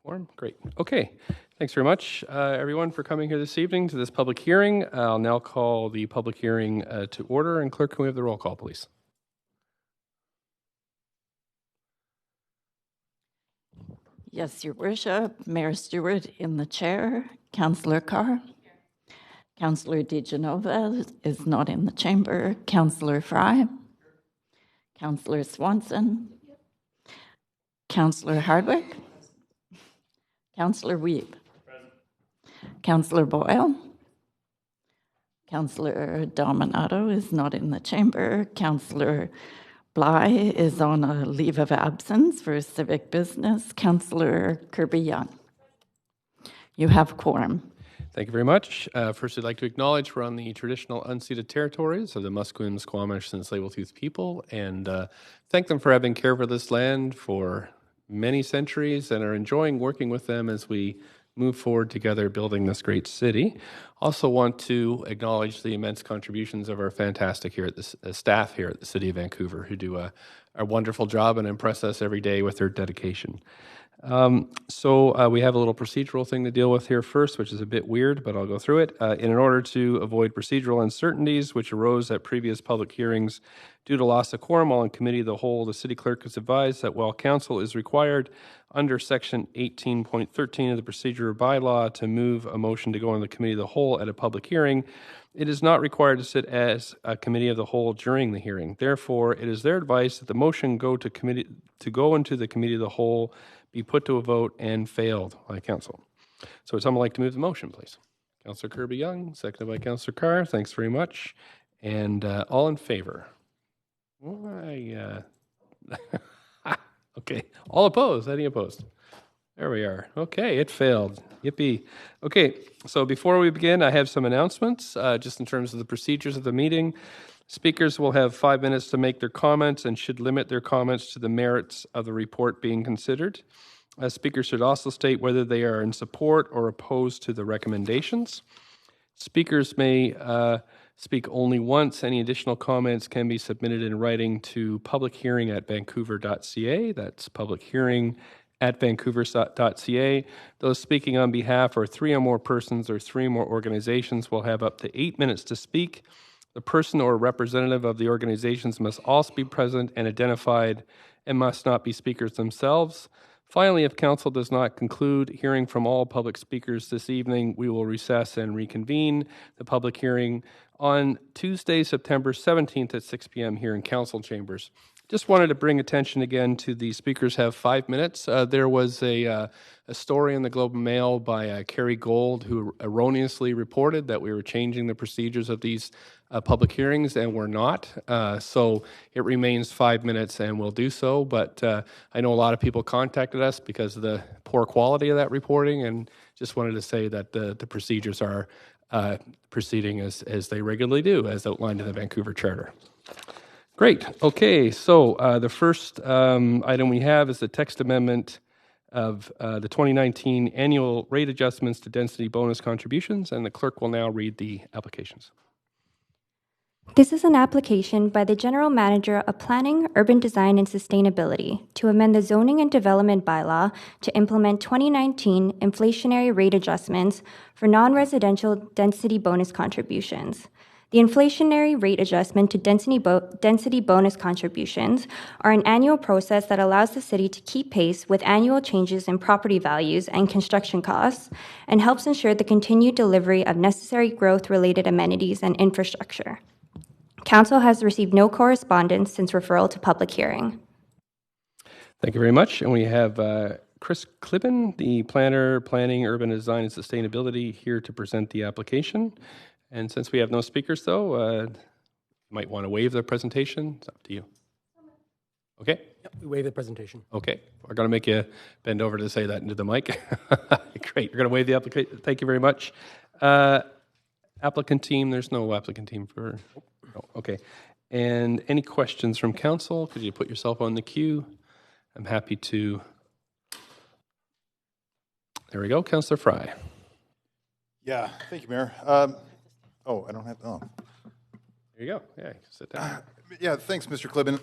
Quorum? Great. Okay. Thanks very much, everyone, for coming here this evening to this public hearing. I'll now call the public hearing to order. And clerk, can we have the roll call, please? Yes, Your Worship. Mayor Stewart in the chair. Councillor Carr. Councillor DeGenova is not in the chamber. Councillor Fry. Councillor Swanson. Councillor Hardwick. Councillor Wiebe. Councillor Boyle. Councillor Dominato is not in the chamber. Councillor Bly is on a leave of absence for civic business. Councillor Kirby-Yung. You have quorum. Thank you very much. First, I'd like to acknowledge we're on the traditional unceded territories of the Musqueam, Squamish, and Tsleil-Waututh people, and thank them for having care for this land for many centuries and are enjoying working with them as we move forward together building this great city. Also want to acknowledge the immense contributions of our fantastic staff here at the City of Vancouver, who do a wonderful job and impress us every day with their dedication. So we have a little procedural thing to deal with here first, which is a bit weird, but I'll go through it. In order to avoid procedural uncertainties which arose at previous public hearings due to loss of quorum while in committee of the whole, the city clerk has advised that while council is required under section 18.13 of the procedure bylaw to move a motion to go into the committee of the whole at a public hearing, it is not required to sit as a committee of the whole during the hearing. Therefore, it is their advice that the motion go into the committee of the whole be put to a vote and failed by council. So would someone like to move the motion, please? Councillor Kirby-Yung, seconded by Councillor Carr. Thanks very much. And all in favor? Okay. All opposed? Any opposed? There we are. Okay, it failed. Yippee. Okay, so before we begin, I have some announcements, just in terms of the procedures of the meeting. Speakers will have 5 minutes to make their comments and should limit their comments to the merits of the report being considered. Speakers should also state whether they are in support or opposed to the recommendations. Speakers may speak only once. Any additional comments can be submitted in writing to publichearing@vancouver.ca. That's publichearing@vancouver.ca. Those speaking on behalf of 3 or more persons or 3 or more organizations will have up to 8 minutes to speak. The person or representative of the organizations must also be present and identified and must not be speakers themselves. Finally, if council does not conclude hearing from all public speakers this evening, we will recess and reconvene the public hearing on Tuesday, September 17th at 6 p.m. here in council chambers. Just wanted to bring attention again to the speakers have 5 minutes. There was a story in the Globe and Mail by Kerry Gold, who erroneously reported that we were changing the procedures of these public hearings, and we're not. So it remains 5 minutes, and we'll do so. But I know a lot of people contacted us because of the poor quality of that reporting, and just wanted to say that the procedures are proceeding as they regularly do, as outlined in the Vancouver Charter. Great. Okay, so the first item we have is the text amendment of the 2019 annual rate adjustments to density bonus contributions, and the clerk will now read the applications. This is an application by the General Manager of Planning, Urban Design and Sustainability to amend the Zoning and Development Bylaw to implement 2019 inflationary rate adjustments for non-residential density bonus contributions. The inflationary rate adjustment to density bonus contributions are an annual process that allows the city to keep pace with annual changes in property values and construction costs and helps ensure the continued delivery of necessary growth-related amenities and infrastructure. Council has received no correspondence since referral to public hearing. Thank you very much. And we have Chris Clibben, the planner, Planning, Urban Design and Sustainability, here to present the application. And since we have no speakers, though, you might want to waive the presentation. It's up to you. Okay? Yep, we waive the presentation. Okay. We're going to make you bend over to say that into the mic. Great. You're going to waive the application. Thank you very much. Applicant team, there's no applicant team for... Oh, okay. And any questions from council? Could you put yourself on the queue? I'm happy to... There we go. Councillor Fry. Yeah, thank you, Mayor. I don't have... Oh. There you go. Yeah, sit down. Yeah, thanks, Mr. Clibben.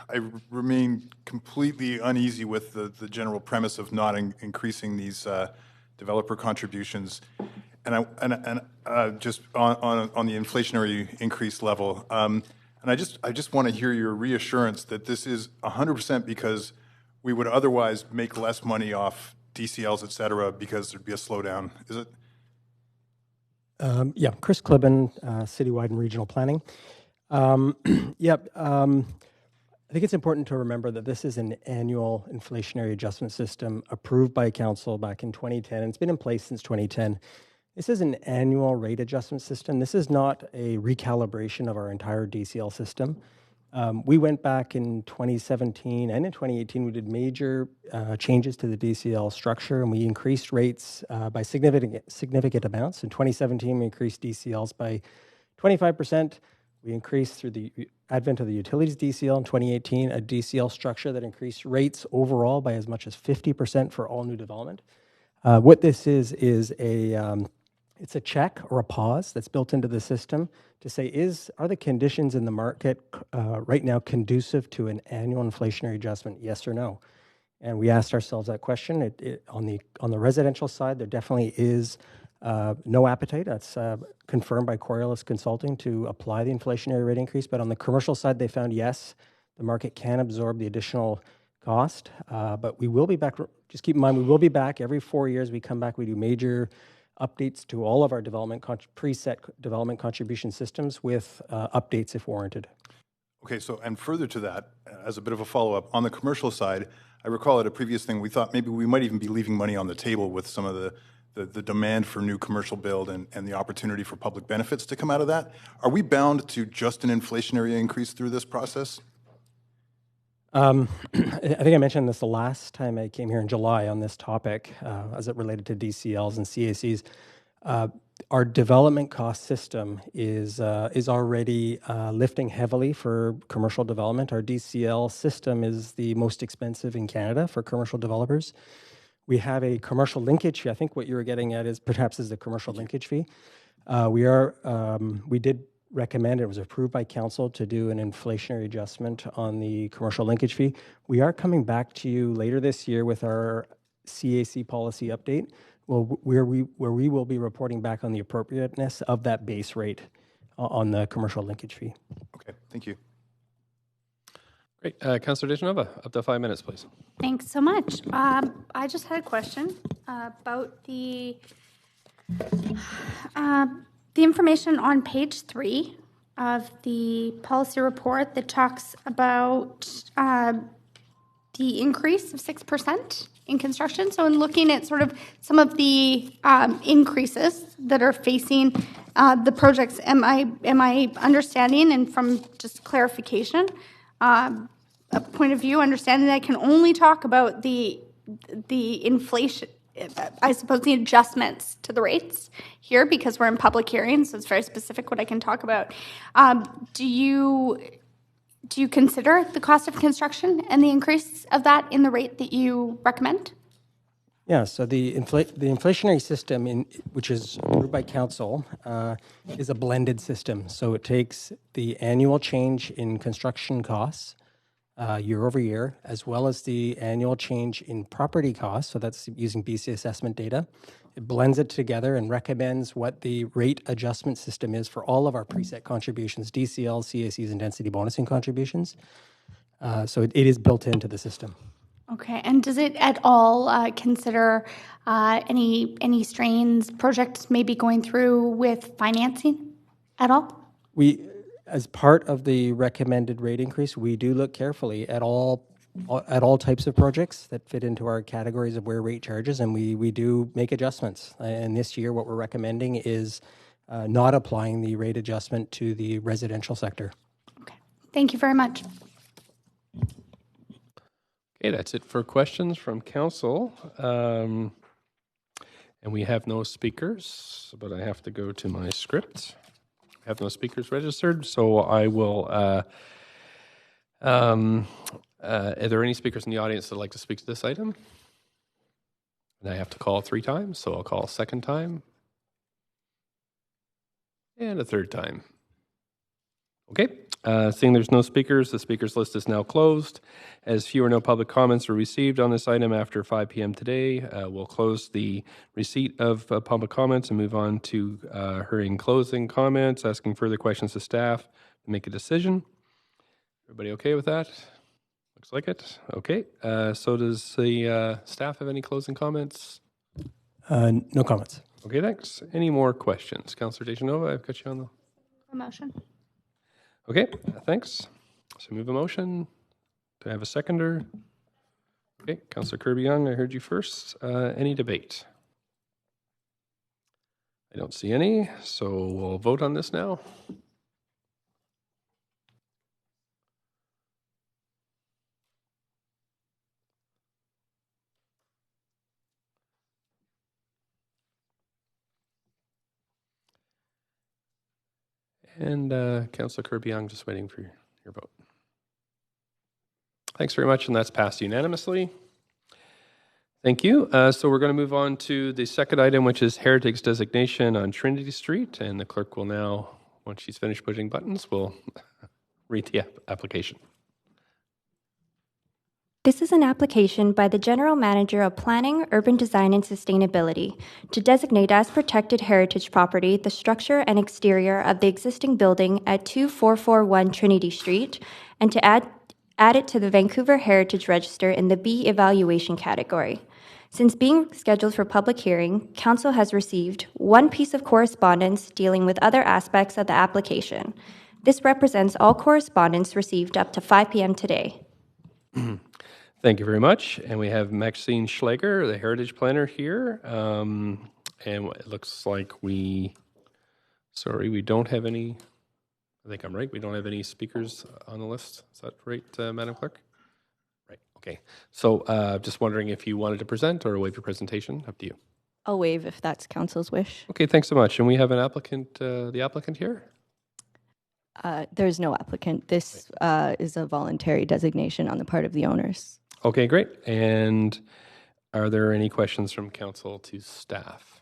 I remain completely uneasy with the general premise of not increasing these developer contributions, and just on the inflationary increase level. And I just want to hear your reassurance that this is 100% because we would otherwise make less money off DCLs, et cetera, because there'd be a slowdown. Is it? Yeah, Chris Clibben, Citywide and Regional Planning. I think it's important to remember that this is an annual inflationary adjustment system approved by Council back in 2010, and it's been in place since 2010. This is an annual rate adjustment system. This is not a recalibration of our entire DCL system. We went back in 2017 and in 2018, we did major changes to the DCL structure, and we increased rates by significant amounts. In 2017, we increased DCLs by 25%. We increased through the advent of the utilities DCL in 2018, a DCL structure that increased rates overall by as much as 50% for all new development. What this is it's a check or a pause that's built into the system to say, are the conditions in the market right now conducive to an annual inflationary adjustment, yes or no? And we asked ourselves that question. On the residential side, there definitely is no appetite. That's confirmed by Coriolis Consulting to apply the inflationary rate increase. But on the commercial side, they found, yes, the market can absorb the additional cost. But we will be back. Just keep in mind, we will be back every 4 years. We come back, we do major updates to all of our preset development contribution systems with updates if warranted. Okay, so, and further to that, as a bit of a follow-up, on the commercial side, I recall at a previous thing, we thought maybe we might even be leaving money on the table with some of the demand for new commercial build and the opportunity for public benefits to come out of that. Are we bound to just an inflationary increase through this process? I think I mentioned this the last time I came here in July on this topic as it related to DCLs and CACs. Our development cost system is already lifting heavily for commercial development. Our DCL system is the most expensive in Canada for commercial developers. We have a commercial linkage fee. I think what you were getting at is the commercial linkage fee. We did recommend, it was approved by council to do an inflationary adjustment on the commercial linkage fee. We are coming back to you later this year with our CAC policy update, where we will be reporting back on the appropriateness of that base rate on the commercial linkage fee. Okay, thank you. Great. Councillor Dijanova, up to 5 minutes, please. Thanks so much. I just had a question about the information on page 3 of the policy report that talks about the increase of 6% in construction. So in looking at sort of some of the increases that are facing the projects, am I understanding, and from just clarification, a point of view, understanding that I can only talk about the inflation, I suppose the adjustments to the rates here because we're in public hearings, so it's very specific what I can talk about. Do you consider the cost of construction and the increase of that in the rate that you recommend? Yeah, so the inflationary system, which is approved by council, is a blended system. So it takes the annual change in construction costs year over year, as well as the annual change in property costs. So that's using BC assessment data. It blends it together and recommends what the rate adjustment system is for all of our preset contributions, DCLs, CACs, and density bonusing contributions. So it is built into the system. Okay, and does it at all consider any strains projects maybe going through with financing at all? As part of the recommended rate increase, we do look carefully at all types of projects that fit into our categories of where rate charges, and we do make adjustments. And this year, what we're recommending is not applying the rate adjustment to the residential sector. Okay, thank you very much. Okay, that's it for questions from council. And we have no speakers, but I have to go to my script. I have no speakers registered, so I will... are there any speakers in the audience that would like to speak to this item? And I have to call 3 times, so I'll call a second time. And a third time. Okay, seeing there's no speakers, the speakers list is now closed. As few or no public comments were received on this item after 5 p.m. today, we'll close the receipt of public comments and move on to hearing closing comments, asking further questions to staff to make a decision. Everybody okay with that? Looks like it. Okay, so does the staff have any closing comments? No comments. Okay, thanks. Any more questions? Councillor Dejanova, I've got you on the... A motion. Okay, thanks. So move a motion. Do I have a seconder? Okay, Councillor Kirby-Young, I heard you first. Any debate? I don't see any, so we'll vote on this now. And Councillor Kirby-Young, just waiting for your vote. Thanks very much, and that's passed unanimously. Thank you. So we're going to move on to the second item, which is heritage designation on Trinity Street, and the clerk will now, once she's finished pushing buttons, will read the application. This is an application by the General Manager of Planning, Urban Design, and Sustainability to designate as protected heritage property the structure and exterior of the existing building at 2441 Trinity Street and to add it to the Vancouver Heritage Register in the B evaluation category. Since being scheduled for public hearing, Council has received one piece of correspondence dealing with other aspects of the application. This represents all correspondence received up to 5 p.m. today. Thank you very much. And we have Maxine Schleger, the heritage planner here. And it looks like we don't have any, I think I'm right, we don't have any speakers on the list. Is that right, Madam Clerk? Right, okay. So just wondering if you wanted to present or waive your presentation, up to you. I'll waive if that's council's wish. Okay, thanks so much. And we have an applicant, the applicant here? There's no applicant. This is a voluntary designation on the part of the owners. Okay, great. And are there any questions from council to staff?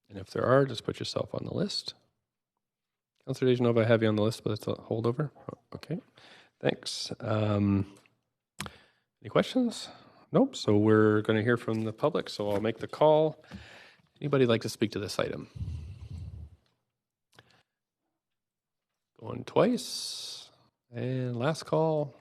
And if there are, just put yourself on the list. Councillor Dejanova, I have you on the list, but it's a holdover. Okay, thanks. Any questions? Nope. So we're going to hear from the public, so I'll make the call. Anybody like to speak to this item? Going twice. And last call.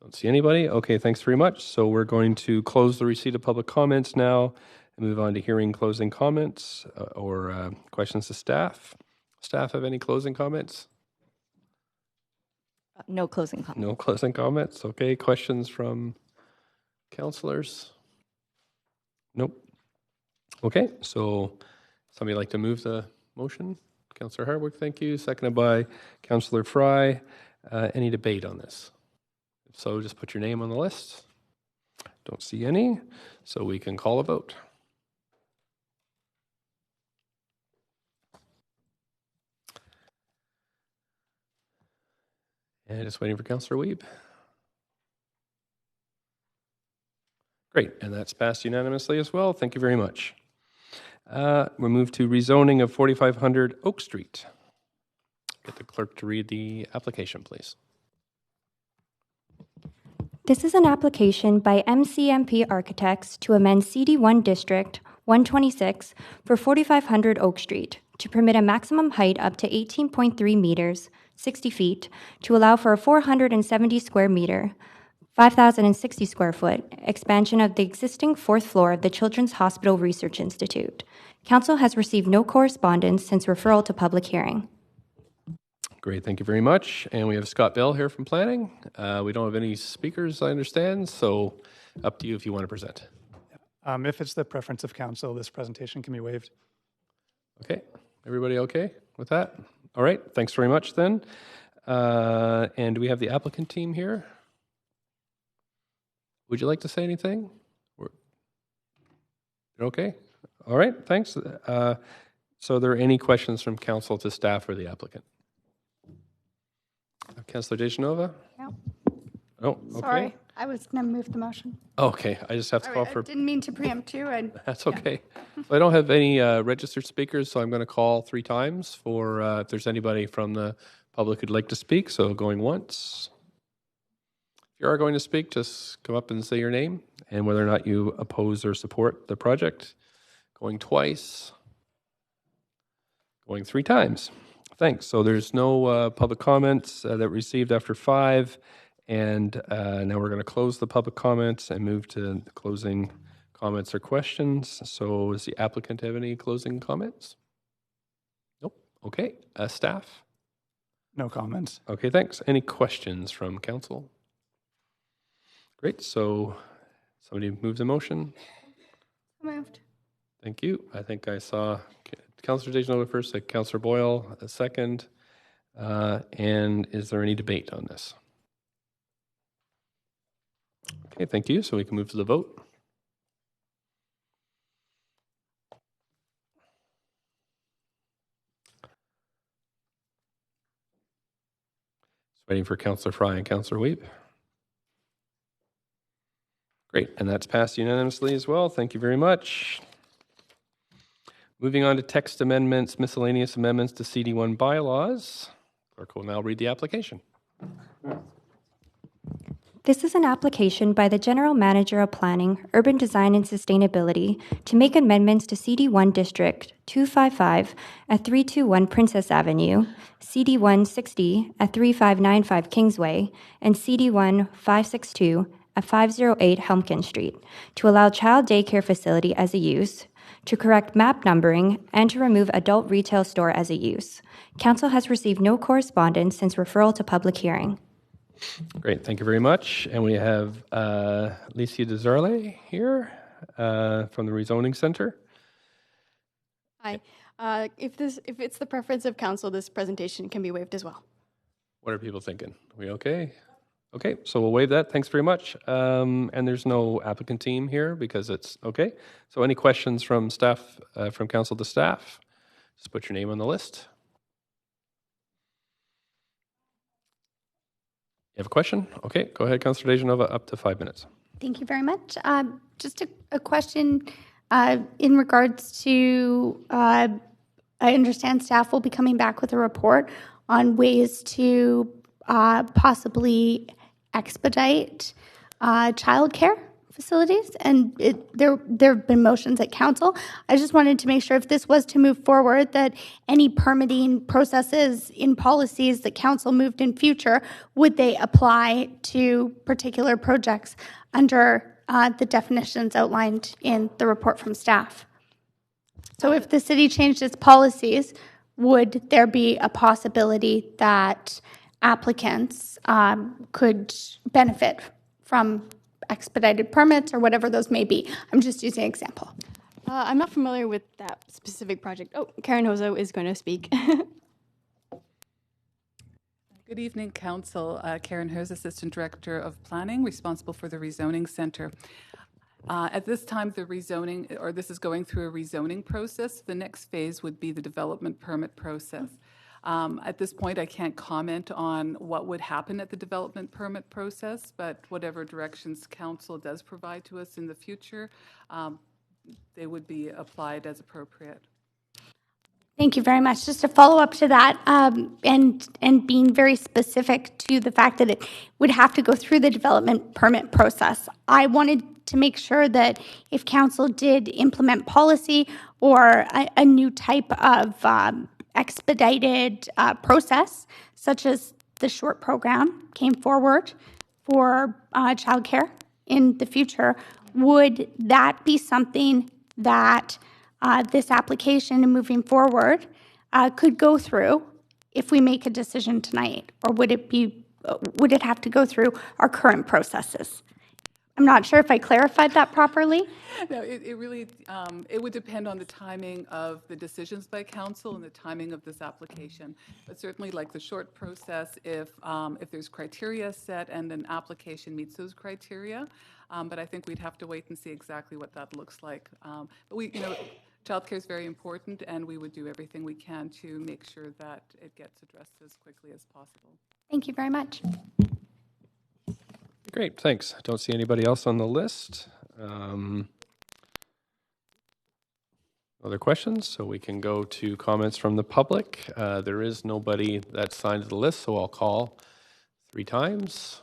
Don't see anybody. Okay, thanks very much. So we're going to close the receipt of public comments now and move on to hearing closing comments or questions to staff. Staff have any closing comments? No closing comment. No closing comments. Okay, questions from councillors? Nope. Okay, so somebody like to move the motion? Councillor Hartwick, thank you. Seconded by Councillor Fry. Any debate on this? If so, just put your name on the list. Don't see any, so we can call a vote. And just waiting for Councillor Wiebe. Great, and that's passed unanimously as well. Thank you very much. We'll move to rezoning of 4500 Oak Street. Get the clerk to read the application, please. This is an application by MCMP Architects to amend CD1 District 126 for 4500 Oak Street to permit a maximum height up to 18.3 meters, 60 feet, to allow for a 470 square meter, 5,060 square foot expansion of the existing fourth floor of the Children's Hospital Research Institute. Council has received no correspondence since referral to public hearing. Great, thank you very much. And we have Scott Bell here from Planning. We don't have any speakers, I understand, so up to you if you want to present. If it's the preference of council, this presentation can be waived. Okay, everybody okay with that? All right, thanks very much then. And do we have the applicant team here? Would you like to say anything? You're okay? All right, thanks. So are there any questions from council to staff or the applicant? Councillor Dejanova? No. Oh, okay. Sorry, I was going to move the motion. Okay, I just have to call I for, didn't mean to preempt you. that's okay. So I don't have any registered speakers, so I'm going to call 3 times for if there's anybody from the public who'd like to speak. So going once. If you are going to speak, just come up and say your name and whether or not you oppose or support the project. Going twice. Going 3 times. Thanks. So there's no public comments that received after 5. And now we're going to close the public comments and move to the closing comments or questions. So does the applicant have any closing comments? Nope. Okay. Staff? No comments. Okay, thanks. Any questions from council? Great. So somebody move the motion. Moved. Thank you. I think I saw Councillor Dejanova first, Councillor Boyle a second. And is there any debate on this? Okay, thank you. So we can move to the vote. Just waiting for Councillor Fry and Councillor Weep. Great, and that's passed unanimously as well. Thank you very much. Moving on to text amendments, miscellaneous amendments to CD1 bylaws. Clerk will now read the application. This is an application by the General Manager of Planning, Urban Design and Sustainability to make amendments to CD1 District 255 at 321 Princess Avenue, CD1 60 at 3595 Kingsway, and CD1 562 at 508 Helmkin Street to allow child daycare facility as a use, to correct map numbering, and to remove adult retail store as a use. Council has received no correspondence since referral to public hearing. Great, thank you very much. And we have Licia Desarle here from the Rezoning Center. Hi. If it's the preference of council, this presentation can be waived as well. What are people thinking? We okay? Okay, so we'll waive that. Thanks very much. And there's no applicant team here because it's okay. So any questions from staff, from council to staff? Just put your name on the list. You have a question? Okay, go ahead, Councillor Dejanova, up to 5 minutes. Thank you very much. Just a question in regards to, I understand staff will be coming back with a report on ways to possibly expedite childcare facilities, and there have been motions at council. I just wanted to make sure if this was to move forward that any permitting processes in policies that council moved in future, would they apply to particular projects under the definitions outlined in the report from staff? So if the city changed its policies, would there be a possibility that applicants could benefit from expedited permits or whatever those may be? I'm just using an example. I'm not familiar with that specific project. Oh, Karen Hozo is going to speak. Good evening, Council. Karen Hers, Assistant Director of Planning, responsible for the Rezoning Center. At this time, the rezoning, or this is going through a rezoning process. The next phase would be the development permit process. At this point, I can't comment on what would happen at the development permit process, but whatever directions Council does provide to us in the future, they would be applied as appropriate. Thank you very much. Just to follow up to that, and being very specific to the fact that it would have to go through the development permit process, I wanted to make sure that if council did implement policy or a new type of expedited process, such as the short program came forward for childcare in the future, would that be something that this application and moving forward could go through if we make a decision tonight, or would it have to go through our current processes? I'm not sure if I clarified that properly. No, it really, it would depend on the timing of the decisions by council and the timing of this application. But certainly, like the short process, if there's criteria set and an application meets those criteria, but I think we'd have to wait and see exactly what that looks like. But we, childcare is very important, and we would do everything we can to make sure that it gets addressed as quickly as possible. Thank you very much. Great, thanks. Don't see anybody else on the list. Other questions? So we can go to comments from the public. There is nobody that's signed to the list, so I'll call 3 times.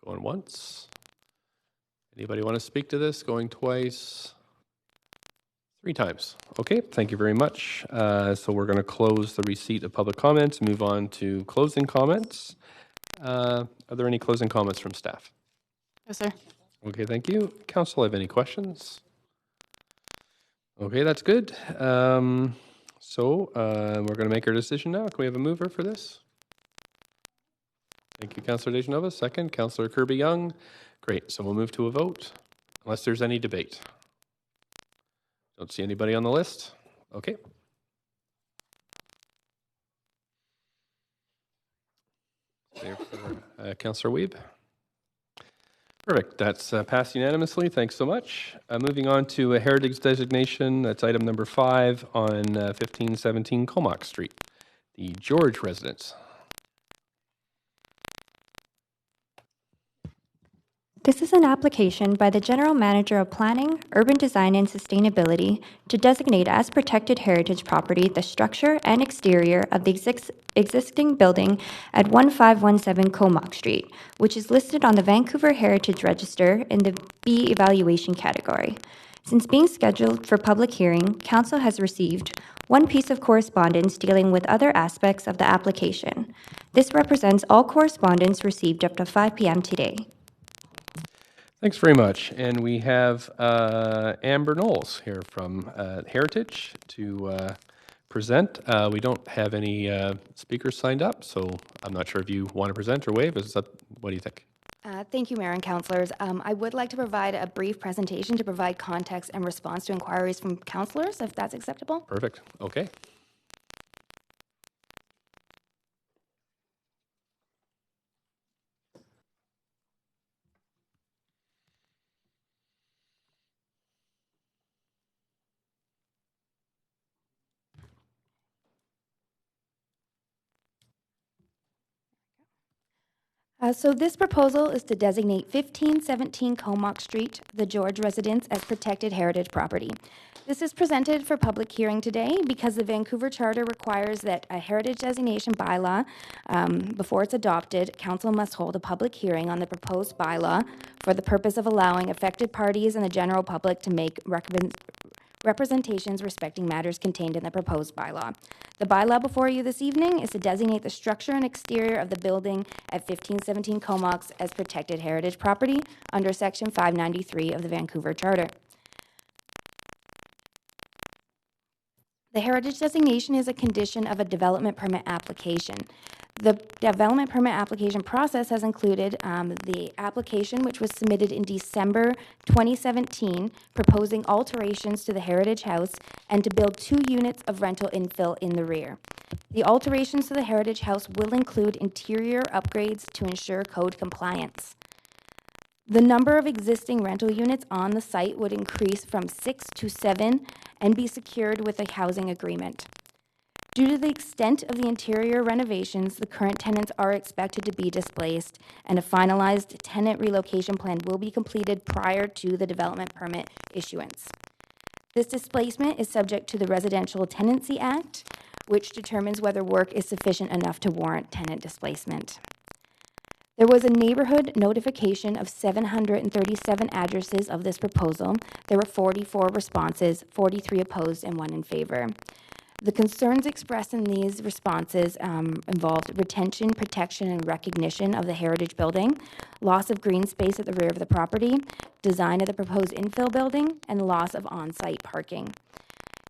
Going once. Anybody want to speak to this? Going twice. 3 times. Okay, thank you very much. So we're going to close the receipt of public comments and move on to closing comments. Are there any closing comments from staff? Yes, sir. Okay, thank you. Council, have any questions? Okay, that's good. We're going to make our decision now. Can we have a mover for this? Thank you, Councillor DeGenova. Second, Councillor Kirby-Yung. Great, so we'll move to a vote, unless there's any debate. Don't see anybody on the list. Okay. Councillor Wiebe. Perfect. That's passed unanimously. Thanks so much. Moving on to a heritage designation. That's item number 5 on 1517 Comox Street, the George residence. This is an application by the General Manager of Planning, Urban Design and Sustainability to designate as protected heritage property the structure and exterior of the existing building at 1517 Comox Street, which is listed on the Vancouver Heritage Register in the B evaluation category. Since being scheduled for public hearing, Council has received 1 piece of correspondence dealing with other aspects of the application. This represents all correspondence received up to 5 p.m. today. Thanks very much. And we have Amber Knowles here from Heritage to present. We don't have any speakers signed up, so I'm not sure if you want to present or waive. What do you think? Thank you, Mayor and Councillors. I would like to provide a brief presentation to provide context and response to inquiries from councillors, if that's acceptable. Perfect. Okay. So this proposal is to designate 1517 Comox Street, the George residence, as protected heritage property. This is presented for public hearing today because the Vancouver Charter requires that a heritage designation bylaw, before it's adopted, Council must hold a public hearing on the proposed bylaw for the purpose of allowing affected parties and the general public to make representations respecting matters contained in the proposed bylaw. The bylaw before you this evening is to designate the structure and exterior of the building at 1517 Comox as protected heritage property under Section 593 of the Vancouver Charter. The heritage designation is a condition of a development permit application. The development permit application process has included the application, which was submitted in December 2017, proposing alterations to the Heritage House and to build 2 units of rental infill in the rear. The alterations to the Heritage House will include interior upgrades to ensure code compliance. The number of existing rental units on the site would increase from 6 to 7 and be secured with a housing agreement. Due to the extent of the interior renovations, the current tenants are expected to be displaced, and a finalized tenant relocation plan will be completed prior to the development permit issuance. This displacement is subject to the Residential Tenancy Act, which determines whether work is sufficient enough to warrant tenant displacement. There was a neighborhood notification of 737 addresses of this proposal. There were 44 responses, 43 opposed, and 1 in favor. The concerns expressed in these responses involved retention, protection, and recognition of the heritage building, loss of green space at the rear of the property, design of the proposed infill building, and loss of on-site parking.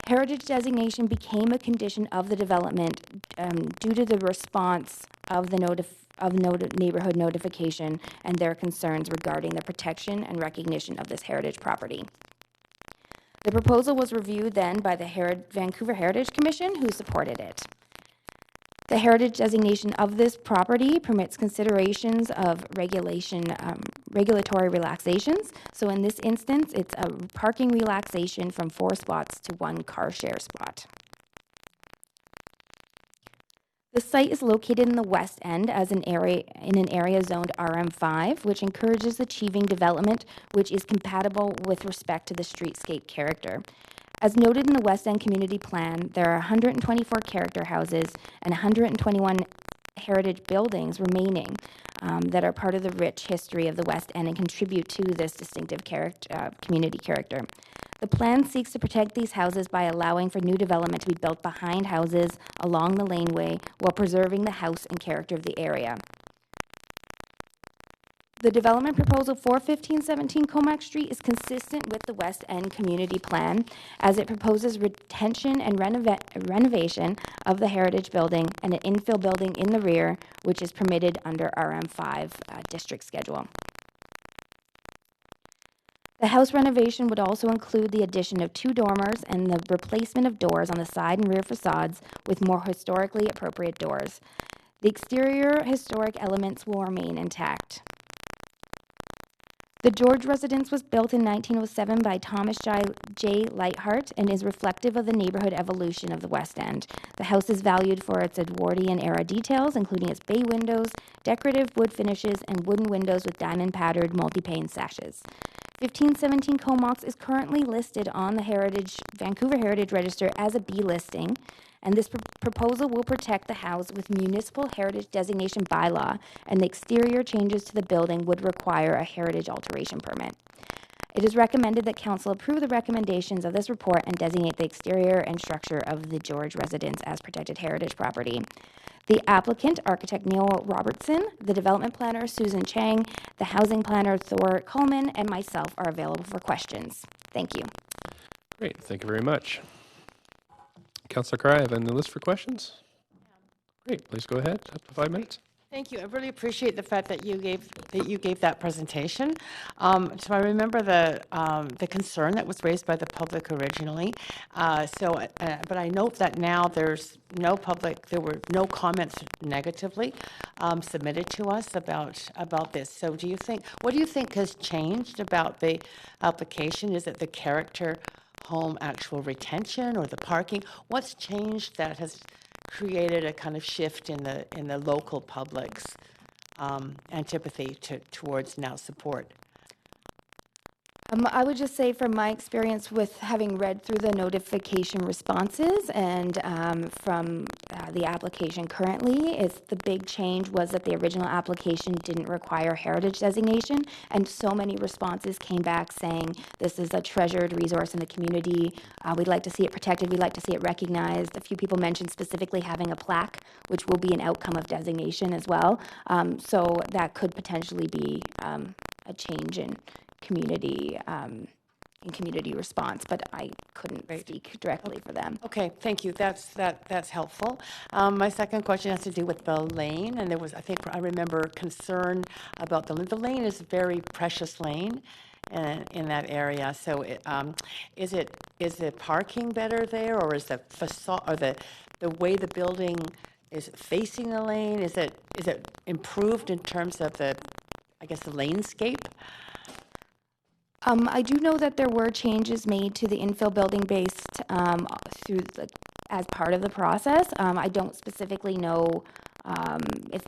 Heritage designation became a condition of the development due to the response of the neighborhood notification and their concerns regarding the protection and recognition of this heritage property. The proposal was reviewed then by the Vancouver Heritage Commission, who supported it. The heritage designation of this property permits considerations of regulatory relaxations. So in this instance, it's a parking relaxation from 4 spots to 1 car share spot. The site is located in the West End as an area zoned RM5, which encourages achieving development which is compatible with respect to the streetscape character. As noted in the West End Community Plan, there are 124 character houses and 121 heritage buildings remaining that are part of the rich history of the West End and contribute to this distinctive community character. The plan seeks to protect these houses by allowing for new development to be built behind houses along the laneway while preserving the house and character of the area. The development proposal for 1517 Comac Street is consistent with the West End Community Plan, as it proposes retention and renovation of the heritage building and an infill building in the rear, which is permitted under RM5 district schedule. The house renovation would also include the addition of 2 dormers and the replacement of doors on the side and rear facades with more historically appropriate doors. The exterior historic elements will remain intact. The George residence was built in 1907 by Thomas J. Lightheart and is reflective of the neighborhood evolution of the West End. The house is valued for its Edwardian-era details, including its bay windows, decorative wood finishes, and wooden windows with diamond-patterned multi-pane sashes. 1517 Comox is currently listed on the Vancouver Heritage Register as a B listing, and this proposal will protect the house with municipal heritage designation bylaw, and the exterior changes to the building would require a heritage alteration permit. It is recommended that Council approve the recommendations of this report and designate the exterior and structure of the George residence as protected heritage property. The applicant, architect Neil Robertson, the development planner, Susan Chang, the housing planner, Thor Coleman, and myself are available for questions. Thank you. Great, thank you very much. Councillor Carr, I have on the list for questions. Great, please go ahead, up to 5 minutes. Thank you. I really appreciate the fact that you gave that presentation. So I remember the concern that was raised by the public originally. But I note that now there were no comments negatively submitted to us about this. So what do you think has changed about the application? Is it the character home actual retention or the parking? What's changed that has created a kind of shift in the local public's antipathy towards now support? I would just say from my experience with having read through the notification responses and from the application currently, is the big change was that the original application didn't require heritage designation, and so many responses came back saying this is a treasured resource in the community. We'd like to see it protected. We'd like to see it recognized. A few people mentioned specifically having a plaque, which will be an outcome of designation as well. So that could potentially be a change in community response, but I couldn't speak directly for them. Okay, thank you. That's helpful. My second question has to do with the lane, and I remember concern about the lane. The lane is a very precious lane in that area. So, is the parking better there, or is the facade or the way the building is facing the lane? Is it improved in terms of the landscape? I do know that there were changes made to the infill building based as part of the process. I don't specifically know if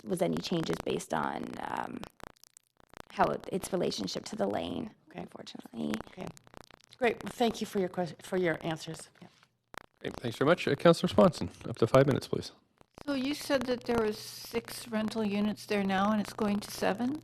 was any changes based on its relationship to the lane. Okay, unfortunately. Okay, great. Well, thank you for your answers. Yeah. Great, thanks very much, Councillor Swanson. Up to 5 minutes, please. So you said that there was 6 rental units there now, and it's going to 7.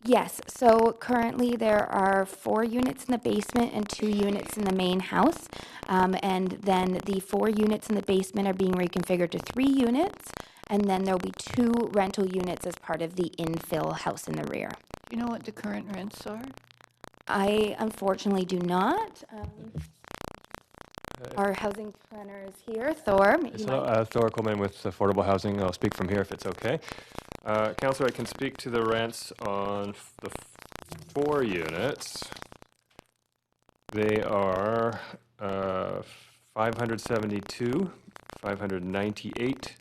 Yes, so currently there are 4 units in the basement and 2 units in the main house. And then the 4 units in the basement are being reconfigured to 3 units. And then there'll be 2 rental units as part of the infill house in the rear. Do you know what the current rents are? I unfortunately do not. Our housing planner is here, Thor. So, Thor Coleman with Affordable Housing. I'll speak from here if it's okay. Councillor, I can speak to the rents on the 4 units. They are 572, 598,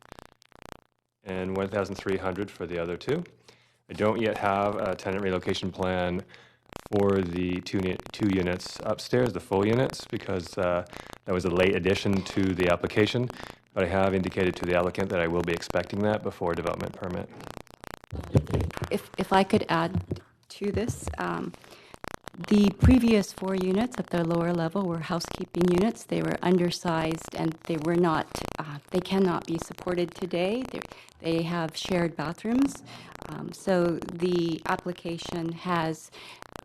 and 1,300 for the other 2. I don't yet have a tenant relocation plan for the 2 units upstairs, the full units, because that was a late addition to the application. But I have indicated to the applicant that I will be expecting that before development permit. If I could add to this, the previous 4 units at the lower level were housekeeping units. They were undersized and they were not, they cannot be supported today. They have shared bathrooms. So the application has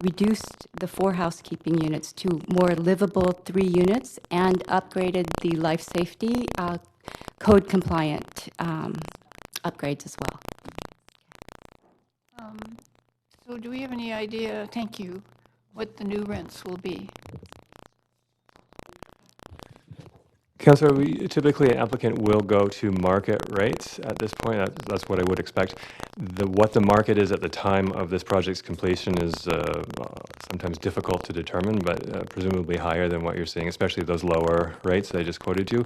reduced the 4 housekeeping units to more livable 3 units and upgraded the life safety code compliant upgrades as well. So do we have any idea, thank you, what the new rents will be? Councillor, typically an applicant will go to market rates at this point. That's what I would expect. What the market is at the time of this project's completion is sometimes difficult to determine, but presumably higher than what you're seeing, especially those lower rates that I just quoted you,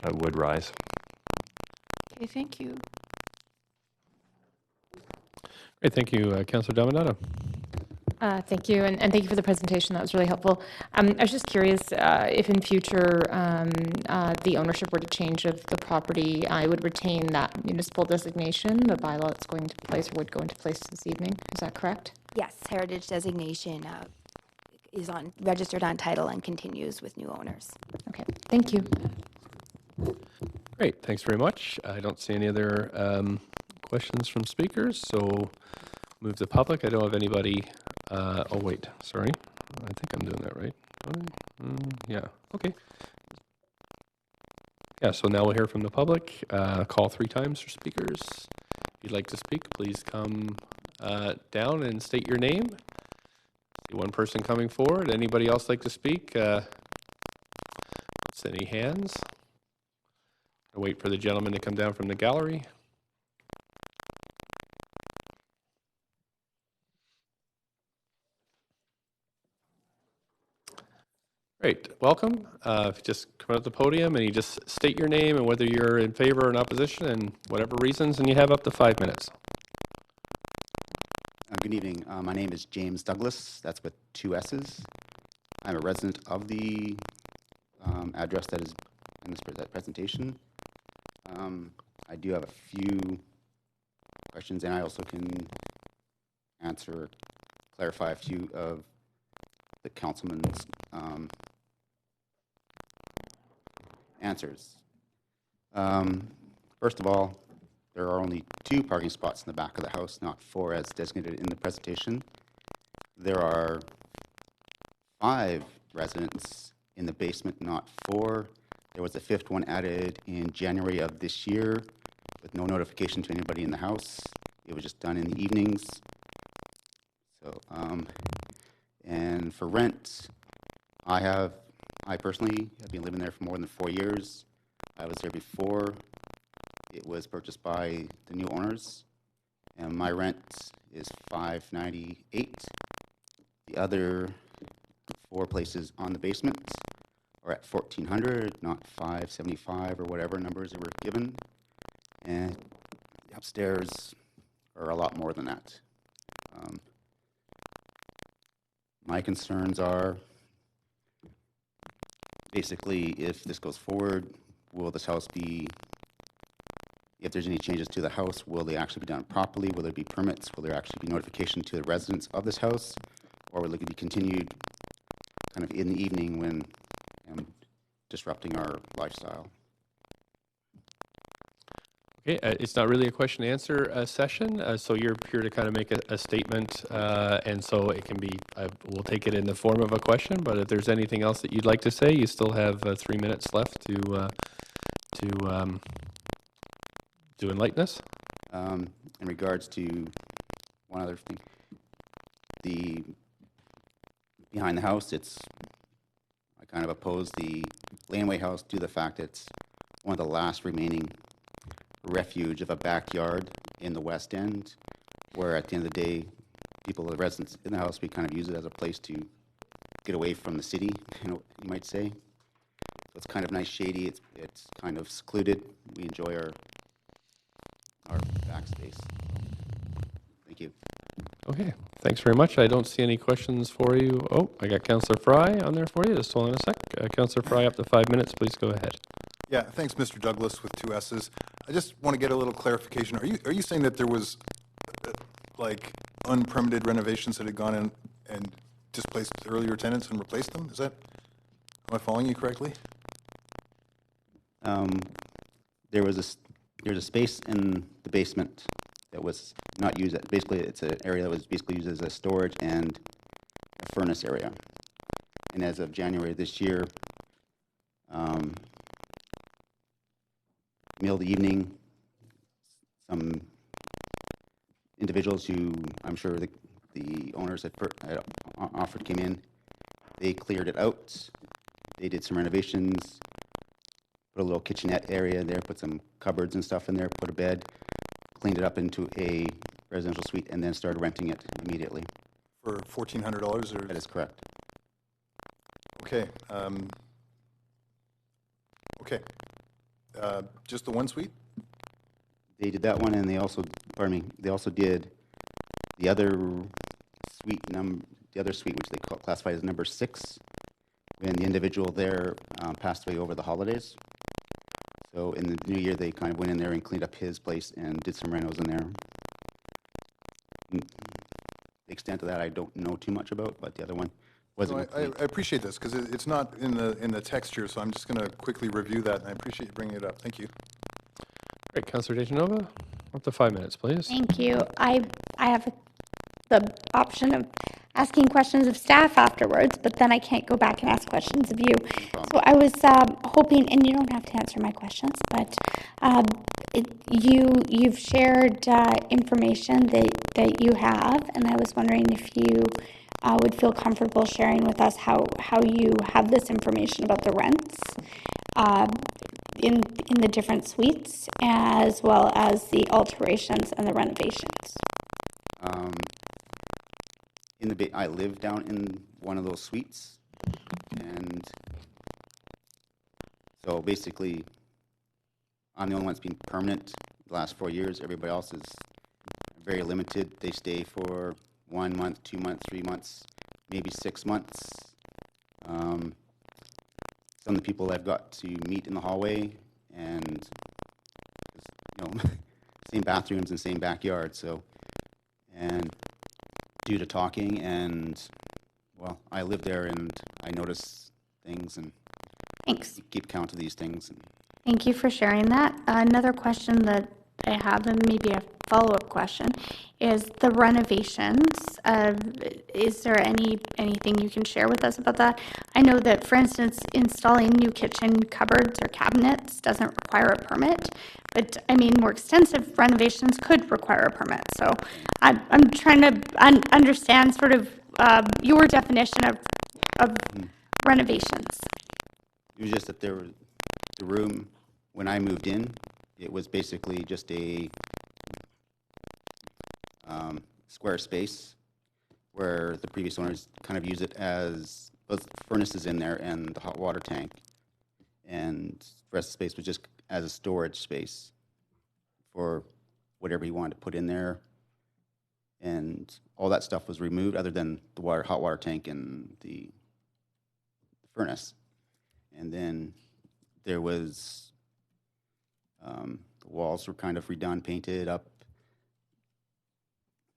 would rise. Okay, thank you. Great, thank you. Councillor Daminato. Thank you, and thank you for the presentation. That was really helpful. I was just curious if in future the ownership were to change of the property, I would retain that municipal designation, the bylaw that's going into place or would go into place this evening. Is that correct? Yes, heritage designation is registered on title and continues with new owners. Okay, thank you. Great, thanks very much. I don't see any other questions from speakers, so move to public. I don't have anybody. Oh, wait, sorry. I think I'm doing that right. Yeah, okay. Yeah, so now we'll hear from the public. Call 3 times for speakers. If you'd like to speak, please come down and state your name. See one person coming forward. Anybody else like to speak? Any hands? I'll wait for the gentleman to come down from the gallery. Great, welcome. If you just come up to the podium and you just state your name and whether you're in favor or in opposition and whatever reasons, and you have up to 5 minutes. Good evening. My name is James Douglas. That's with 2 S's. I'm a resident of the address that is in this presentation. I do have a few questions, and I also can answer, clarify a few of the councilman's answers. First of all, there are only 2 parking spots in the back of the house, not 4 as designated in the presentation. There are 5 residents in the basement, not 4. There was a 5th one added in January of this year with no notification to anybody in the house. It was just done in the evenings. So, and for rent, I personally have been living there for more than 4 years. I was there before it was purchased by the new owners, and my rent is $598. The other 4 places on the basement are at $1,400, not $575 or whatever numbers that were given, and upstairs are a lot more than that. My concerns are basically, if this goes forward, will this house be, if there's any changes to the house, will they actually be done properly? Will there be permits? Will there actually be notification to the residents of this house? Or will it be continued kind of in the evening when disrupting our lifestyle? Okay, it's not really a question and answer session, so you're here to kind of make a statement, and so it can be, we'll take it in the form of a question, but if there's anything else that you'd like to say, you still have 3 minutes left to enlighten us. In regards to one other thing, the behind the house, I kind of oppose the laneway house due to the fact it's one of the last remaining refuge of a backyard in the West End, where at the end of the day, the residents in the house, we kind of use it as a place to get away from the city, you might say. So it's kind of nice, shady. It's kind of secluded. We enjoy our backspace. Thank you. Okay, thanks very much. I don't see any questions for you. Oh, I got Councillor Fry on there for you. Just hold on a sec. Councillor Fry, up to 5 minutes. Please go ahead. Yeah, thanks, Mr. Douglas with 2 S's. I just want to get a little clarification. Are you saying that there was like unpermitted renovations that had gone in and displaced earlier tenants and replaced them? Am I following you correctly? There's a space in the basement that was not used. Basically, it's an area that was basically used as a storage and a furnace area. And as of January this year, middle of the evening, some individuals who I'm sure the owners had offered came in. They cleared it out. They did some renovations, put a little kitchenette area there, put some cupboards and stuff in there, put a bed, cleaned it up into a residential suite, and then started renting it immediately. For $1,400? Or? That is correct. Okay. Okay. Just the one suite? They did that one, and they also, they also did the other suite, which they classified as number 6, when the individual there passed away over the holidays. So in the new year, they kind of went in there and cleaned up his place and did some renos in there. The extent of that, I don't know too much about, but the other one wasn't. No, I appreciate this because it's not in the text here, so I'm just going to quickly review that, and I appreciate you bringing it up. Thank you. Great, Councillor DeGenova, up to 5 minutes, please. Thank you. I have the option of asking questions of staff afterwards, but then I can't go back and ask questions of you. So I was hoping, and you don't have to answer my questions, but you've shared information that you have, and I was wondering if you would feel comfortable sharing with us how you have this information about the rents in the different suites, as well as the alterations and the renovations. I live down in one of those suites, and so basically, I'm the only one that's been permanent the last 4 years. Everybody else is very limited. They stay for 1 month, 2 months, 3 months, maybe 6 months. Some of the people I've got to meet in the hallway, and same bathrooms and same backyard. So, and due to talking, and well, I live there and I notice things and Thanks. Keep count of these things. Thank you for sharing that. Another question that I have, and maybe a follow-up question, is the renovations. Is there anything you can share with us about that? I know that, for instance, installing new kitchen cupboards or cabinets doesn't require a permit, but I mean, more extensive renovations could require a permit. So I'm trying to understand sort of your definition of renovations. It was just that there was the room when I moved in. It was basically just a square space where the previous owners kind of used it as both furnaces in there and the hot water tank, and the rest of the space was just as a storage space for whatever you wanted to put in there, and all that stuff was removed other than the hot water tank and the furnace. And then there was the walls were kind of redone, painted up.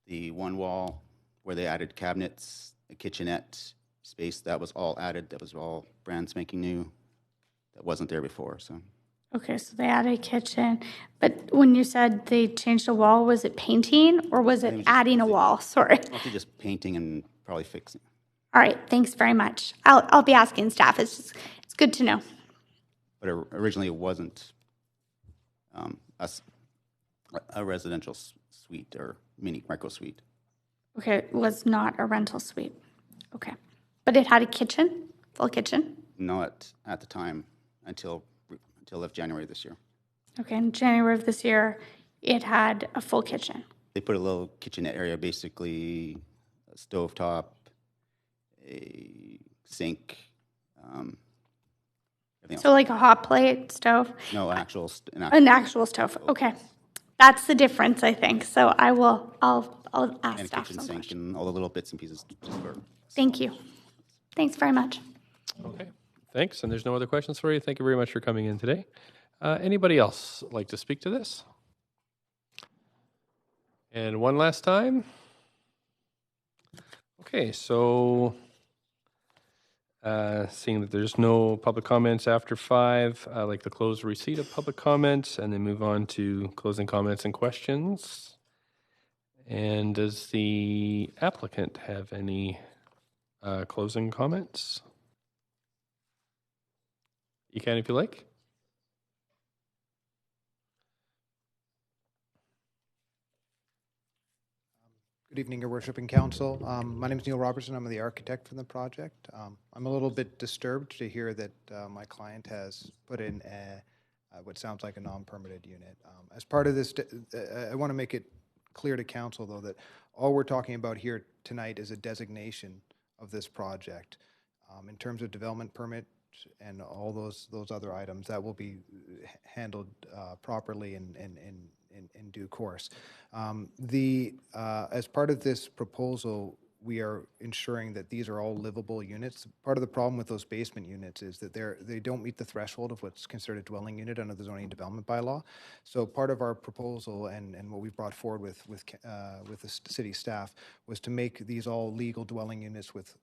The one wall where they added cabinets, a kitchenette space, that was all added. That was all brand spanking new. That wasn't there before. So. Okay, so they added a kitchen. But when you said they changed a wall, was it painting or was it adding a wall? Sorry. Mostly just painting and probably fixing. All right, thanks very much. I'll be asking staff. It's good to know. But originally it wasn't a residential suite or micro suite. Okay, it was not a rental suite. Okay. But it had a kitchen, full kitchen? Not at the time until of January this year. Okay, in January of this year, it had a full kitchen. They put a little kitchenette area, basically a stovetop, a sink, everything So else. like a hot plate stove? No, an actual stove. Okay. That's the difference, I think. So I'll ask and staff kitchen some sink questions. and all the little bits and pieces. Just for Thank you. Thanks very much. Okay. Thanks, and there's no other questions for you. Thank you very much for coming in today. Anybody else like to speak to this? And one last time. Okay, so seeing that there's no public comments after 5, I'd like to close the receipt of public comments and then move on to closing comments and questions. And does the applicant have any closing comments? You can if you like. Good evening, Your Worship and Council. My name is Neil Robertson. I'm the architect for the project. I'm a little bit disturbed to hear that my client has put in what sounds like a non-permitted unit. As part of this, I want to make it clear to Council, though, that all we're talking about here tonight is a designation of this project. In terms of development permit and all those other items, that will be handled properly in due course. As part of this proposal, we are ensuring that these are all livable units. Part of the problem with those basement units is that they don't meet the threshold of what's considered a dwelling unit under the zoning and development bylaw. So part of our proposal and what we brought forward with the city staff was to make these all legal dwelling units with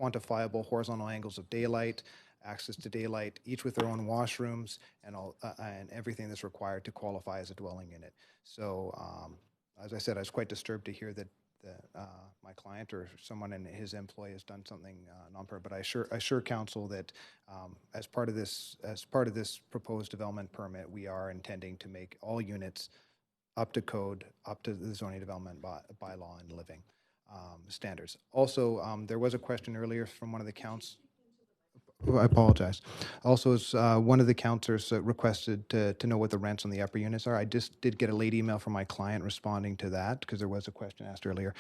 quantifiable horizontal angles of daylight, access to daylight, each with their own washrooms and everything that's required to qualify as a dwelling unit. So, as I said, I was quite disturbed to hear that my client or someone in his employ has done something non-permitted. But I assure Council that as part of this proposed development permit, we are intending to make all units up to code, up to the zoning development bylaw and living standards. Also, there was a question earlier from one of the counts. I apologize. Also, one of the councillors requested to know what the rents on the upper units are. I just did get a late email from my client responding to that because there was a question asked earlier.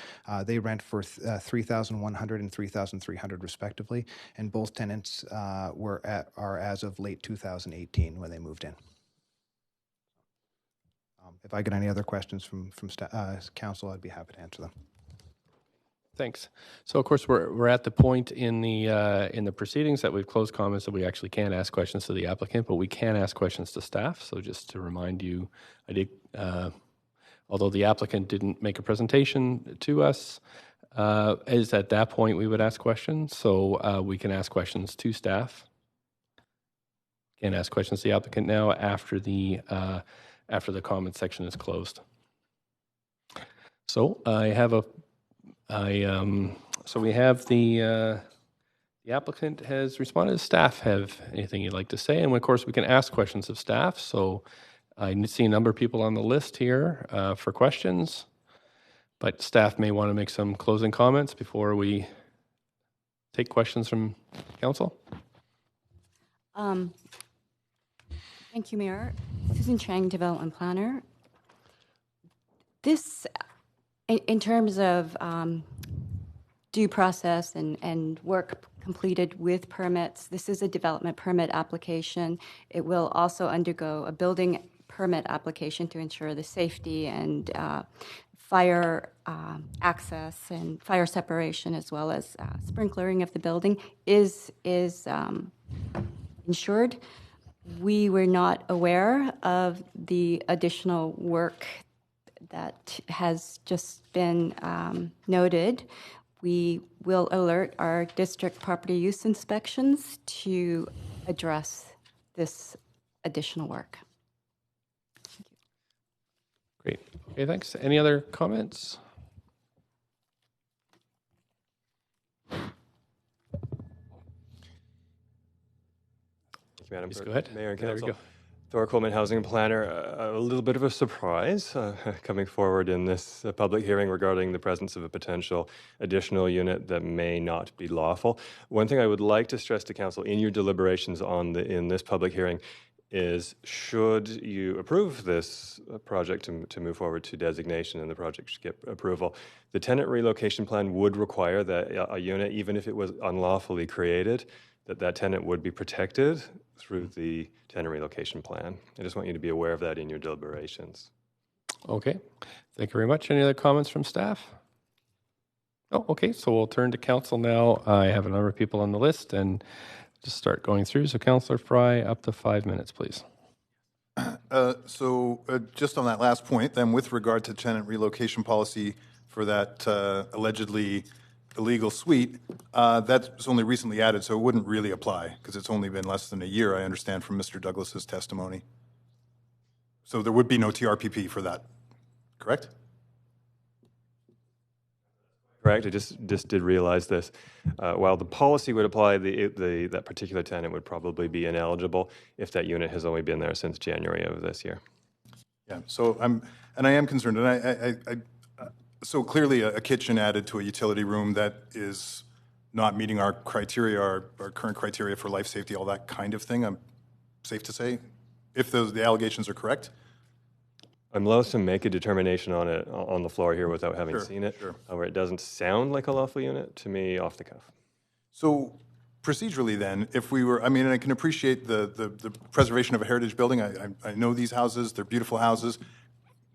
They rent for $3,100 and $3,300 respectively, and both tenants are as of late 2018 when they moved in. If I get any other questions from council, I'd be happy to answer them. Thanks. So, of course, we're at the point in the proceedings that we've closed comments that we actually can't ask questions to the applicant, but we can ask questions to staff. So, just to remind you, I did, although the applicant didn't make a presentation to us, is at that point we would ask questions. So, we can ask questions to staff. Can't ask questions to the applicant now after the comment section is closed. So, so we have the applicant has responded. Does staff have anything you'd like to say? And of course, we can ask questions of staff. So I see a number of people on the list here for questions, but staff may want to make some closing comments before we take questions from council. Thank you, Mayor. Susan Chang, Development Planner. This, in terms of due process and work completed with permits, this is a development permit application. It will also undergo a building permit application to ensure the safety and fire access and fire separation, as well as sprinklering of the building is ensured. We were not aware of the additional work that has just been noted. We will alert our district property use inspections to address this additional work. Great. Okay, thanks. Any other comments? Madam Please go ahead. Mayor and There we Council. go. Thor Coleman, Housing Planner. A little bit of a surprise coming forward in this public hearing regarding the presence of a potential additional unit that may not be lawful. One thing I would like to stress to Council in your deliberations in this public hearing is, should you approve this project to move forward to designation and the project should get approval, the tenant relocation plan would require that a unit, even if it was unlawfully created, that tenant would be protected through the tenant relocation plan. I just want you to be aware of that in your deliberations. Okay. Thank you very much. Any other comments from staff? Oh, okay, so we'll turn to council now. I have a number of people on the list and just start going through. So Councillor Fry, up to 5 minutes, please. Just on that last point, then, with regard to tenant relocation policy for that allegedly illegal suite, that's only recently added, so it wouldn't really apply because it's only been less than a year, I understand from Mr. Douglas's testimony. So there would be no TRPP for that, correct? Correct. I just did realize this. While the policy would apply, that particular tenant would probably be ineligible if that unit has only been there since January of this year. Yeah. So I am concerned, and so clearly a kitchen added to a utility room that is not meeting our criteria, our current criteria for life safety, all that kind of thing. I'm safe to say, if the allegations are correct. I'm loath to make a determination on it on the floor here without having seen it. Sure. However, it doesn't sound like a lawful unit to me off the cuff. So procedurally then, if we were, I mean, I can appreciate the preservation of a heritage building. I know these houses, they're beautiful houses.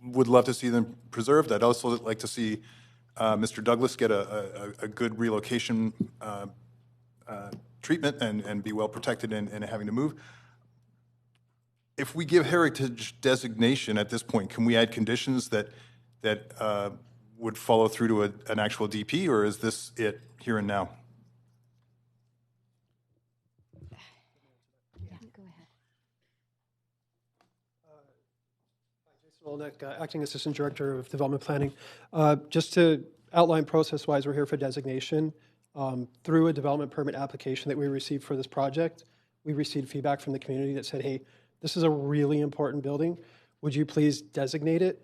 Would love to see them preserved. I'd also like to see Mr. Douglas get a good relocation treatment and be well protected and having to move. If we give heritage designation at this point, can we add conditions that would follow through to an actual DP, or is this it here and now? Jason Olnick, Acting Assistant Director of Development Planning. Just to outline process-wise, we're here for designation. Through a development permit application that we received for this project, we received feedback from the community that said, hey, this is a really important building. Would you please designate it?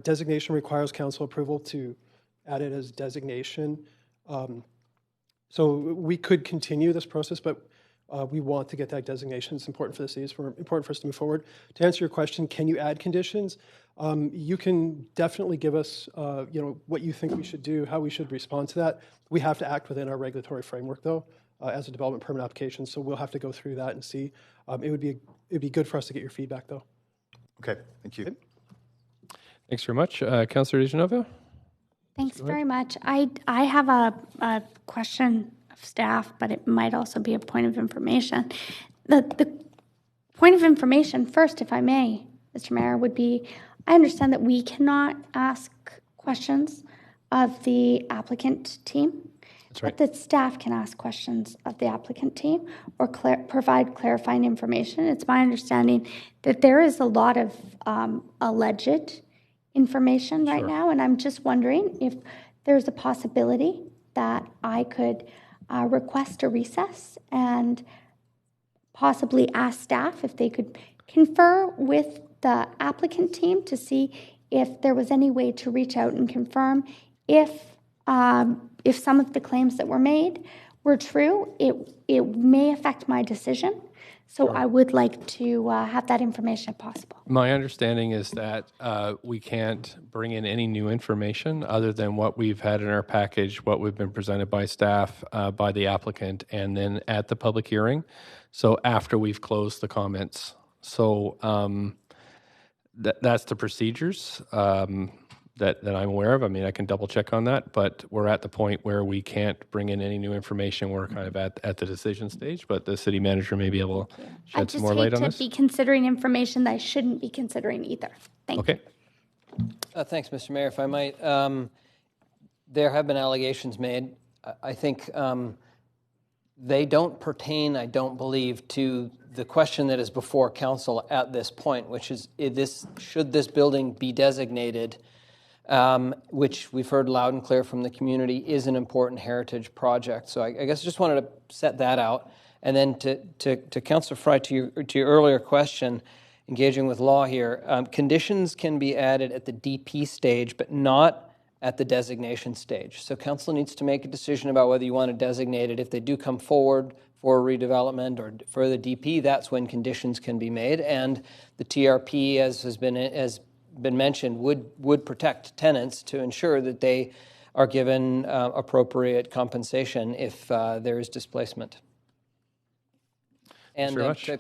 Designation requires council approval to add it as designation. So we could continue this process, but we want to get that designation. It's important for the city. It's important for us to move forward. To answer your question, can you add conditions? You can definitely give us, what you think we should do, how we should respond to that. We have to act within our regulatory framework, though, as a development permit application. So we'll have to go through that and see. It'd be good for us to get your feedback, though. Okay, thank you. Thanks very much. Councillor DiGenova? Thanks very much. I have a question of staff, but it might also be a point of information. The point of information, first, if I may, Mr. Mayor, would be, I understand that we cannot ask questions of the applicant team. That's right. But the staff can ask questions of the applicant team or provide clarifying information. It's my understanding that there is a lot of alleged information right now, and I'm just wondering if there's a possibility that I could request a recess and possibly ask staff if they could confer with the applicant team to see if there was any way to reach out and confirm if some of the claims that were made were true. It may affect my decision. So I would like to have that information if possible. My understanding is that we can't bring in any new information other than what we've had in our package, what we've been presented by staff, by the applicant, and then at the public hearing. So after we've closed the comments. So that's the procedures that I'm aware of. I mean, I can double check on that, but we're at the point where we can't bring in any new information. We're kind of at the decision stage, but the city manager may be able to shed some more light on this. I just hate to be considering information that I shouldn't be considering either. Thank you. Thanks, Mr. Mayor. If I might, there have been allegations made. I think they don't pertain, I don't believe, to the question that is before council at this point, which is should this building be designated, which we've heard loud and clear from the community is an important heritage project. So I guess I just wanted to set that out. And then to Councillor Fry, to your earlier question, engaging with law here, conditions can be added at the DP stage, but not at the designation stage. So council needs to make a decision about whether you want to designate it. If they do come forward for redevelopment or for the DP, that's when conditions can be made. And the TRP, as has been mentioned, would protect tenants to ensure that they are given appropriate compensation if there is displacement. And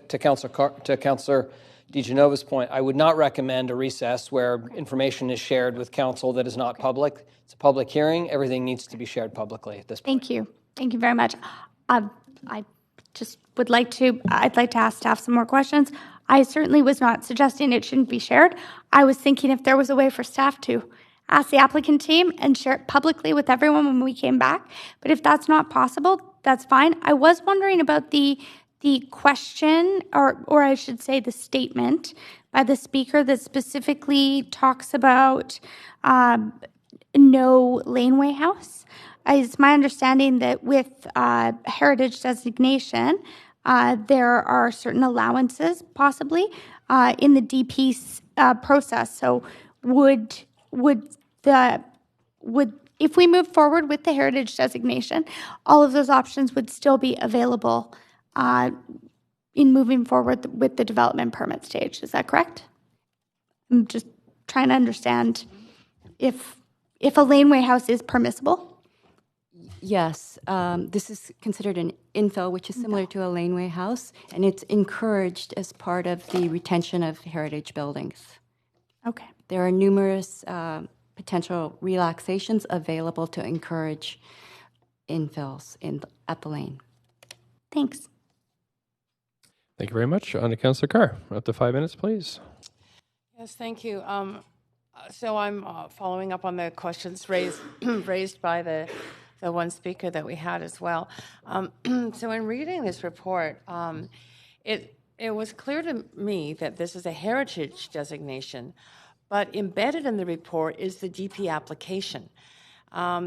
to Councillor DeGenova's point, I would not recommend a recess where information is shared with council that is not public. It's a public hearing. Everything needs to be shared publicly at this point. Thank you. Thank you very much. I just would like to, I'd like to ask staff some more questions. I certainly was not suggesting it shouldn't be shared. I was thinking if there was a way for staff to ask the applicant team and share it publicly with everyone when we came back. But if that's not possible, that's fine. I was wondering about the question, or I should say the statement by the speaker that specifically talks about no laneway house. It's my understanding that with heritage designation, there are certain allowances possibly in the DP process. So would if we move forward with the heritage designation, all of those options would still be available in moving forward with the development permit stage. Is that correct? I'm just trying to understand if a laneway house is permissible. Yes, this is considered an infill, which is similar to a laneway house, and it's encouraged as part of the retention of heritage buildings. Okay. There are numerous potential relaxations available to encourage infills at the lane. Thanks. Thank you very much. On to Councillor Carr. Up to 5 minutes, please. Yes, thank you. So I'm following up on the questions raised by the one speaker that we had as well. So in reading this report, it was clear to me that this is a heritage designation, but embedded in the report is the DP application.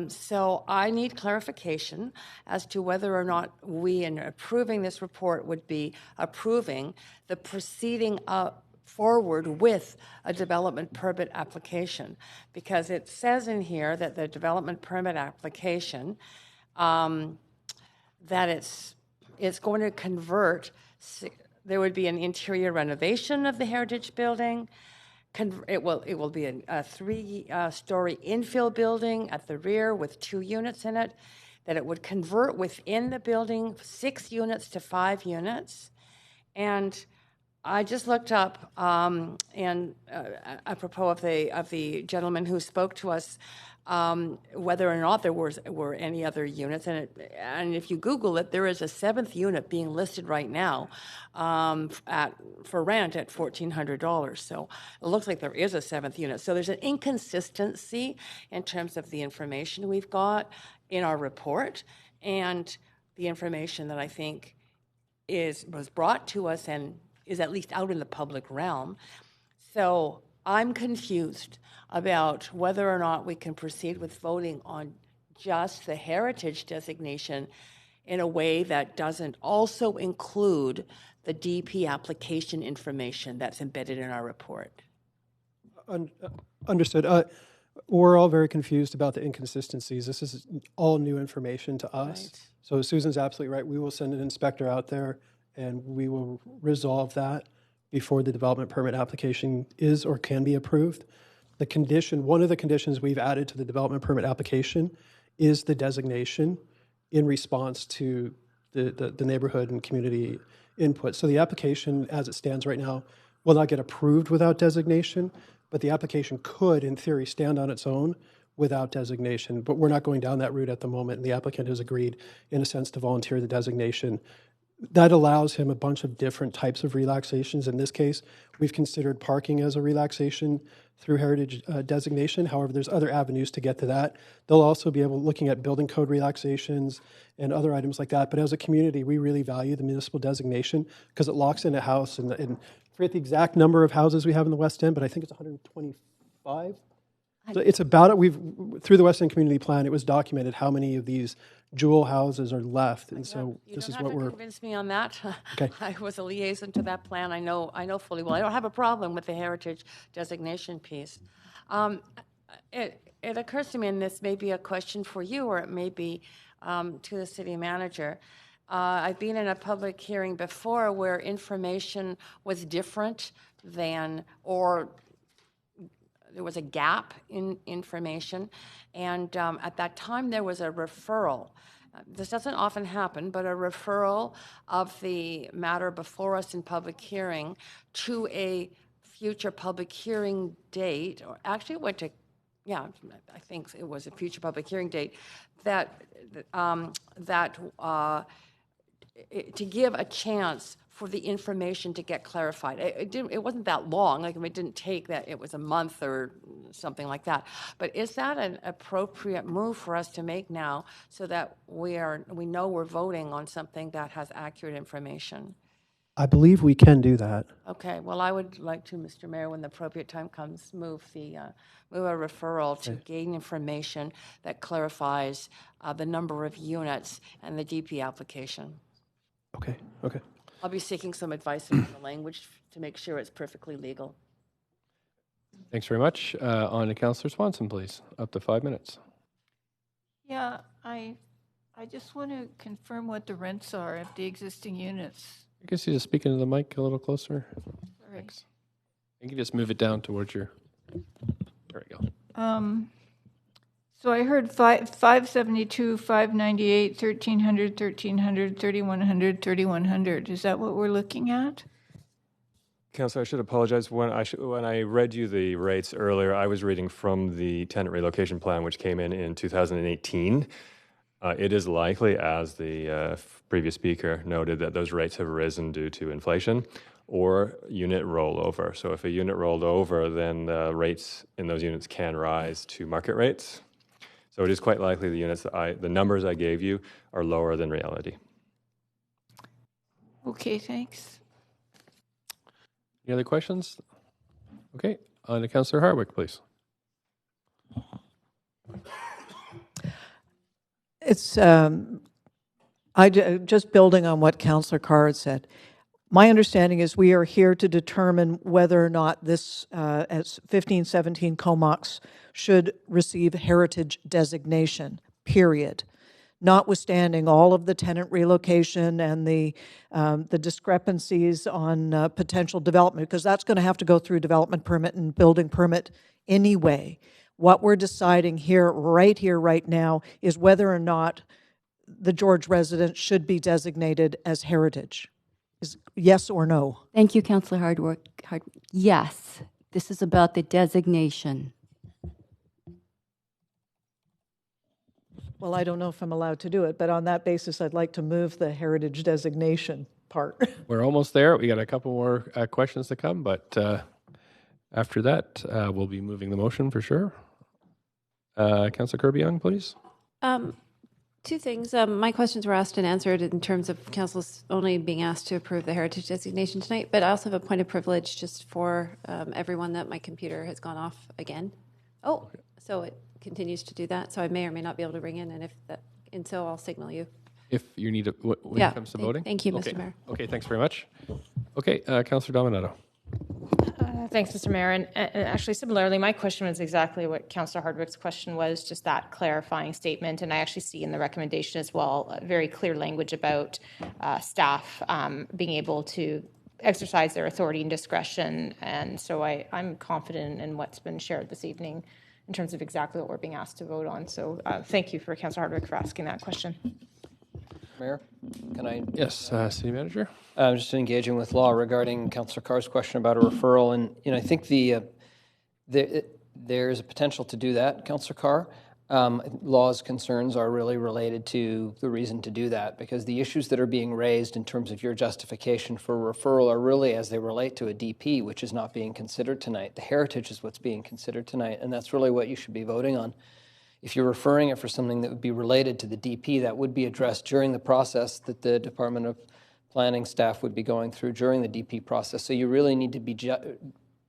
So I need clarification as to whether or not we, in approving this report, would be approving the proceeding forward with a development permit application, because it says in here that the development permit application, that it's going to convert, there would be an interior renovation of the heritage building. It will be a 3-story infill building at the rear with 2 units in it, that it would convert within the building 6 units to 5 units. And I just looked up, and apropos of the gentleman who spoke to us, whether or not there were any other units, and if you Google it, there is a 7th unit being listed right now for rent at $1,400. So it looks like there is a 7th unit. So there's an inconsistency in terms of the information we've got in our report and the information that I think was brought to us and is at least out in the public realm. So I'm confused about whether or not we can proceed with voting on just the heritage designation in a way that doesn't also include the DP application information that's embedded in our report. Understood. We're all very confused about the inconsistencies. This is all new information to us. Right. So Susan's absolutely right. We will send an inspector out there and we will resolve that before the development permit application is or can be approved. The condition, one of the conditions we've added to the development permit application is the designation in response to the neighborhood and community input. So the application as it stands right now will not get approved without designation, but the application could, in theory, stand on its own without designation. But we're not going down that route at the moment, and the applicant has agreed, in a sense, to volunteer the designation. That allows him a bunch of different types of relaxations. In this case, we've considered parking as a relaxation through heritage designation. However, there's other avenues to get to that. They'll also be looking at building code relaxations and other items like that. But as a community, we really value the municipal designation because it locks in a house. And I forget the exact number of houses we have in the West End, but I think it's 125. So it's about it. Through the West End Community Plan, it was documented how many of these jewel houses are left, and so this is what we're. You don't have to convince me on that. Okay. I was a liaison to that plan. I know fully well. I don't have a problem with the heritage designation piece. It occurs to me, and this may be a question for you, or it may be to the city manager. I've been in a public hearing before where information was different than, or there was a gap in information, and at that time there was a referral, This doesn't often happen, but a referral of the matter before us in public hearing to a future public hearing date, or actually it went to, yeah, I think it was a future public hearing date, to give a chance for the information to get clarified. It wasn't that long, like it didn't take that, it was a month or something like that. But is that an appropriate move for us to make now so that we know we're voting on something that has accurate information? I believe we can do that. Okay, well, I would like to, Mr. Mayor, when the appropriate time comes, move a referral to gain information that clarifies the number of units and the DP application. Okay. I'll be seeking some advice on the language to make sure it's perfectly legal. Thanks very much. On to Councillor Swanson, please. Up to 5 minutes. Yeah, I just want to confirm what the rents are of the existing units. I guess you just speak into the mic a little closer. Sorry. Thanks. You can just move it down towards your. There we go. So I heard 572, 598, 1300, 1300, 3100, 3100. Is that what we're looking at? Councillor, I should apologize. When I read you the rates earlier, I was reading from the tenant relocation plan, which came in 2018. It is likely, as the previous speaker noted, that those rates have risen due to inflation or unit rollover. So if a unit rolled over, then the rates in those units can rise to market rates. So it is quite likely the numbers I gave you are lower than reality. Okay, thanks. Any other questions? Okay, on to Councillor Hardwick, please. It's just building on what Councillor Carr had said. My understanding is we are here to determine whether or not this, as 1517 Comox, should receive heritage designation, period. Notwithstanding all of the tenant relocation and the discrepancies on potential development, because that's going to have to go through development permit and building permit anyway. What we're deciding here, right now, is whether or not the George residence should be designated as heritage. Is yes or no? Thank you, Councillor Hardwick. Yes, this is about the designation. Well, I don't know if I'm allowed to do it, but on that basis, I'd like to move the heritage designation part. We're almost there. We got a couple more questions to come, but after that, we'll be moving the motion for sure. Councillor Kirby-Yung, please. Two things. My questions were asked and answered in terms of council's only being asked to approve the heritage designation tonight, but I also have a point of privilege just for everyone that my computer has gone off again. Oh, so it continues to do that. So I may or may not be able to ring in, and so I'll signal you. If you need it when it comes to voting? Thank you, Mr. Mayor. Okay, thanks very much. Okay, Councillor Dominato. Thanks, Mr. Mayor. And actually, similarly, my question was exactly what Councillor Hardwick's question was, just that clarifying statement. And I actually see in the recommendation as well very clear language about staff being able to exercise their authority and discretion. And so I'm confident in what's been shared this evening in terms of exactly what we're being asked to vote on. So thank you for Councillor Hardwick for asking that question. Mayor, can I? Yes, City Manager. I'm just engaging with law regarding Councillor Carr's question about a referral, and I think there's a potential to do that, Councillor Carr. Law's concerns are really related to the reason to do that, because the issues that are being raised in terms of your justification for referral are really as they relate to a DP, which is not being considered tonight. The heritage is what's being considered tonight, and that's really what you should be voting on. If you're referring it for something that would be related to the DP, that would be addressed during the process that the Department of Planning staff would be going through during the DP process. So you really need to be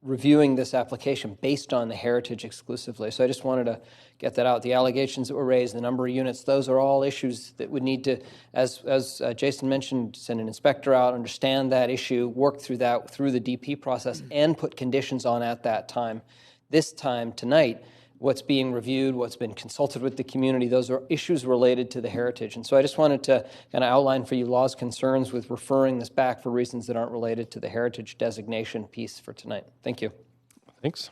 reviewing this application based on the heritage exclusively. So I just wanted to get that out. The allegations that were raised, the number of units, those are all issues that would need to, as Jason mentioned, send an inspector out, understand that issue, work through that through the DP process, and put conditions on at that time. This time, tonight, what's being reviewed, what's been consulted with the community, those are issues related to the heritage. And so I just wanted to kind of outline for you law's concerns with referring this back for reasons that aren't related to the heritage designation piece for tonight. Thank you. Thanks.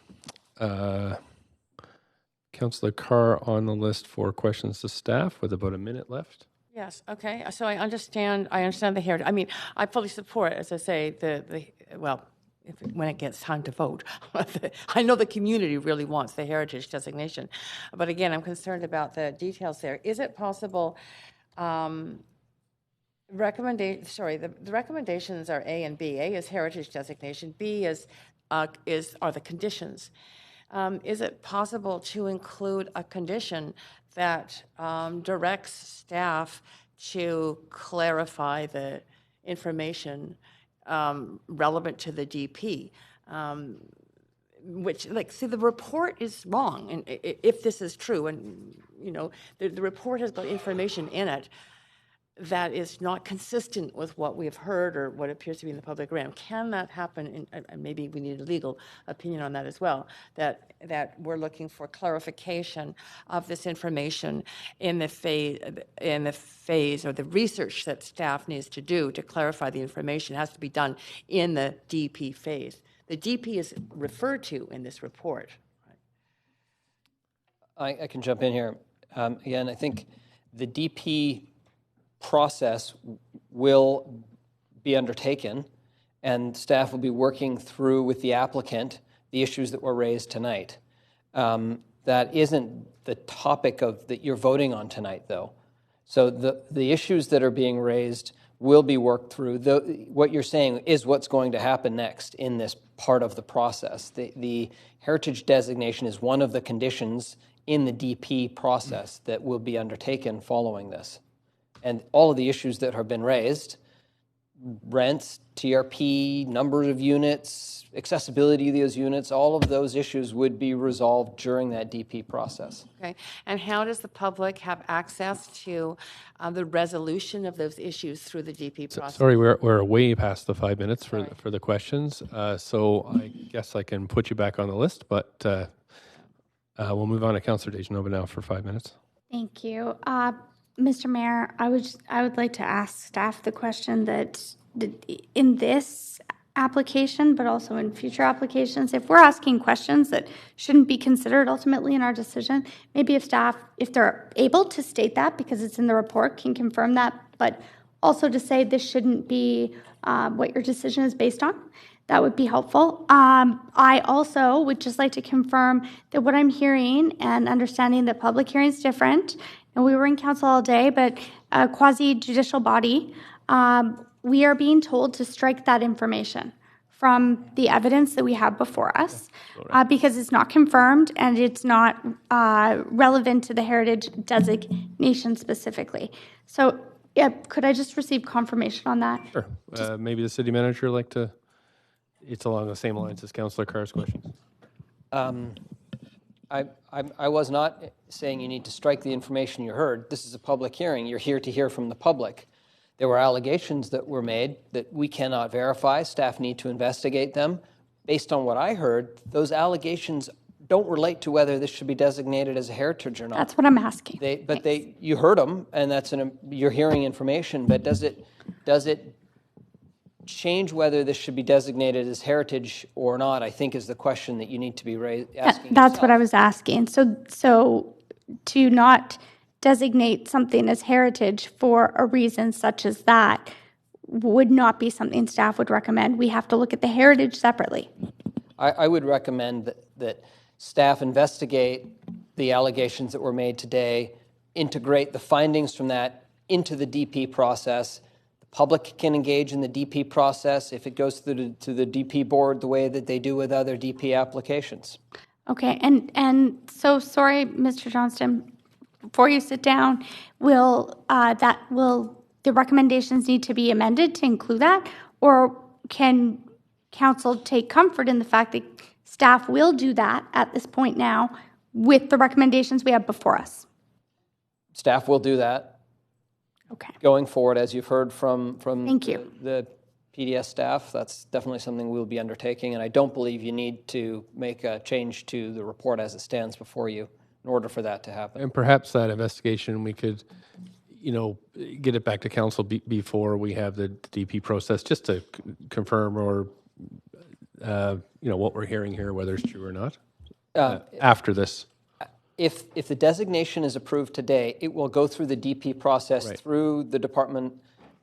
Councillor Carr on the list for questions to staff with about a minute left. Yes, okay. So I understand the heritage. I mean, I fully support, as I say, well, when it gets time to vote. I know the community really wants the heritage designation. But again, I'm concerned about the details there. Is it possible, the recommendations are A and B. A is heritage designation. B are the conditions. Is it possible to include a condition that directs staff to clarify the information relevant to the DP? Which, see, the report is wrong, and if this is true, and the report has got information in it that is not consistent with what we've heard or what appears to be in the public realm. Can that happen? And maybe we need a legal opinion on that as well, that we're looking for clarification of this information in the phase or the research that staff needs to do to clarify the information has to be done in the DP phase. The DP is referred to in this report. I can jump in here. Again, I think the DP process will be undertaken, and staff will be working through with the applicant the issues that were raised tonight. That isn't the topic that you're voting on tonight, though. So the issues that are being raised will be worked through. What you're saying is what's going to happen next in this part of the process. The heritage designation is one of the conditions in the DP process that will be undertaken following this. And all of the issues that have been raised, rents, TRP, number of units, accessibility of those units, all of those issues would be resolved during that DP process. Okay. And how does the public have access to the resolution of those issues through the DP process? Sorry, we're way past the 5 minutes for the questions. So I guess I can put you back on the list, but we'll move on to Councillor Dejanova now for 5 minutes. Thank you. Mr. Mayor, I would like to ask staff the question that in this application, but also in future applications, if we're asking questions that shouldn't be considered ultimately in our decision, maybe if staff, if they're able to state that because it's in the report, can confirm that, but also to say this shouldn't be what your decision is based on, that would be helpful. I also would just like to confirm that what I'm hearing and understanding that public hearing is different, and we were in council all day, but a quasi-judicial body, we are being told to strike that information from the evidence that we have before us because it's not confirmed and it's not relevant to the heritage designation specifically. So yeah, could I just receive confirmation on that? Sure. Maybe the city manager would like to, it's along the same lines as Councillor Carr's questions. I was not saying you need to strike the information you heard. This is a public hearing. You're here to hear from the public. There were allegations that were made that we cannot verify. Staff need to investigate them. Based on what I heard, those allegations don't relate to whether this should be designated as a heritage or not. That's what I'm asking. You heard them, and you're hearing information. But does it change whether this should be designated as heritage or not? I think is the question that you need to be asking. That's what I was asking. So to not designate something as heritage for a reason such as that would not be something staff would recommend. We have to look at the heritage separately. I would recommend that staff investigate the allegations that were made today, integrate the findings from that into the DP process. The public can engage in the DP process if it goes through to the DP board the way that they do with other DP applications. Okay, and so sorry, Mr. Johnston, before you sit down, will the recommendations need to be amended to include that, or can council take comfort in the fact that staff will do that at this point now with the recommendations we have before us? Staff will do that. Okay. Going forward, as you've heard from Thank you. The PDS staff, that's definitely something we'll be undertaking, and I don't believe you need to make a change to the report as it stands before you in order for that to happen. And perhaps that investigation, we could, get it back to council before we have the DP process, just to confirm or, what we're hearing here, whether it's true or not, after this. if the designation is approved today, it will go through the DP process through the department,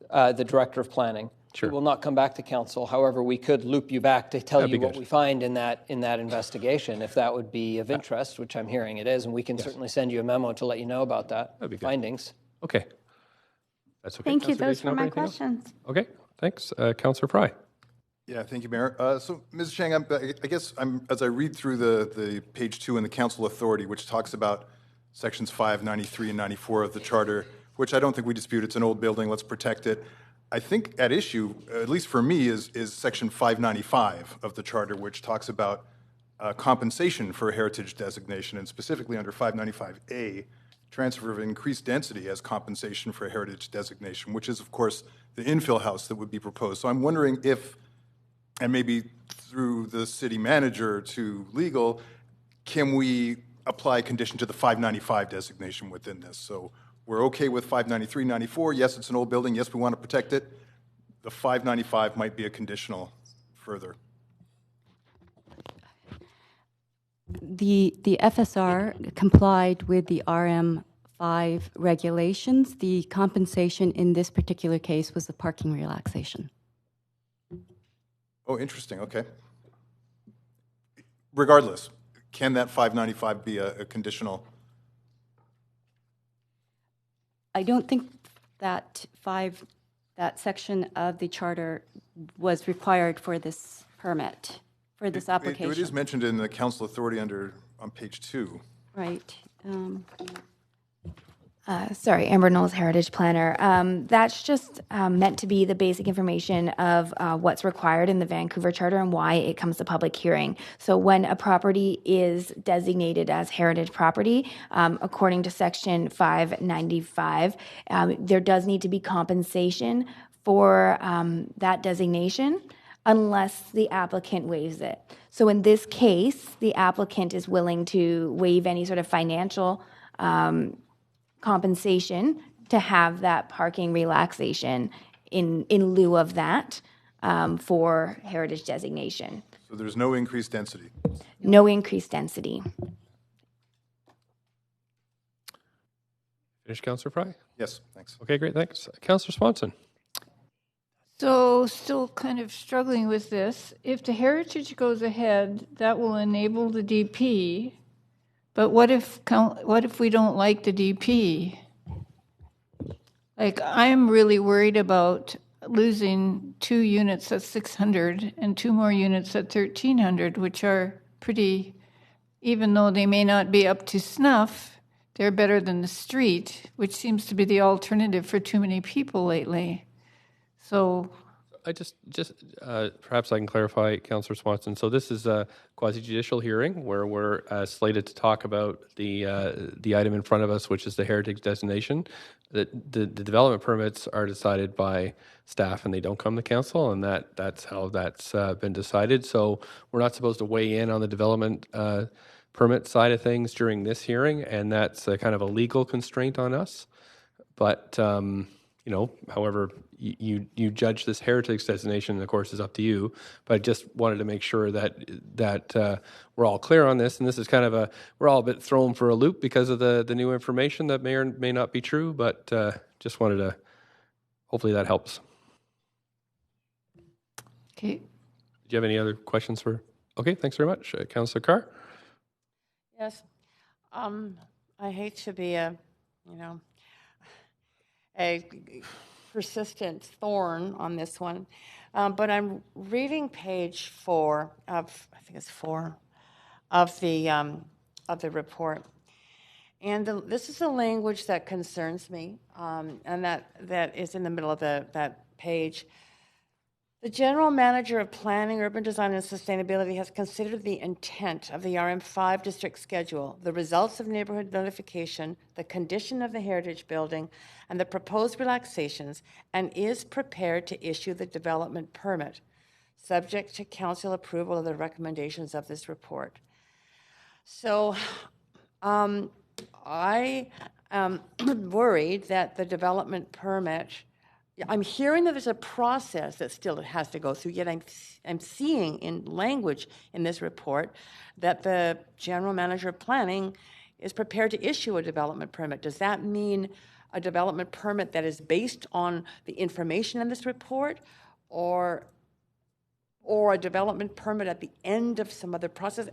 the director of planning. It will not come back to council. However, we could loop you back to tell you what we find in that investigation, if that would be of interest, which I'm hearing it is, and we can certainly send you a memo to let you know about that findings. Okay. That's okay. Thank you. Councillor Those Jason, were my anything else? questions. Okay, thanks. Councillor Fry. Yeah, thank you, Mayor. So, Ms. Chang, I guess as I read through the page 2 in the council authority, which talks about sections 5, 93, and 94 of the charter, which I don't think we dispute. It's an old building. Let's protect it. I think at issue, at least for me, is section 595 of the charter, which talks about compensation for a heritage designation, and specifically under 595A, transfer of increased density as compensation for a heritage designation, which is, of course, the infill house that would be proposed. So I'm wondering if, and maybe through the city manager to legal, can we apply a condition to the 595 designation within this? So we're okay with 593, 94. Yes, it's an old building. Yes, we want to protect it. The 595 might be a conditional further. The FSR complied with the RM5 regulations. The compensation in this particular case was the parking relaxation. Oh, interesting. Okay. Regardless, can that 595 be a conditional? I don't think that section of the charter was required for this permit, for this application. It is mentioned in the council authority on page 2. Right. Sorry, Amber Knowles, Heritage Planner. That's just meant to be the basic information of what's required in the Vancouver Charter and why it comes to public hearing. So when a property is designated as heritage property, according to section 595, there does need to be compensation for that designation unless the applicant waives it. So in this case, the applicant is willing to waive any sort of financial compensation to have that parking relaxation in lieu of that for heritage designation. So there's no increased density? No increased density. Finish, Councillor Fry? Yes, thanks. Okay, great, thanks. Councillor Swanson. So still kind of struggling with this. If the heritage goes ahead, that will enable the DP. But what if we don't like the DP? Like, I'm really worried about losing 2 units at 600 and 2 more units at 1300, which are pretty, even though they may not be up to snuff, they're better than the street, which seems to be the alternative for too many people lately. So I just perhaps I can clarify, Councillor Swanson. So this is a quasi-judicial hearing where we're slated to talk about the item in front of us, which is the heritage designation. The development permits are decided by staff and they don't come to council, and that's how that's been decided. So we're not supposed to weigh in on the development permit side of things during this hearing, and that's a kind of a legal constraint on us. But you know, however you judge this heritage designation, of course, is up to you. But I just wanted to make sure that we're all clear on this. And this is kind of we're all a bit thrown for a loop because of the new information that may or may not be true. But just wanted to, hopefully that helps. Okay. Do you have any other questions for? Okay, thanks very much. Councillor Carr? Yes. I hate to be a persistent thorn on this one, but I'm reading page 4 of, I think it's 4 of the report, and this is the language that concerns me, and that is in the middle of that page. The General Manager of Planning, Urban Design and Sustainability has considered the intent of the RM5 district schedule, the results of neighborhood notification, the condition of the heritage building, and the proposed relaxations, and is prepared to issue the development permit, subject to council approval of the recommendations of this report. So I am worried that the development permit, I'm hearing that there's a process that still has to go through, yet I'm seeing in language in this report that the General Manager of Planning is prepared to issue a development permit. Does that mean a development permit that is based on the information in this report, or a development permit at the end of some other process?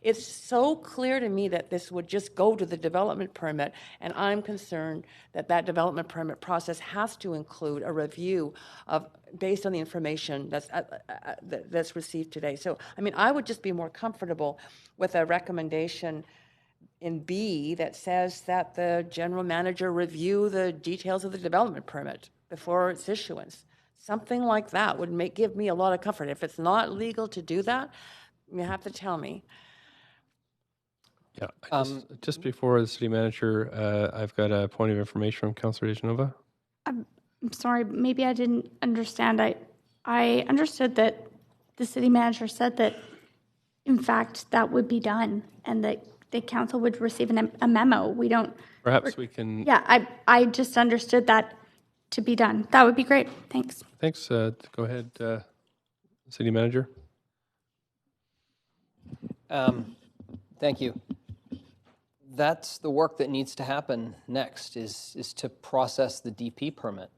It's so clear to me that this would just go to the development permit, and I'm concerned that that development permit process has to include a review of, based on the information that's received today. So, I mean, I would just be more comfortable with a recommendation in B that says that the general manager review the details of the development permit before its issuance. Something like that would give me a lot of comfort. If it's not legal to do that, you have to tell me. Yeah, just before the city manager, I've got a point of information from Councillor DeGenova. I'm sorry, maybe I didn't understand. I understood that the city manager said that, in fact, that would be done and that the council would receive a memo. We don't. Perhaps we can. Yeah, I just understood that to be done. That would be great. Thanks. Thanks. Go ahead, city manager. Thank you. That's the work that needs to happen next, is to process the DP permit.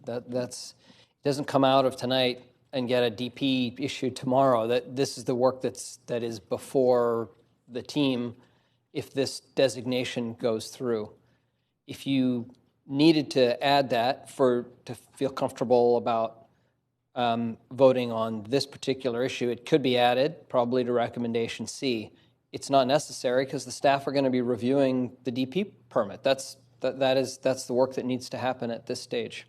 That's doesn't come out of tonight and get a DP issued tomorrow. This is the work that is before the team if this designation goes through. If you needed to add that to feel comfortable about voting on this particular issue, it could be added probably to recommendation C. It's not necessary because the staff are going to be reviewing the DP permit. That's the work that needs to happen at this stage.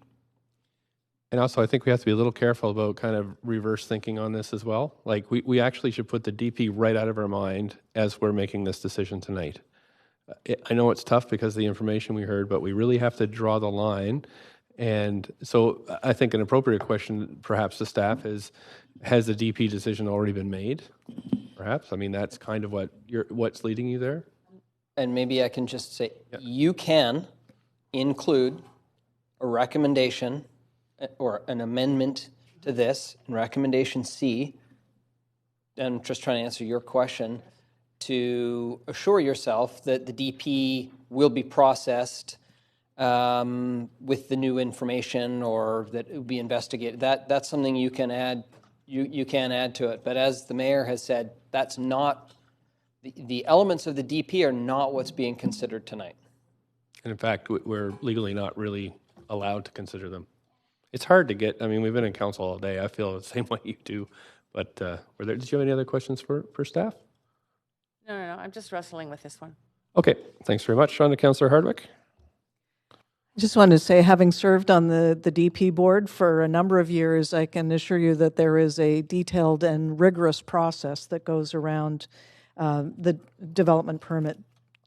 And also, I think we have to be a little careful about kind of reverse thinking on this as well. Like, we actually should put the DP right out of our mind as we're making this decision tonight. I know it's tough because of the information we heard, but we really have to draw the line. And so I think an appropriate question perhaps to staff is, has the DP decision already been made? Perhaps. I mean, that's kind of what's leading you there. And maybe I can just say, you can include a recommendation or an amendment to this in recommendation C, and I'm just trying to answer your question, to assure yourself that the DP will be processed with the new information, or that it will be investigated. That's something you can add. You can add to it. But as the mayor has said, that's not the elements of the DP are not what's being considered tonight. And in fact, we're legally not really allowed to consider them. It's hard to get. I mean, we've been in council all day. I feel the same way you do. But did you have any other questions for staff? No. I'm just wrestling with this one. Okay. Thanks very much. On to Councillor Hardwick. I just wanted to say, having served on the DP board for a number of years, I can assure you that there is a detailed and rigorous process that goes around the development permit.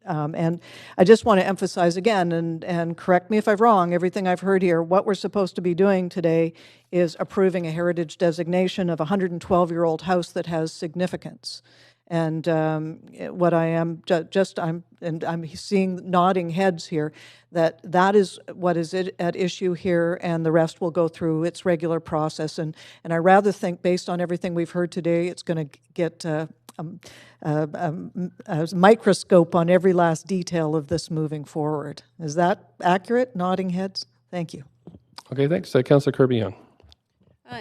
And I just want to emphasize again, and correct me if I'm wrong, everything I've heard here, what we're supposed to be doing today is approving a heritage designation of a 112-year-old house that has significance. And what I am I'm seeing nodding heads here, that is what is at issue here, and the rest will go through its regular process. And I rather think, based on everything we've heard today, it's going to get a microscope on every last detail of this moving forward. Is that accurate? Nodding heads. Thank you. Okay, thanks. Councillor Kirby-Yung.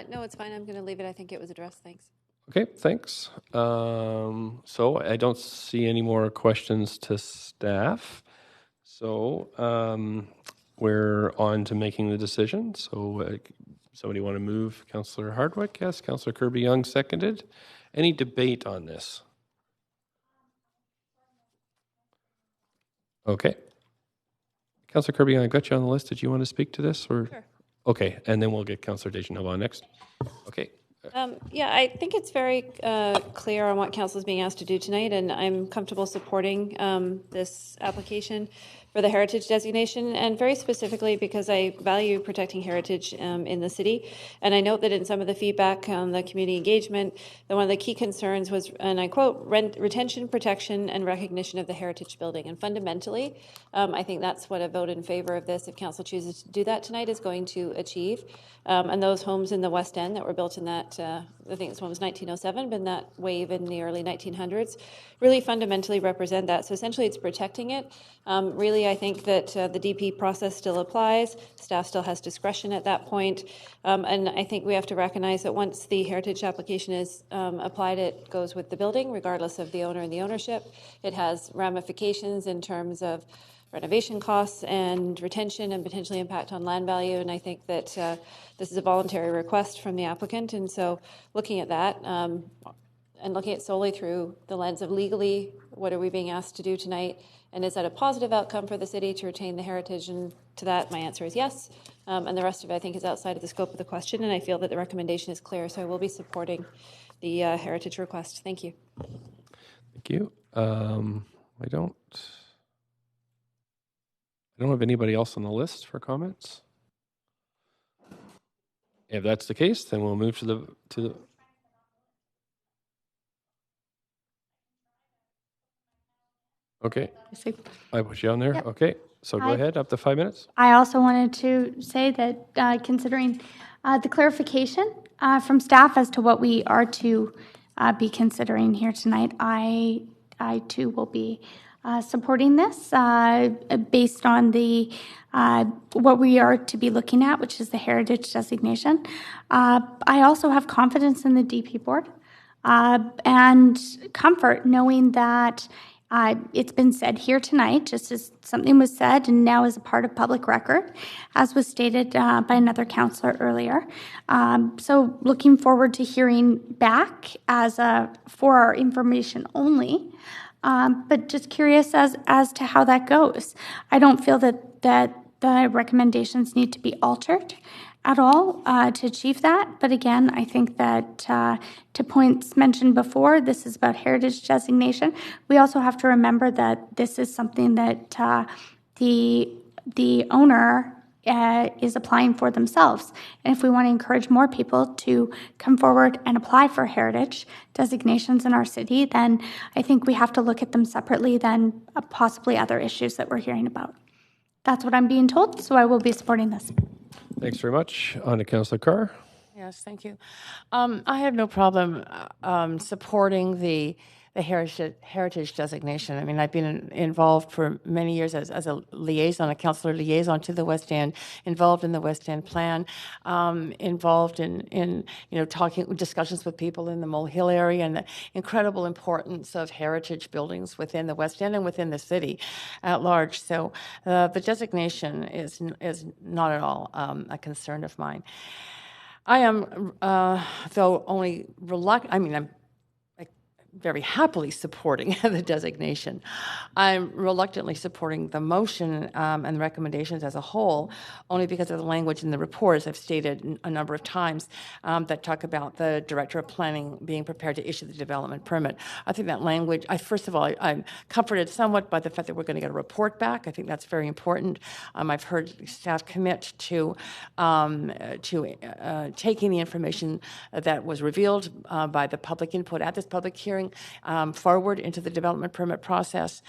No, it's fine. I'm going to leave it. I think it was addressed. Thanks. Okay, thanks. So I don't see any more questions to staff. So we're on to making the decision. So somebody want to move? Councillor Hardwick, yes. Councillor Kirby-Yung seconded. Any debate on this? Okay. Councillor Kirby-Yung, I got you on the list. Did you want to speak to this? Or? Sure. Okay, and then we'll get Councillor DeGenova on next. Okay. Yeah, I think it's very clear on what council is being asked to do tonight, and I'm comfortable supporting this application for the heritage designation, and very specifically because I value protecting heritage in the city. And I note that in some of the feedback on the community engagement, that one of the key concerns was, and I quote, retention, protection, and recognition of the heritage building. And fundamentally, I think that's what a vote in favor of this, if council chooses to do that tonight, is going to achieve. And those homes in the West End that were built in that I think this one was 1907, but that wave in the early 1900s, really fundamentally represent that. So essentially it's protecting it. Really, I think that the DP process still applies. Staff still has discretion at that point. And I think we have to recognize that once the heritage application is applied, it goes with the building, regardless of the owner and the ownership. It has ramifications in terms of renovation costs and retention and potentially impact on land value. And I think that this is a voluntary request from the applicant. And so looking at that and looking at solely through the lens of legally, what are we being asked to do tonight? And is that a positive outcome for the city to retain the heritage? And to that, my answer is yes. And the rest of it, I think, is outside of the scope of the question. And I feel that the recommendation is clear. So I will be supporting the heritage request. Thank you. Thank you. I don't have anybody else on the list for comments. If that's the case, then we'll move to the. Okay. I put you on there. Yep. Okay. So go ahead, up to 5 minutes. I also wanted to say that considering the clarification from staff as to what we are to be considering here tonight, I too will be supporting this based on the what we are to be looking at, which is the heritage designation. I also have confidence in the DP board and comfort knowing that it's been said here tonight, just as something was said and now is a part of public record, as was stated by another councillor earlier. So looking forward to hearing back for our information only. But just curious as to how that goes. I don't feel that the recommendations need to be altered at all to achieve that. But again, I think that to points mentioned before, this is about heritage designation. We also have to remember that this is something that the owner is applying for themselves. And if we want to encourage more people to come forward and apply for heritage designations in our city, then I think we have to look at them separately than possibly other issues that we're hearing about. That's what I'm being told, so I will be supporting this. Thanks very much. On to Councillor Carr. Yes, thank you. I have no problem supporting the heritage designation. I mean, I've been involved for many years as a liaison, a councillor liaison to the West End, involved in the West End plan, involved in discussions with people in the Mole Hill area and the incredible importance of heritage buildings within the West End and within the city at large. So the designation is not at all a concern of mine. I am, though, only reluctant. I mean, I'm very happily supporting the designation. I'm reluctantly supporting the motion and the recommendations as a whole, only because of the language in the report, as I've stated a number of times, that talk about the Director of Planning being prepared to issue the development permit. I think that language, first of all, I'm comforted somewhat by the fact that we're going to get a report back. I think that's very important. I've heard staff commit to taking the information that was revealed by the public input at this public hearing forward into the development permit process.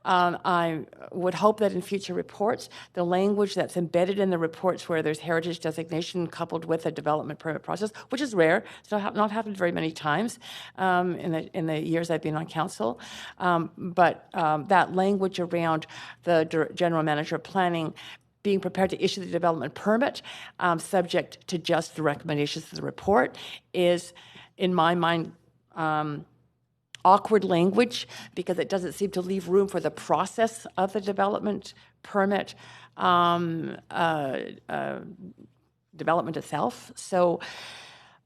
I would hope that in future reports, the language that's embedded in the reports where there's heritage designation coupled with a development permit process, which is rare, it's not happened very many times in the years I've been on council, but that language around the general manager of planning being prepared to issue the development permit, subject to just the recommendations of the report, is, in my mind, awkward language because it doesn't seem to leave room for the process of the development permit development itself. So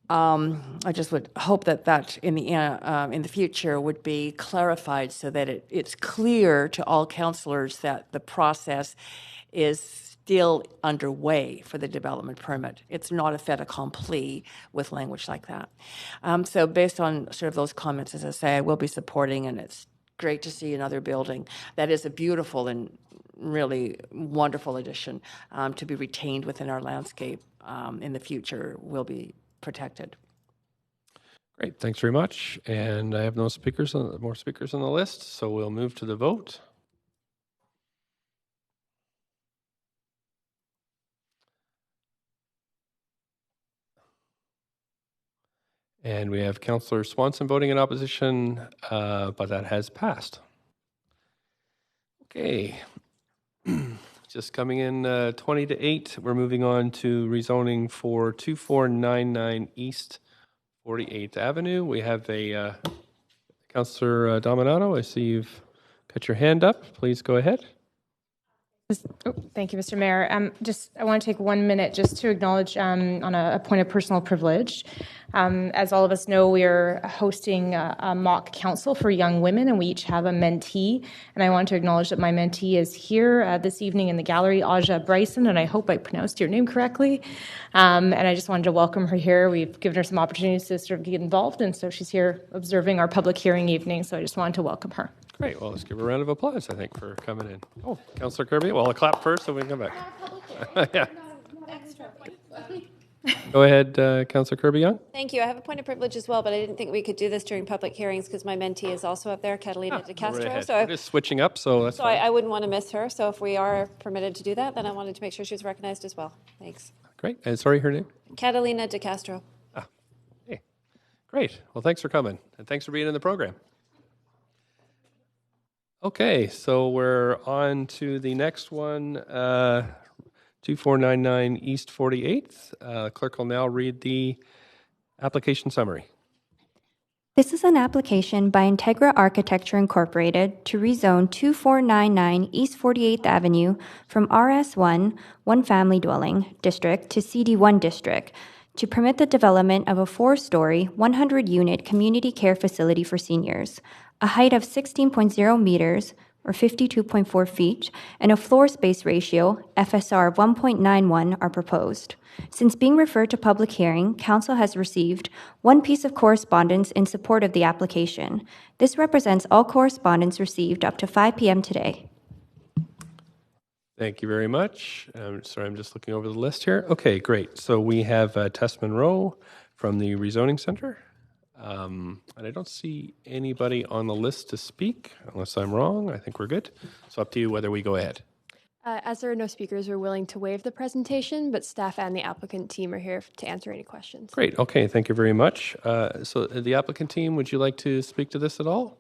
I just would hope that in the future would be clarified so that it's clear to all councillors that the process is still underway for the development permit. It's not a fait accompli with language like that. So based on sort of those comments, as I say, I will be supporting, and it's great to see another building that is a beautiful and really wonderful addition to be retained within our landscape in the future will be protected. Great, thanks very much. And I have more speakers on the list, so we'll move to the vote. And we have Councillor Swanson voting in opposition, but that has passed. Okay. Just coming in 20 to 8, we're moving on to rezoning for 2499 East 48th Avenue. We have a Councillor Dominato. I see you've got your hand up. Please go ahead. Thank you, Mr. Mayor. I want to take 1 minute just to acknowledge on a point of personal privilege. As all of us know, we are hosting a mock council for young women, and we each have a mentee. And I want to acknowledge that my mentee is here this evening in the gallery, Aja Bryson, and I hope I pronounced your name correctly. And I just wanted to welcome her here. We've given her some opportunities to sort of get involved, and so she's here observing our public hearing evening. So I just wanted to welcome her. Great. Well, let's give her a round of applause, I think, for coming in. Oh, Councillor Kirby. Well, a clap first, so we can come back. Yeah. Go ahead, Councillor Kirby-Young. Thank you. I have a point of privilege as well, but I didn't think we could do this during public hearings because my mentee is also up there, Catalina De Castro. Right, so we're just switching up, so that's fine. I wouldn't want to miss her. So if we are permitted to do that, then I wanted to make sure she was recognized as well. Thanks. Great. And sorry, her name? Catalina De Castro. Hey. Great. Well, thanks for coming, and thanks for being in the program. Okay, so we're on to the next one, 2499 East 48th. Clerk will now read the application summary. This is an application by Integra Architecture Incorporated to rezone 2499 East 48th Avenue from RS1, one family dwelling district, to CD1 district to permit the development of a 4-story, 100-unit community care facility for seniors. A height of 16.0 meters, or 52.4 feet, and a floor space ratio, FSR of 1.91, are proposed. Since being referred to public hearing, Council has received one piece of correspondence in support of the application. This represents all correspondence received up to 5 p.m. today. Thank you very much. Sorry, I'm just looking over the list here. Okay, great. So we have Tess Monroe from the Rezoning Center. And I don't see anybody on the list to speak, unless I'm wrong. I think we're good. So up to you whether we go ahead. As there are no speakers, we're willing to waive the presentation, but staff and the applicant team are here to answer any questions. Great. Okay, thank you very much. So the applicant team, would you like to speak to this at all?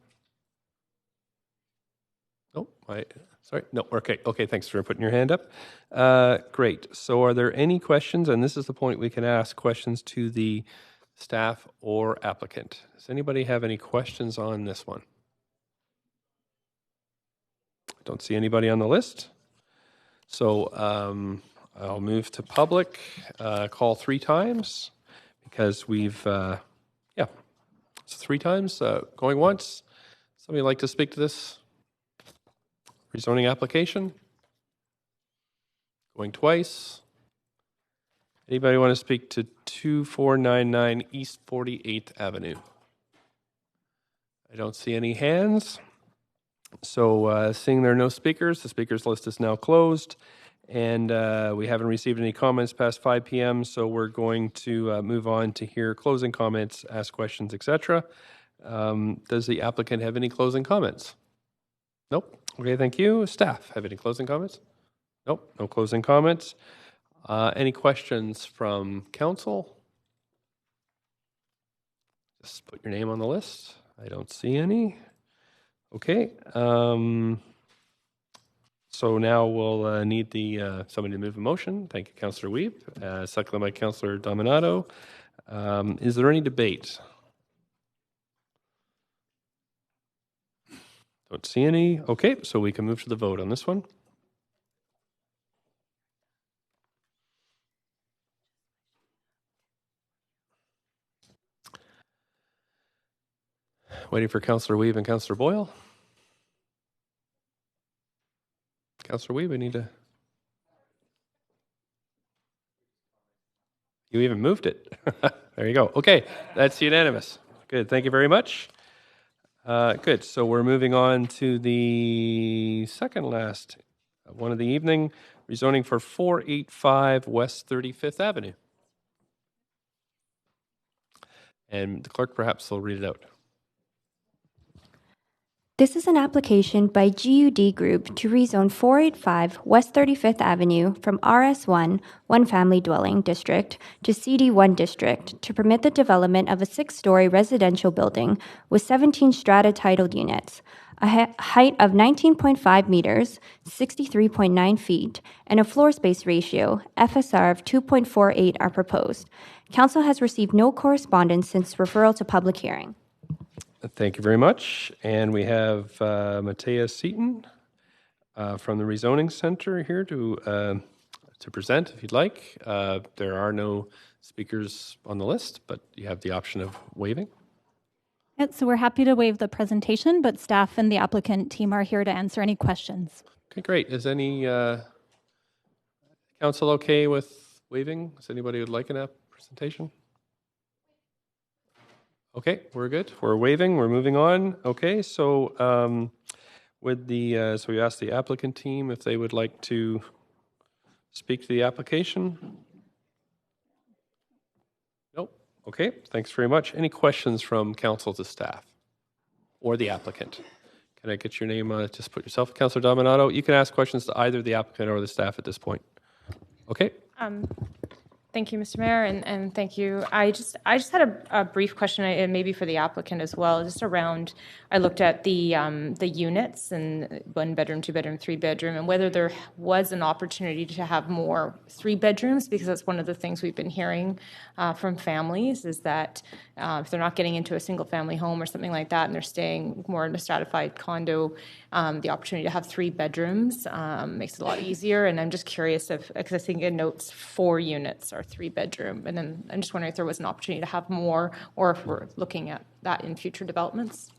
Oh, sorry. No, okay. Okay, thanks for putting your hand up. Great. So are there any questions? And this is the point we can ask questions to the staff or applicant. Does anybody have any questions on this one? I don't see anybody on the list. So I'll move to public, call 3 times because we've, it's 3 times, going once. Somebody like to speak to this rezoning application? Going twice. Anybody want to speak to 2499 East 48th Avenue? I don't see any hands. So seeing there are no speakers, the speakers list is now closed. And we haven't received any comments past 5 p.m., so we're going to move on to hear closing comments, ask questions, etc. Does the applicant have any closing comments? Nope. Okay, thank you. Staff, have any closing comments? Nope, no closing comments. Any questions from council? Just put your name on the list. I don't see any. Okay. So now we'll need somebody to move a motion. Thank you, Councillor Wiebe. Seconded by Councillor Dominato. Is there any debate? Don't see any. Okay, so we can move to the vote on this one. Waiting for Councillor Wiebe and Councillor Boyle. Councillor Wiebe, I need to... You even moved it. There you go. Okay, that's unanimous. Good, thank you very much. Good, so we're moving on to the second last one of the evening, rezoning for 485 West 35th Avenue. And the clerk perhaps will read it out. This is an application by GUD Group to rezone 485 West 35th Avenue from RS1, One Family Dwelling District, to CD1 District to permit the development of a 6-story residential building with 17 strata titled units, a height of 19.5 meters, 63.9 feet, and a floor space ratio, FSR, of 2.48 are proposed. Council has received no correspondence since referral to public hearing. Thank you very much. And we have Matthias Seaton from the Rezoning Center here to present, if you'd like. There are no speakers on the list, but you have the option of waiving. Yep, so we're happy to waive the presentation, but staff and the applicant team are here to answer any questions. Okay, great. Is any council okay with waiving? Is anybody who would like a presentation? Okay, we're good. We're waiving. We're moving on. Okay, so so we asked the applicant team if they would like to speak to the application. Nope. Okay, thanks very much. Any questions from council to staff or the applicant? Can I get your name? Just put yourself, Councillor Dominato. You can ask questions to either the applicant or the staff at this point. Okay. Thank you, Mr. Mayor, and thank you. I just had a brief question, and maybe for the applicant as well, just around. I looked at the units and 1 bedroom, 2 bedroom, 3 bedroom, and whether there was an opportunity to have more 3 bedrooms, because that's one of the things we've been hearing from families is that if they're not getting into a single family home or something like that, and they're staying more in a stratified condo, the opportunity to have 3 bedrooms makes it a lot easier. And I'm just curious because I think it notes 4 units or 3 bedroom, and then I'm just wondering if there was an opportunity to have more, or if we're looking at that in future developments.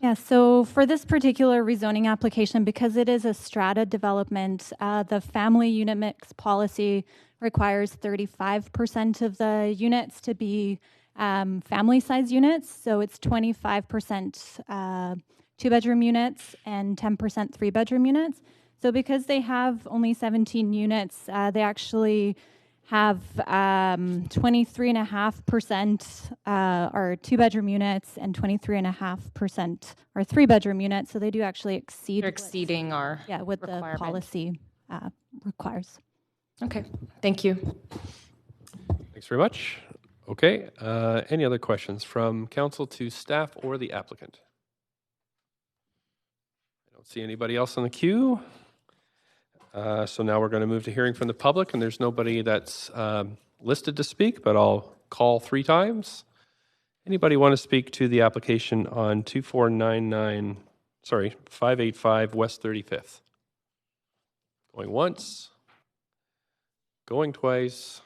Yeah, so for this particular rezoning application, because it is a strata development, the family unit mix policy requires 35% of the units to be family size units. So it's 25% 2-bedroom units and 10% 3-bedroom units. So because they have only 17 units, they actually have 23.5% are 2-bedroom units and 23.5% are 3-bedroom units. So they do actually exceed. They're exceeding our what the policy requires. Okay, thank you. Thanks very much. Okay, any other questions from council to staff or the applicant? I don't see anybody else on the queue. So now we're going to move to hearing from the public, and there's nobody that's listed to speak, but I'll call 3 times. Anybody want to speak to the application on 585 West 35th? Going once, going twice.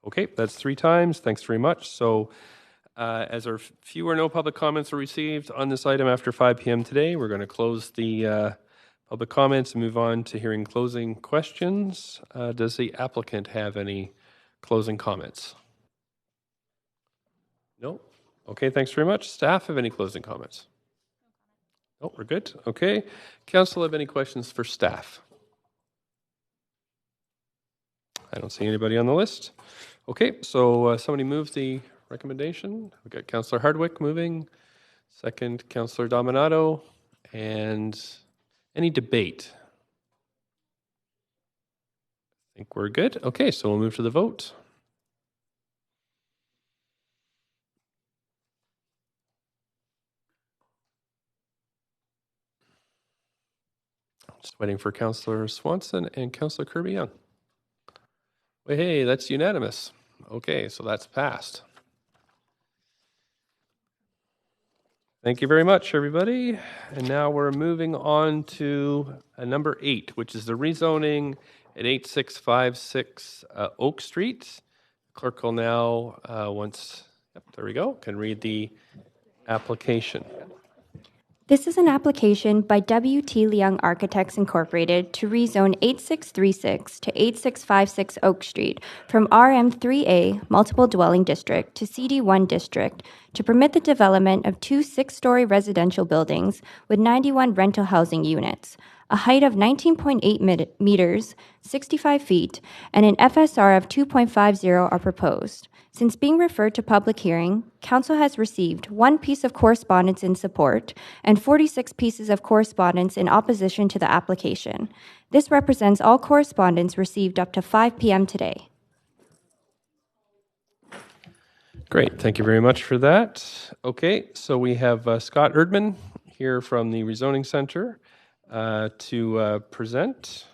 Okay, that's 3 times. Thanks very much. So as our few or no public comments are received on this item after 5 p.m. today, we're going to close the public comments and move on to hearing closing questions. Does the applicant have any closing comments? No? Okay, thanks very much. Staff have any closing comments? No, we're good. Okay. Council have any questions for staff? I don't see anybody on the list. Okay, so somebody move the recommendation. We've got Councillor Hardwick moving. Second, Councillor Dominato. And any debate? I think we're good. Okay, so we'll move to the vote. Just waiting for Councillor Swanson and Councillor Kirby-Young. Hey, that's unanimous. Okay, so that's passed. Thank you very much, everybody. And now we're moving on to number 8, which is the rezoning at 8656 Oak Street. Clerk will now, there we go, can read the application. This is an application by W.T. Leung Architects Incorporated to rezone 8636 to 8656 Oak Street from RM3A Multiple Dwelling District to CD1 District to permit the development of 2 6-story residential buildings with 91 rental housing units, a height of 19.8 meters, 65 feet, and an FSR of 2.50 are proposed. Since being referred to public hearing, Council has received 1 piece of correspondence in support and 46 pieces of correspondence in opposition to the application. This represents all correspondence received up to 5 p.m. today. Great, thank you very much for that. Okay, so we have Scott Erdman here from the Rezoning Center to present.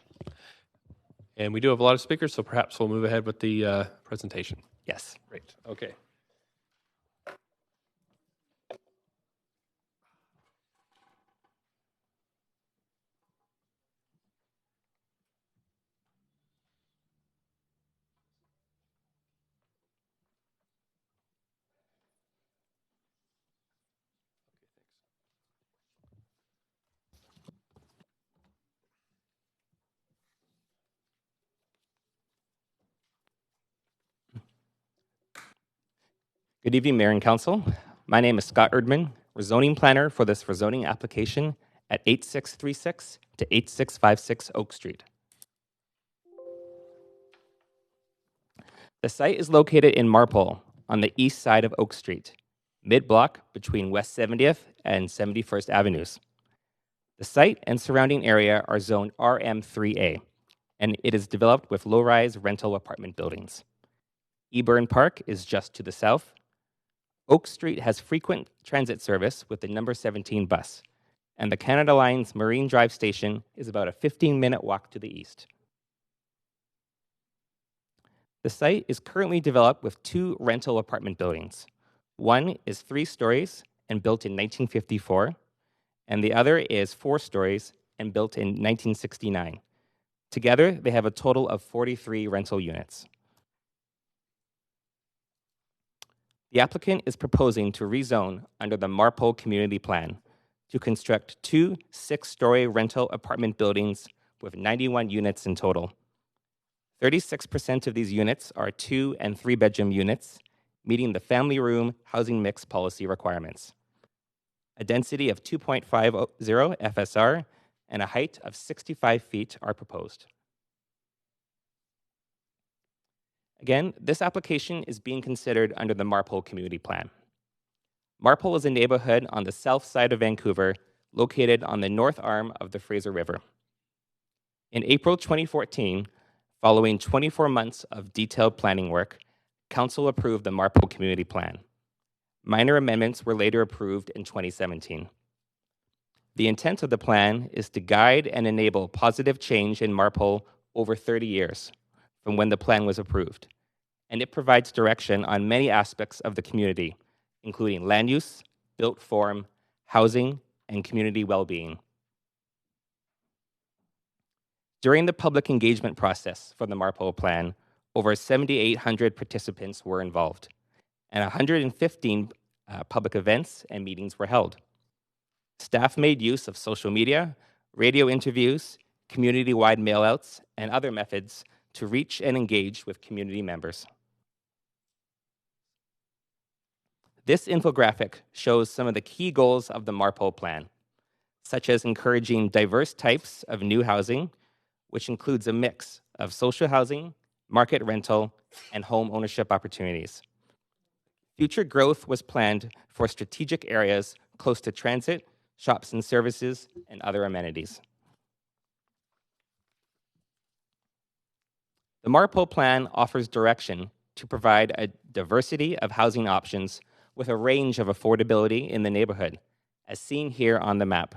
And we do have a lot of speakers, so perhaps we'll move ahead with the presentation. Yes, great, okay. Good evening, Mayor and Council. My name is Scott Erdman, rezoning planner for this rezoning application at 8636 to 8656 Oak Street. The site is located in Marpole on the east side of Oak Street, mid-block between West 70th and 71st Avenues. The site and surrounding area are zoned RM3A, and it is developed with low-rise rental apartment buildings. Eburn Park is just to the south. Oak Street has frequent transit service with the number 17 bus, and the Canada Line's Marine Drive station is about a 15-minute walk to the east. The site is currently developed with 2 rental apartment buildings. One is 3 stories and built in 1954, and the other is 4 stories and built in 1969. Together, they have a total of 43 rental units. The applicant is proposing to rezone under the Marpole Community Plan to construct 2 6-story rental apartment buildings with 91 units in total. 36% of these units are 2- and 3-bedroom units, meeting the family room housing mix policy requirements. A density of 2.50 FSR and a height of 65 feet are proposed. Again, this application is being considered under the Marpole Community Plan. Marpole is a neighborhood on the south side of Vancouver, located on the north arm of the Fraser River. In April 2014, following 24 months of detailed planning work, Council approved the Marpole Community Plan. Minor amendments were later approved in 2017. The intent of the plan is to guide and enable positive change in Marpole over 30 years from when the plan was approved, and it provides direction on many aspects of the community, including land use, built form, housing, and community well-being. During the public engagement process for the Marpole Plan, over 7,800 participants were involved, and 115 public events and meetings were held. Staff made use of social media, radio interviews, community-wide mailouts, and other methods to reach and engage with community members. This infographic shows some of the key goals of the Marpole Plan, such as encouraging diverse types of new housing, which includes a mix of social housing, market rental, and home ownership opportunities. Future growth was planned for strategic areas close to transit, shops and services, and other amenities. The Marpole Plan offers direction to provide a diversity of housing options with a range of affordability in the neighborhood, as seen here on the map.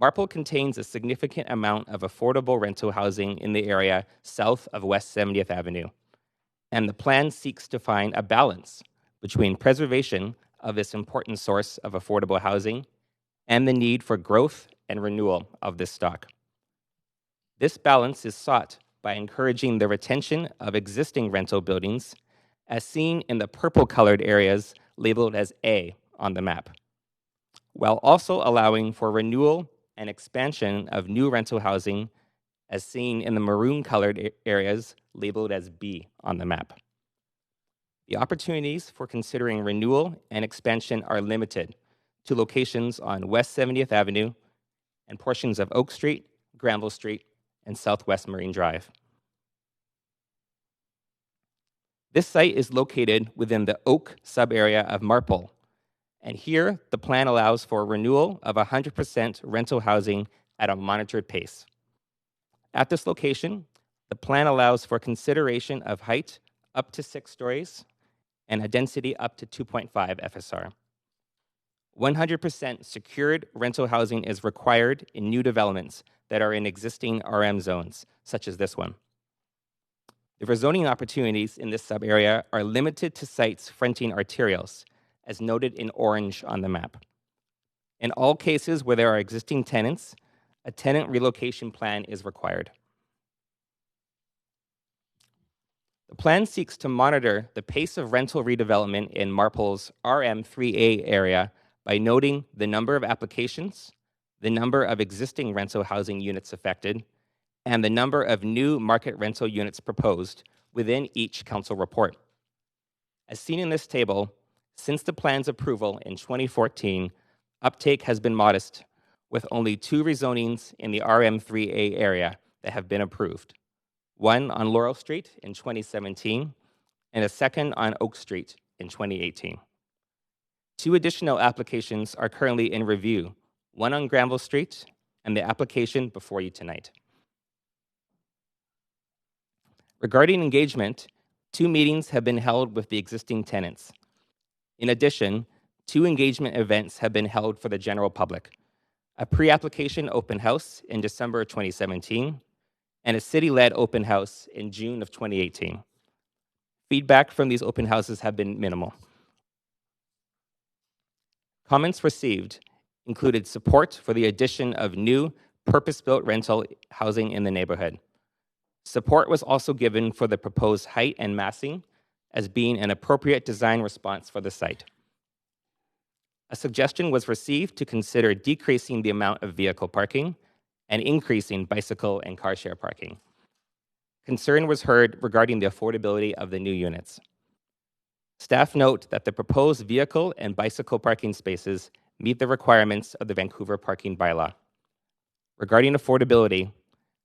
Marpole contains a significant amount of affordable rental housing in the area south of West 70th Avenue, and the plan seeks to find a balance between preservation of this important source of affordable housing and the need for growth and renewal of this stock. This balance is sought by encouraging the retention of existing rental buildings, as seen in the purple-colored areas labeled as A on the map, while also allowing for renewal and expansion of new rental housing, as seen in the maroon-colored areas labeled as B on the map. The opportunities for considering renewal and expansion are limited to locations on West 70th Avenue and portions of Oak Street, Granville Street, and Southwest Marine Drive. This site is located within the Oak sub-area of Marpole, and here the plan allows for renewal of 100% rental housing at a monitored pace. At this location, the plan allows for consideration of height up to 6 stories and a density up to 2.5 FSR. 100% secured rental housing is required in new developments that are in existing RM zones, such as this one. The rezoning opportunities in this sub-area are limited to sites fronting arterials, as noted in orange on the map. In all cases where there are existing tenants, a tenant relocation plan is required. The plan seeks to monitor the pace of rental redevelopment in Marpole's RM3A area by noting the number of applications, the number of existing rental housing units affected, and the number of new market rental units proposed within each council report. As seen in this table, since the plan's approval in 2014, uptake has been modest, with only 2 rezonings in the RM3A area that have been approved. One on Laurel Street in 2017, and a second on Oak Street in 2018. 2 additional applications are currently in review, one on Granville Street and the application before you tonight. Regarding engagement, 2 meetings have been held with the existing tenants. In addition, 2 engagement events have been held for the general public. A pre-application open house in December 2017, and a city-led open house in June of 2018. Feedback from these open houses have been minimal. Comments received included support for the addition of new purpose-built rental housing in the neighborhood. Support was also given for the proposed height and massing as being an appropriate design response for the site. A suggestion was received to consider decreasing the amount of vehicle parking and increasing bicycle and car share parking. Concern was heard regarding the affordability of the new units. Staff note that the proposed vehicle and bicycle parking spaces meet the requirements of the Vancouver Parking Bylaw. Regarding affordability,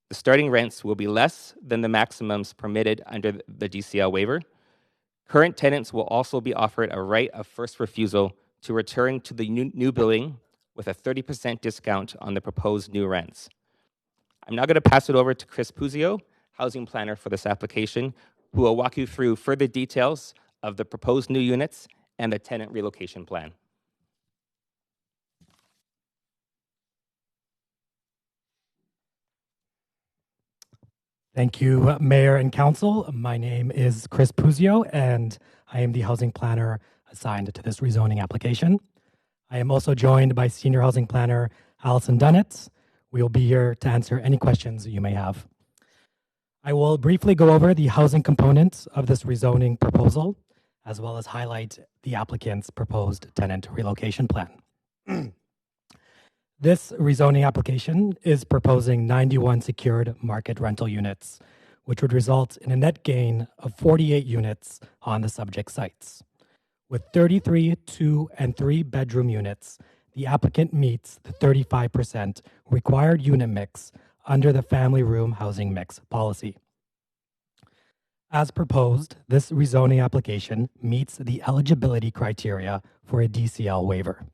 the starting rents will be less than the maximums permitted under the DCL waiver. Current tenants will also be offered a right of first refusal to return to the new building with a 30% discount on the proposed new rents. I'm now going to pass it over to Chris Puzio, housing planner for this application, who will walk you through further details of the proposed new units and the tenant relocation plan. Thank you, Mayor and Council. My name is Chris Puzio, and I am the housing planner assigned to this rezoning application. I am also joined by Senior Housing Planner Allison Dunnett. We will be here to answer any questions you may have. I will briefly go over the housing components of this rezoning proposal, as well as highlight the applicant's proposed tenant relocation plan. This rezoning application is proposing 91 secured market rental units, which would result in a net gain of 48 units on the subject sites. With 33 2- and 3-bedroom units, the applicant meets the 35% required unit mix under the family room housing mix policy. As proposed, this rezoning application meets the eligibility criteria for a DCL waiver.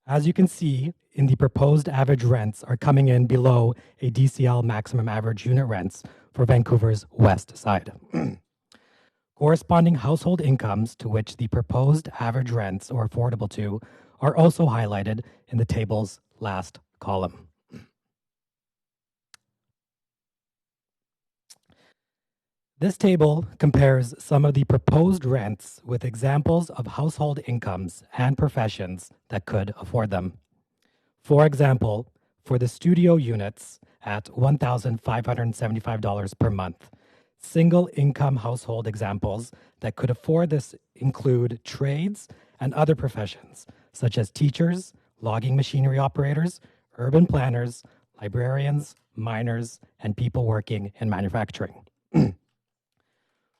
As you can see, in the proposed average rents are coming in below a DCL maximum average unit rents for Vancouver's west side. Corresponding household incomes to which the proposed average rents are affordable to are also highlighted in the table's last column. This table compares some of the proposed rents with examples of household incomes and professions that could afford them. For example, for the studio units at $1,575 per month, single income household examples that could afford this include trades and other professions, such as teachers, logging machinery operators, urban planners, librarians, miners, and people working in manufacturing.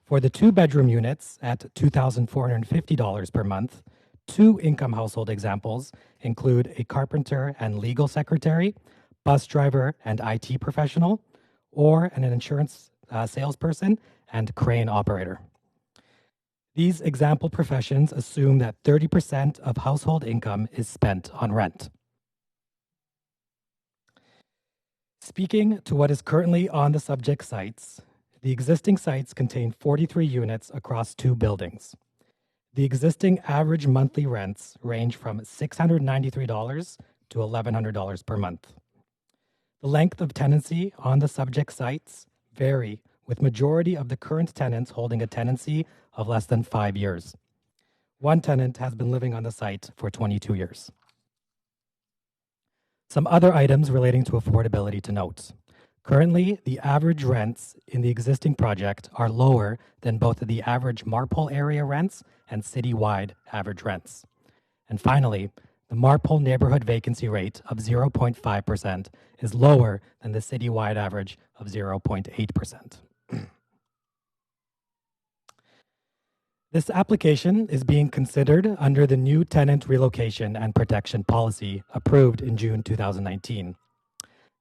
For the 2-bedroom units at $2,450 per month, 2 income household examples include a carpenter and legal secretary, bus driver and IT professional, or an insurance salesperson and crane operator. These example professions assume that 30% of household income is spent on rent. Speaking to what is currently on the subject sites, the existing sites contain 43 units across 2 buildings. The existing average monthly rents range from $693 to $1,100 per month. The length of tenancy on the subject sites vary, with majority of the current tenants holding a tenancy of less than 5 years. One tenant has been living on the site for 22 years. Some other items relating to affordability to note. Currently, the average rents in the existing project are lower than both the average Marpole area rents and citywide average rents. And finally, the Marpole neighborhood vacancy rate of 0.5% is lower than the citywide average of 0.8%. This application is being considered under the new tenant relocation and protection policy approved in June 2019.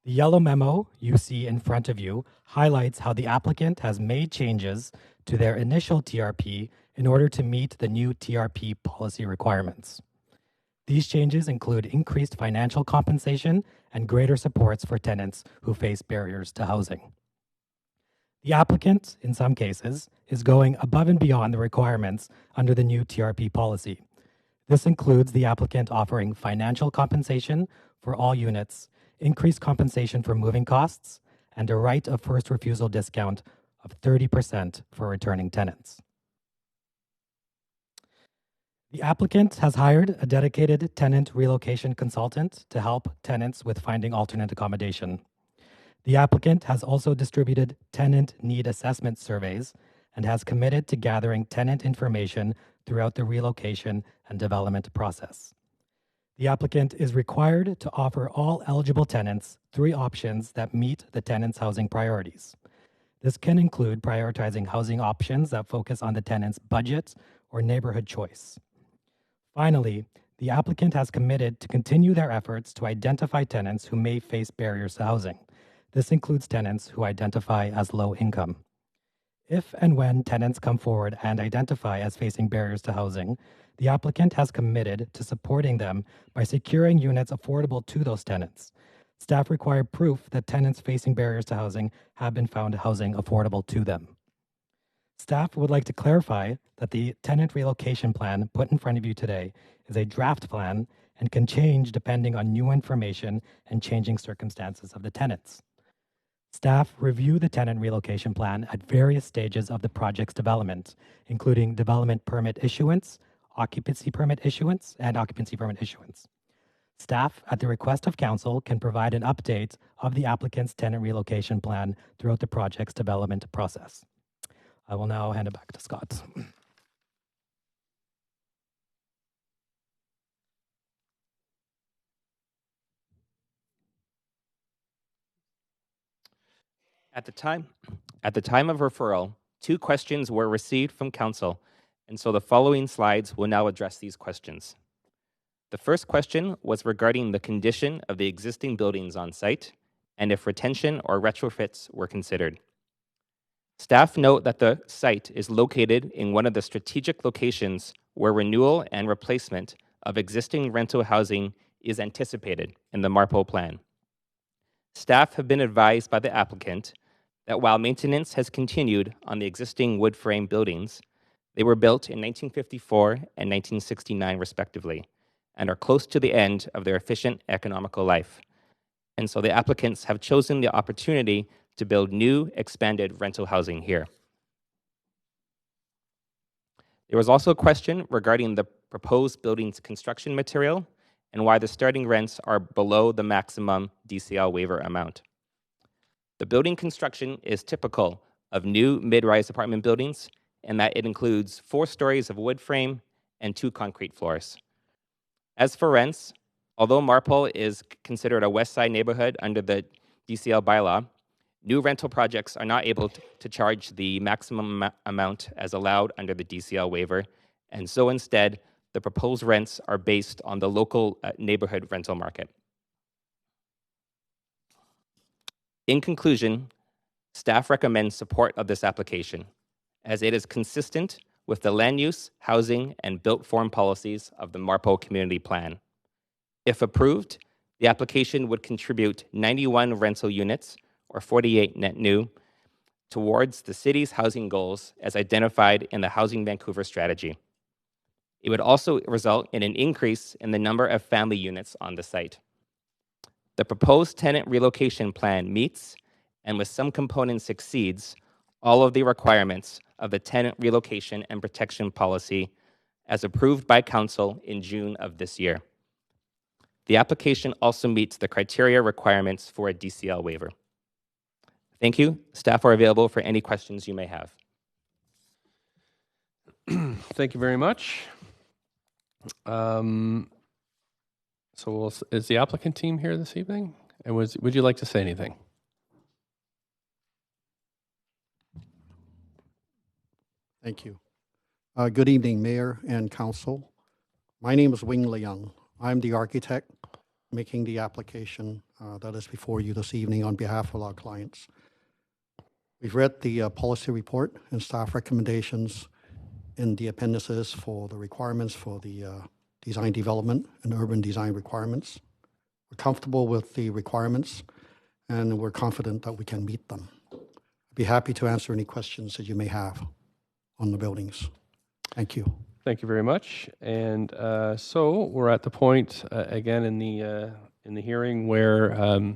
The yellow memo you see in front of you highlights how the applicant has made changes to their initial TRP in order to meet the new TRP policy requirements. These changes include increased financial compensation and greater supports for tenants who face barriers to housing. The applicant, in some cases, is going above and beyond the requirements under the new TRP policy. This includes the applicant offering financial compensation for all units, increased compensation for moving costs, and a right of first refusal discount of 30% for returning tenants. The applicant has hired a dedicated tenant relocation consultant to help tenants with finding alternate accommodation. The applicant has also distributed tenant need assessment surveys and has committed to gathering tenant information throughout the relocation and development process. The applicant is required to offer all eligible tenants 3 options that meet the tenant's housing priorities. This can include prioritizing housing options that focus on the tenant's budget or neighborhood choice. Finally, the applicant has committed to continue their efforts to identify tenants who may face barriers to housing. This includes tenants who identify as low income. If and when tenants come forward and identify as facing barriers to housing, the applicant has committed to supporting them by securing units affordable to those tenants. Staff require proof that tenants facing barriers to housing have been found housing affordable to them. Staff would like to clarify that the tenant relocation plan put in front of you today is a draft plan and can change depending on new information and changing circumstances of the tenants. Staff review the tenant relocation plan at various stages of the project's development, including development permit issuance, occupancy permit issuance, and occupancy permit issuance. Staff, at the request of council, can provide an update of the applicant's tenant relocation plan throughout the project's development process. I will now hand it back to Scott. At the time of referral, 2 questions were received from council, and so the following slides will now address these questions. The first question was regarding the condition of the existing buildings on site and if retention or retrofits were considered. Staff note that the site is located in one of the strategic locations where renewal and replacement of existing rental housing is anticipated in the Marpole plan. Staff have been advised by the applicant that while maintenance has continued on the existing wood frame buildings, they were built in 1954 and 1969 respectively, and are close to the end of their efficient economical life. And so the applicants have chosen the opportunity to build new expanded rental housing here. There was also a question regarding the proposed building's construction material and why the starting rents are below the maximum DCL waiver amount. The building construction is typical of new mid-rise apartment buildings in that it includes 4 stories of wood frame and 2 concrete floors. As for rents, although Marpole is considered a West Side neighborhood under the DCL bylaw, new rental projects are not able to charge the maximum amount as allowed under the DCL waiver, and so instead, the proposed rents are based on the local neighborhood rental market. In conclusion, staff recommends support of this application, as it is consistent with the land use, housing, and built form policies of the Marpole Community Plan. If approved, the application would contribute 91 rental units, or 48 net new, towards the city's housing goals as identified in the Housing Vancouver strategy. It would also result in an increase in the number of family units on the site. The proposed tenant relocation plan meets, and with some components exceeds, all of the requirements of the tenant relocation and protection policy as approved by Council in June of this year. The application also meets the criteria requirements for a DCL waiver. Thank you. Staff are available for any questions you may have. Thank you very much. Is the applicant team here this evening? And would you like to say anything? Thank you. Good evening, Mayor and Council. My name is Wing Leung. I'm the architect making the application that is before you this evening on behalf of our clients. We've read the policy report and staff recommendations in the appendices for the requirements for the design development and urban design requirements. We're comfortable with the requirements and we're confident that we can meet them. I'd be happy to answer any questions that you may have on the buildings. Thank you. Thank you very much. And so we're at the point again in the hearing where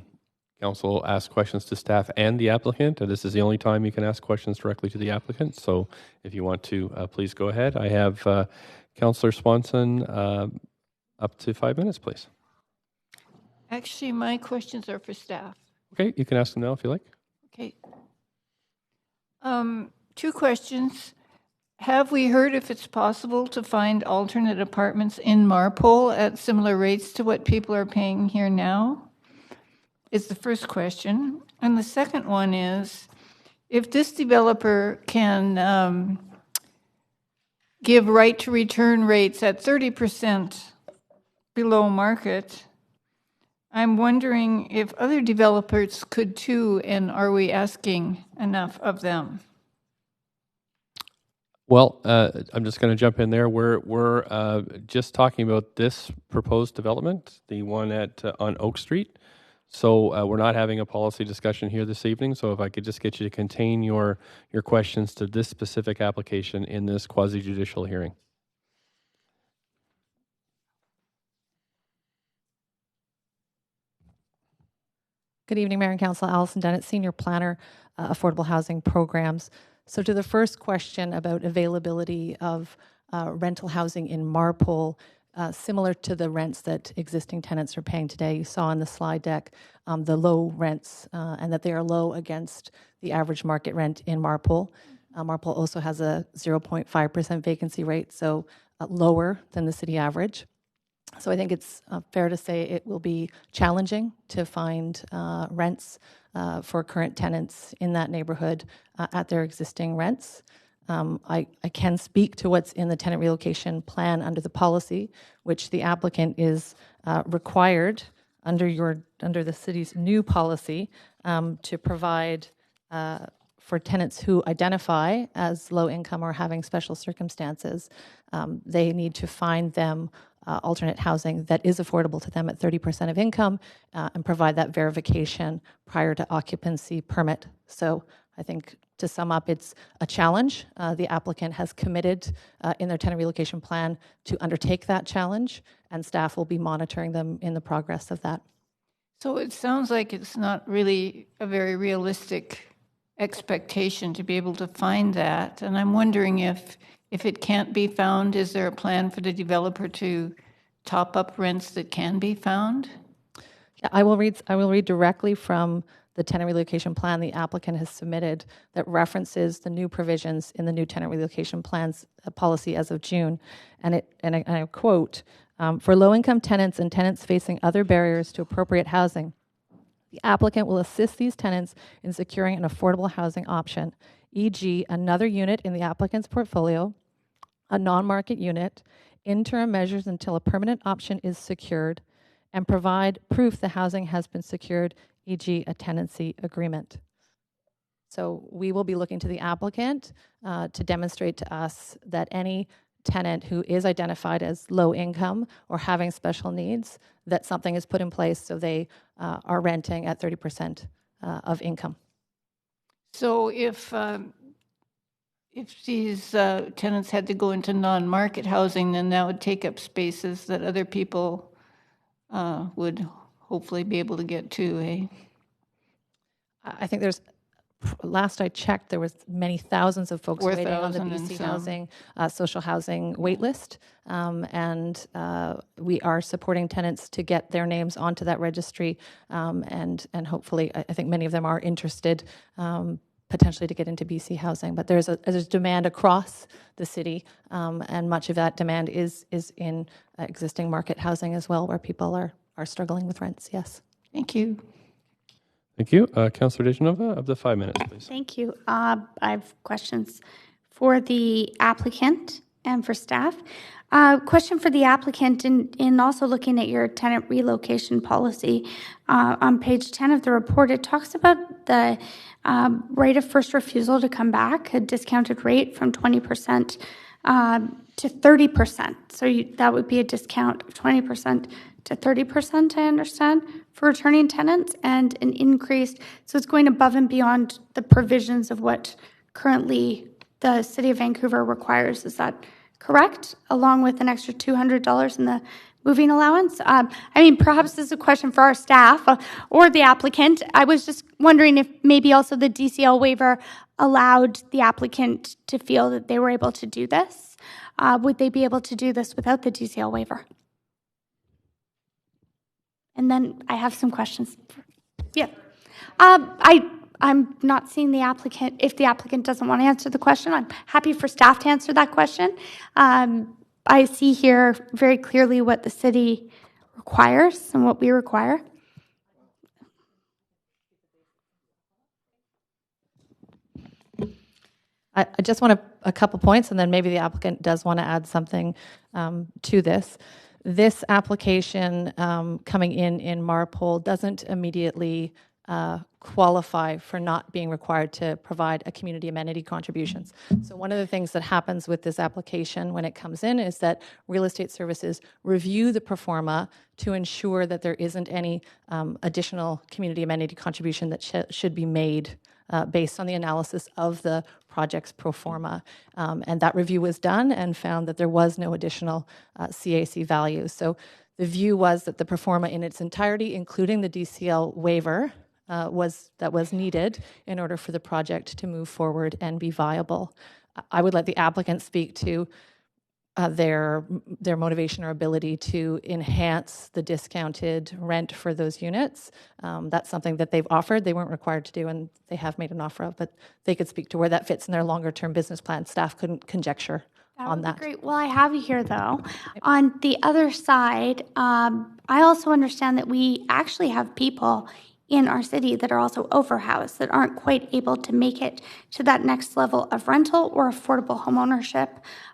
Council asks questions to staff and the applicant. And this is the only time you can ask questions directly to the applicant. So if you want to, please go ahead. I have Councillor Swanson up to 5 minutes, please. Actually, my questions are for staff. Okay, you can ask them now if you like. Okay. 2 questions. Have we heard if it's possible to find alternate apartments in Marpole at similar rates to what people are paying here now? Is the first question. And the second one is, if this developer can give right to return rates at 30% below market, I'm wondering if other developers could too, and are we asking enough of them? Well, I'm just going to jump in there. We're just talking about this proposed development, the one on Oak Street. So we're not having a policy discussion here this evening. So if I could just get you to contain your questions to this specific application in this quasi-judicial hearing. Good evening, Mayor and Council. Alison Dennett, Senior Planner, Affordable Housing Programs. So to the first question about availability of rental housing in Marpole, similar to the rents that existing tenants are paying today, you saw on the slide deck the low rents and that they are low against the average market rent in Marpole. Marpole also has a 0.5% vacancy rate, so lower than the city average. So I think it's fair to say it will be challenging to find rents for current tenants in that neighborhood at their existing rents. I can speak to what's in the tenant relocation plan under the policy, which the applicant is required under the city's new policy to provide for tenants who identify as low income or having special circumstances. They need to find them alternate housing that is affordable to them at 30% of income and provide that verification prior to occupancy permit. So I think to sum up, it's a challenge. The applicant has committed in their tenant relocation plan to undertake that challenge, and staff will be monitoring them in the progress of that. So it sounds like it's not really a very realistic expectation to be able to find that. And I'm wondering if it can't be found, is there a plan for the developer to top up rents that can be found? Yeah, I will read directly from the tenant relocation plan the applicant has submitted that references the new provisions in the new tenant relocation plans policy as of June. And I quote, for low-income tenants and tenants facing other barriers to appropriate housing, the applicant will assist these tenants in securing an affordable housing option, e.g. another unit in the applicant's portfolio, a non-market unit, interim measures until a permanent option is secured, and provide proof the housing has been secured, e.g. a tenancy agreement. So we will be looking to the applicant to demonstrate to us that any tenant who is identified as low income or having special needs, that something is put in place so they are renting at 30% of income. So if these tenants had to go into non-market housing, then that would take up spaces that other people would hopefully be able to get to, eh? I think there's, last I checked, there was many thousands of folks waiting on the 4,000 and BC some. Housing, social housing wait list. And we are supporting tenants to get their names onto that registry. And hopefully, I think many of them are interested potentially to get into BC Housing. But there's demand across the city, and much of that demand is in existing market housing as well, where people are struggling with rents, yes. Thank you. Thank you. Councillor Dejanova, up to 5 minutes, please. Thank you. I have questions for the applicant and for staff. Question for the applicant, in also looking at your tenant relocation policy. On page 10 of the report, it talks about the right of first refusal to come back, a discounted rate from 20% to 30%. So that would be a discount of 20% to 30%, I understand, for returning tenants, and an increase. So it's going above and beyond the provisions of what currently the City of Vancouver requires. Is that correct? Along with an extra $200 in the moving allowance? Perhaps this is a question for our staff or the applicant. I was just wondering if maybe also the DCL waiver allowed the applicant to feel that they were able to do this. Would they be able to do this without the DCL waiver? And then I have some questions. Yeah. I'm not seeing the applicant. If the applicant doesn't want to answer the question, I'm happy for staff to answer that question. I see here very clearly what the city requires and what we require. I just want a couple points, and then maybe the applicant does want to add something to this. This application coming in Marpole doesn't immediately qualify for not being required to provide a community amenity contributions. So one of the things that happens with this application when it comes in is that Real Estate Services review the proforma to ensure that there isn't any additional community amenity contribution that should be made based on the analysis of the project's proforma. And that review was done and found that there was no additional CAC value. So the view was that the proforma in its entirety, including the DCL waiver, was needed in order for the project to move forward and be viable. I would let the applicant speak to their motivation or ability to enhance the discounted rent for those units. That's something that they've offered. They weren't required to do, and they have made an offer of, but they could speak to where that fits in their longer-term business plan. Staff couldn't conjecture on that. Great. Well, I have you here, though. On the other side, I also understand that we actually have people in our city that are also overhoused, that aren't quite able to make it to that next level of rental or affordable homeownership.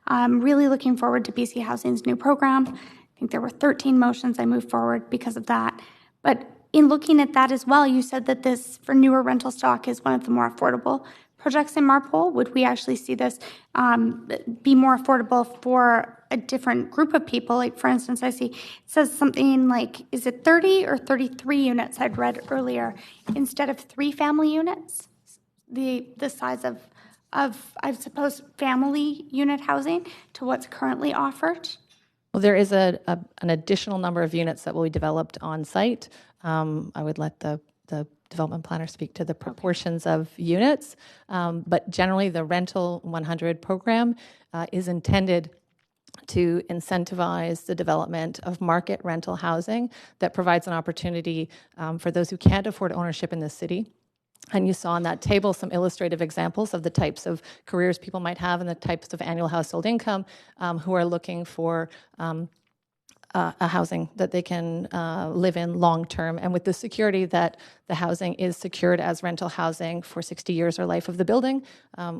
I'm really looking forward to BC Housing's new program. I think there were 13 motions I moved forward because of that. But in looking at that as well, you said that this, for newer rental stock, is one of the more affordable projects in Marpole. Would we actually see this be more affordable for a different group of people? Like, for instance, I see it says something like, is it 30 or 33 units I'd read earlier instead of 3 family units? The size of I suppose, family unit housing to what's currently offered? Well, there is an additional number of units that will be developed on site. I would let the development planner speak to the proportions of units, but generally the Rental 100 program is intended to incentivize the development of market rental housing that provides an opportunity for those who can't afford ownership in the city. And you saw on that table some illustrative examples of the types of careers people might have and the types of annual household income who are looking for a housing that they can live in long term, and with the security that the housing is secured as rental housing for 60 years or life of the building,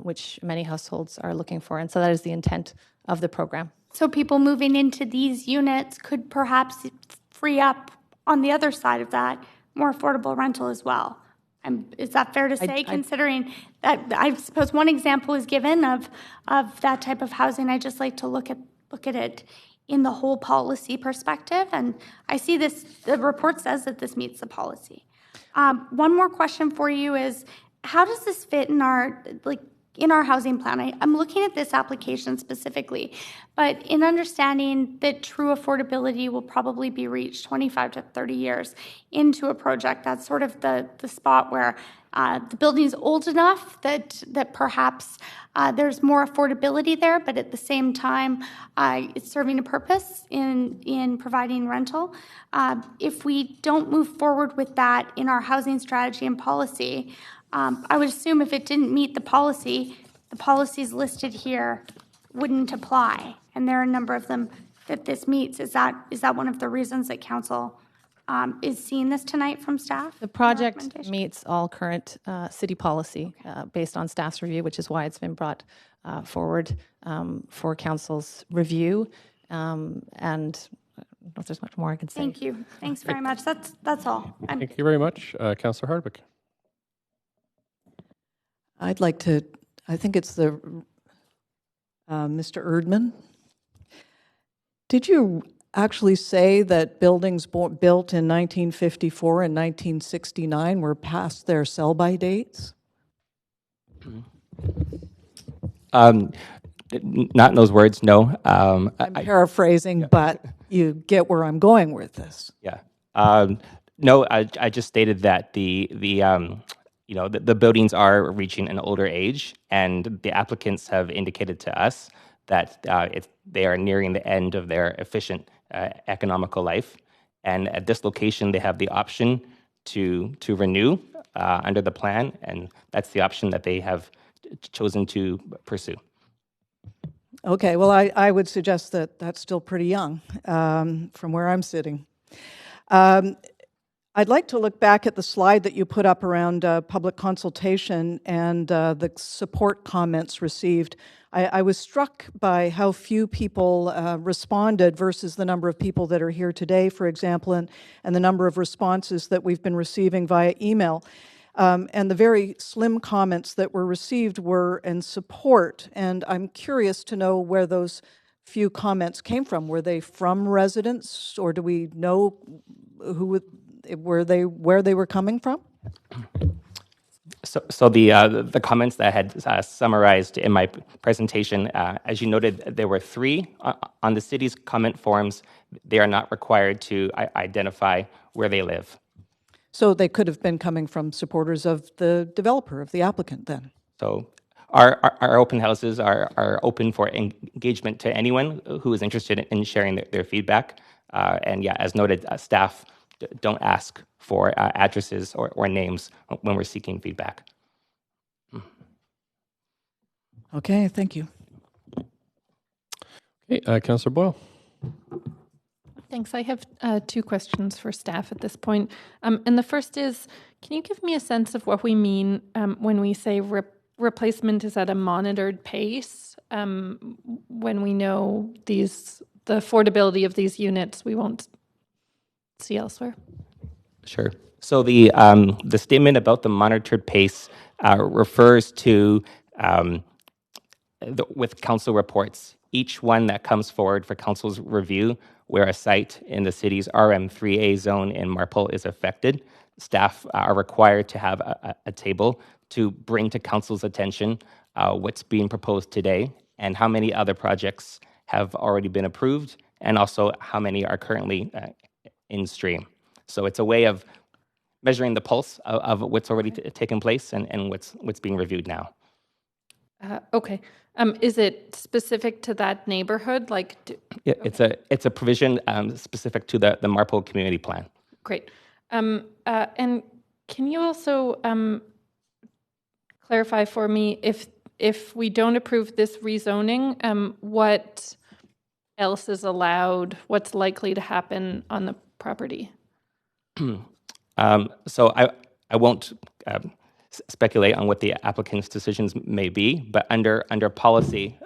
which many households are looking for. And so that is the intent of the program. So people moving into these units could perhaps free up, on the other side of that, more affordable rental as well. Is that fair to say, considering that I suppose one example is given of that type of housing? I just like to look at it in the whole policy perspective, and I see this. The report says that this meets the policy. One more question for you is, how does this fit in our housing plan? I'm looking at this application specifically, but in understanding that true affordability will probably be reached 25 to 30 years into a project, that's sort of the spot where the building is old enough that perhaps there's more affordability there, but at the same time, it's serving a purpose in providing rental. If we don't move forward with that in our housing strategy and policy, I would assume if it didn't meet the policies listed here wouldn't apply, and there are a number of them that this meets. Is that one of the reasons that council is seeing this tonight from staff? The project meets all current city policy based on staff's review, which is why it's been brought forward for council's review. And I don't know if there's much more I can say. Thank you. Thanks very much. That's all. Thank you very much. Councillor Hardwick. I'd like to, I think it's the Mr. Erdman. Did you actually say that buildings built in 1954 and 1969 were past their sell-by dates? Not in those words, no. I'm paraphrasing, but you get where I'm going with this. Yeah. No, I just stated that the buildings are reaching an older age, and the applicants have indicated to us that they are nearing the end of their efficient economical life. And at this location, they have the option to renew under the plan, and that's the option that they have chosen to pursue. Okay, well, I would suggest that that's still pretty young from where I'm sitting. I'd like to look back at the slide that you put up around public consultation and the support comments received. I was struck by how few people responded versus the number of people that are here today, for example, and the number of responses that we've been receiving via email. And the very slim comments that were received were in support, and I'm curious to know where those few comments came from. Were they from residents, or do we know where they were coming from? So the comments that I had summarized in my presentation, as you noted, there were 3 on the city's comment forms. They are not required to identify where they live. So they could have been coming from supporters of the developer, of the applicant, then? So our open houses are open for engagement to anyone who is interested in sharing their feedback. And yeah, as noted, staff don't ask for addresses or names when we're seeking feedback. Okay, thank you. Okay, Councillor Boyle. Thanks. I have 2 questions for staff at this point. And the first is, can you give me a sense of what we mean when we say replacement is at a monitored pace? When we know the affordability of these units we won't see elsewhere? Sure. So the statement about the monitored pace refers to with council reports. Each one that comes forward for council's review, where a site in the city's RM3A zone in Marpole is affected, staff are required to have a table to bring to council's attention what's being proposed today and how many other projects have already been approved, and also how many are currently in stream. So it's a way of measuring the pulse of what's already taken place and what's being reviewed now. Okay. Is it specific to that neighborhood? Yeah, it's a provision specific to the Marpole Community Plan. Great. And can you also clarify for me if we don't approve this rezoning, what else is allowed? What's likely to happen on the property? So I won't speculate on what the applicant's decisions may be, but under policy,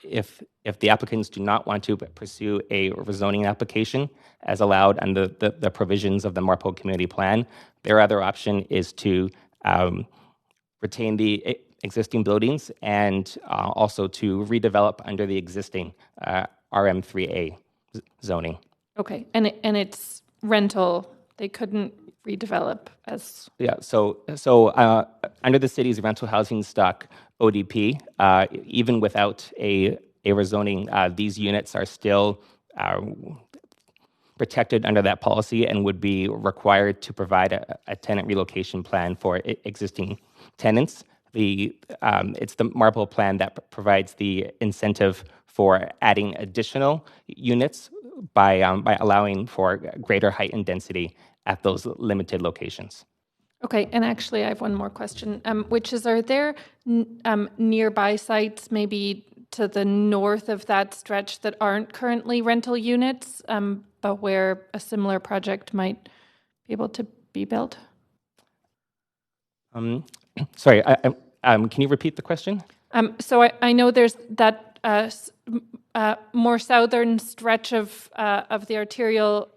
if the applicants do not want to pursue a rezoning application as allowed under the provisions of the Marpole Community Plan, their other option is to retain the existing buildings and also to redevelop under the existing RM3A zoning. Okay, and it's rental. They couldn't redevelop as. Yeah, so under the city's rental housing stock ODP, even without a rezoning, these units are still protected under that policy and would be required to provide a tenant relocation plan for existing tenants. It's the Marple plan that provides the incentive for adding additional units by allowing for greater height and density at those limited locations. Okay, and actually I have one more question, which is, are there nearby sites maybe to the north of that stretch that aren't currently rental units, but where a similar project might be able to be built? Sorry, can you repeat the question? So I know there's that more southern stretch of the arterial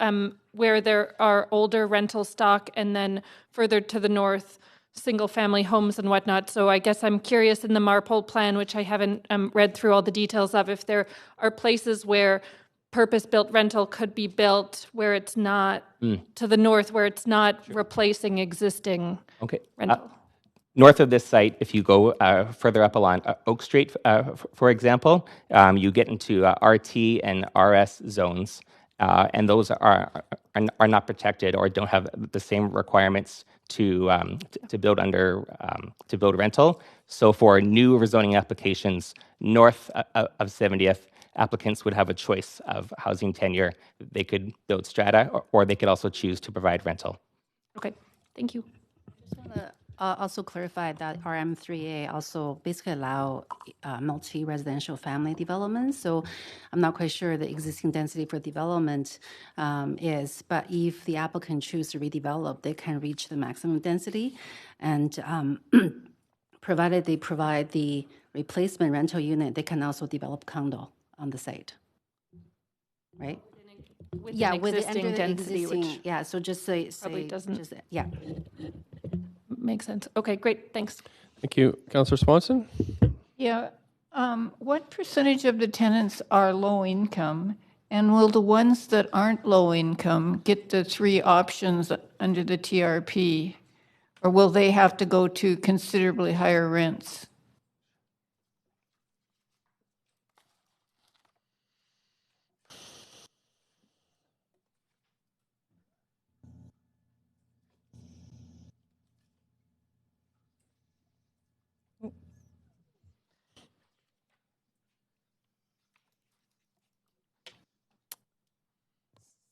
where there are older rental stock, and then further to the north, single-family homes and whatnot. So I guess I'm curious in the Marpole plan, which I haven't read through all the details of, if there are places where purpose-built rental could be built where it's not to the north, where it's not replacing existing rental. North of this site, if you go further up along Oak Street, for example, you get into RT and RS zones, and those are not protected or don't have the same requirements to build under to build rental. So for new rezoning applications north of 70th, applicants would have a choice of housing tenure. They could build strata, or they could also choose to provide rental. Okay, thank you. Also clarify that RM3A also basically allow multi-residential family development. So I'm not quite sure the existing density for development is, but if the applicant choose to redevelop, they can reach the maximum density. And provided they provide the replacement rental unit, they can also develop condo on the site, right? With Yeah, an with existing under the density, existing, which yeah. So just say probably doesn't. Just, yeah. Makes sense. Okay, great. Thanks. Thank you. Councillor Swanson? Yeah. What percentage of the tenants are low income? And will the ones that aren't low income get the 3 options under the TRP? Or will they have to go to considerably higher rents?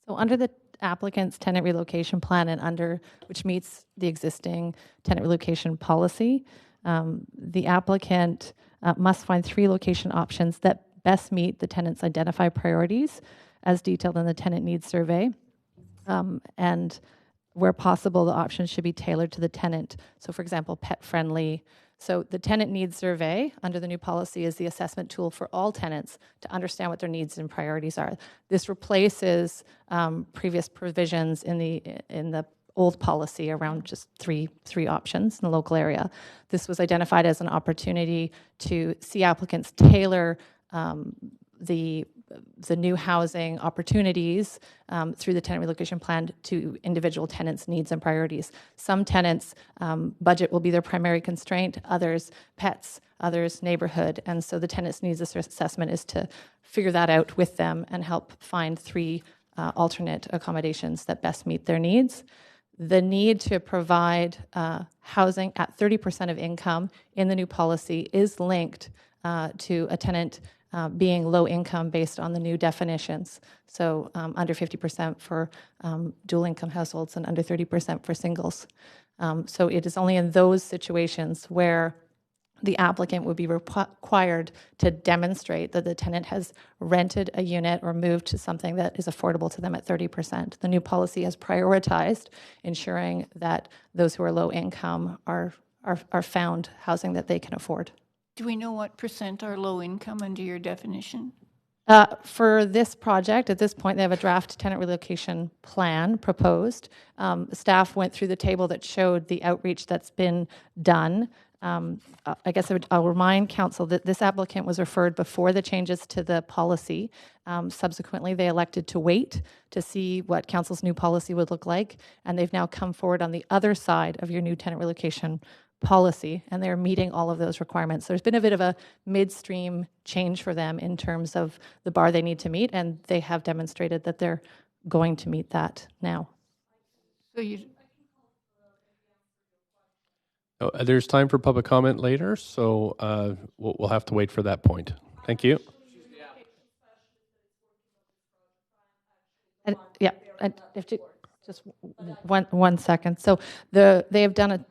So under the applicant's tenant relocation plan and under which meets the existing tenant relocation policy, the applicant must find 3 location options that best meet the tenant's identified priorities as detailed in the tenant needs survey. And where possible, the options should be tailored to the tenant. So for example, pet friendly. So the tenant needs survey under the new policy is the assessment tool for all tenants to understand what their needs and priorities are. This replaces previous provisions in the old policy around just three options in the local area. This was identified as an opportunity to see applicants tailor the new housing opportunities through the tenant relocation plan to individual tenants' needs and priorities. Some tenants, budget will be their primary constraint, others pets, others neighborhood, and so the tenants' needs assessment is to figure that out with them and help find 3 alternate accommodations that best meet their needs. The need to provide housing at 30% of income in the new policy is linked to a tenant being low income based on the new definitions. So under 50% for dual income households and under 30% for singles. So it is only in those situations where the applicant would be required to demonstrate that the tenant has rented a unit or moved to something that is affordable to them at 30%. The new policy has prioritized ensuring that those who are low income are found housing that they can afford. Do we know what percent are low income under your definition? For this project, at this point, they have a draft tenant relocation plan proposed. Staff went through the table that showed the outreach that's been done. I guess I'll remind council that this applicant was referred before the changes to the policy. Subsequently, they elected to wait to see what council's new policy would look like, and they've now come forward on the other side of your new tenant relocation policy, and they're meeting all of those requirements. There's been a bit of a midstream change for them in terms of the bar they need to meet, and they have demonstrated that they're going to meet that now. So There's time for public comment later, so we'll have to wait for that point. Thank you. Yeah, just one second. So they've done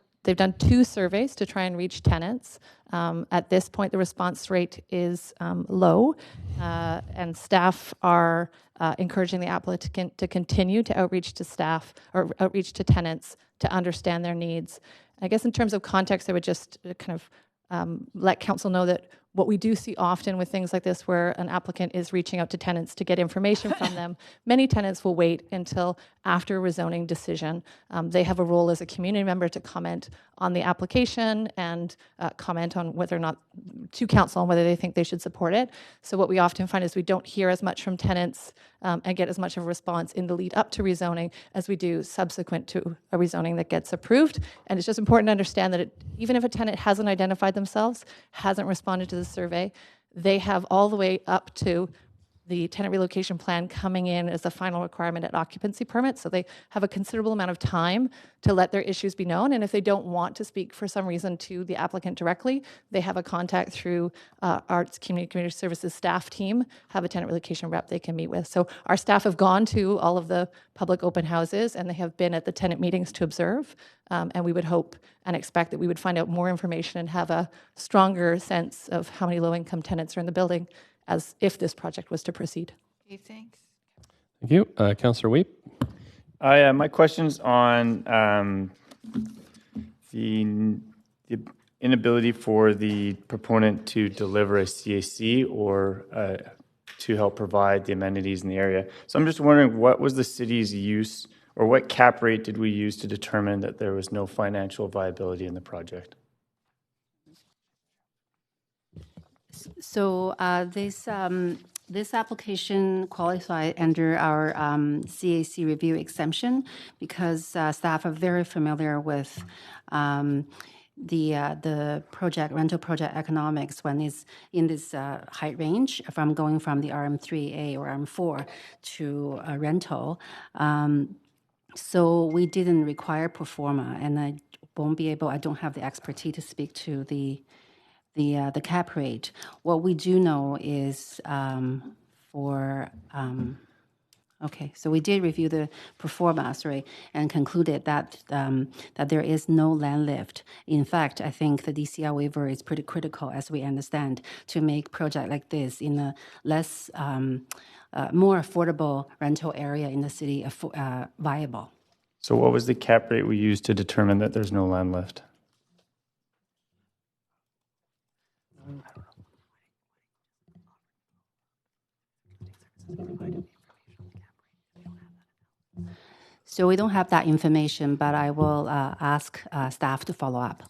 2 surveys to try and reach tenants. At this point, the response rate is low, and staff are encouraging the applicant to continue to outreach to staff or outreach to tenants to understand their needs. I guess in terms of context, I would just kind of let council know that what we do see often with things like this, where an applicant is reaching out to tenants to get information from them, many tenants will wait until after a rezoning decision. They have a role as a community member to comment on the application and comment on whether or not, to council, on whether they think they should support it. So what we often find is we don't hear as much from tenants and get as much of a response in the lead up to rezoning as we do subsequent to a rezoning that gets approved. And it's just important to understand that even if a tenant hasn't identified themselves, hasn't responded to the survey, they have all the way up to the tenant relocation plan coming in as a final requirement at occupancy permit. So they have a considerable amount of time to let their issues be known. And if they don't want to speak for some reason to the applicant directly, they have a contact through Arts Community Services staff team, have a tenant relocation rep they can meet with. So our staff have gone to all of the public open houses, and they have been at the tenant meetings to observe. And we would hope and expect that we would find out more information and have a stronger sense of how many low-income tenants are in the building as if this project was to proceed. Okay, thanks. Thank you. Councillor Weep. My question's on the inability for the proponent to deliver a CAC or to help provide the amenities in the area. So I'm just wondering, what was the city's use, or what cap rate did we use to determine that there was no financial viability in the project? So this application qualified under our CAC review exemption because staff are very familiar with the rental project economics when it's in this height range from going from the RM3A or RM4 to a rental. So we didn't require pro forma, and I don't have the expertise to speak to the cap rate. What we do know is so we did review the pro forma, and concluded that that there is no land lift. In fact, I think the DCR waiver is pretty critical, as we understand, to make project like this in a less, more affordable rental area in the city viable. So what was the cap rate we used to determine that there's no land lift? So we don't have that information, but I will ask staff to follow up.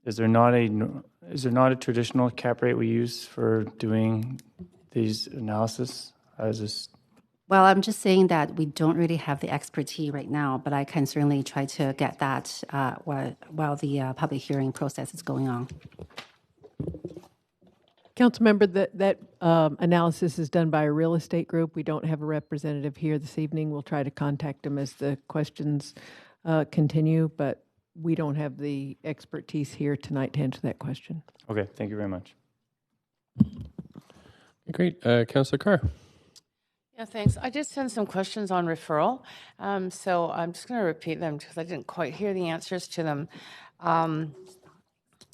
Is there not a traditional cap rate we use for doing these analysis? Well, I'm just saying that we don't really have the expertise right now, but I can certainly try to get that while the public hearing process is going on. Councilmember, that analysis is done by a real estate group. We don't have a representative here this evening. We'll try to contact them as the questions continue, but we don't have the expertise here tonight to answer that question. Okay, thank you very much. Great. Councillor Carr. Yeah, thanks. I just sent some questions on referral, so I'm just going to repeat them because I didn't quite hear the answers to them.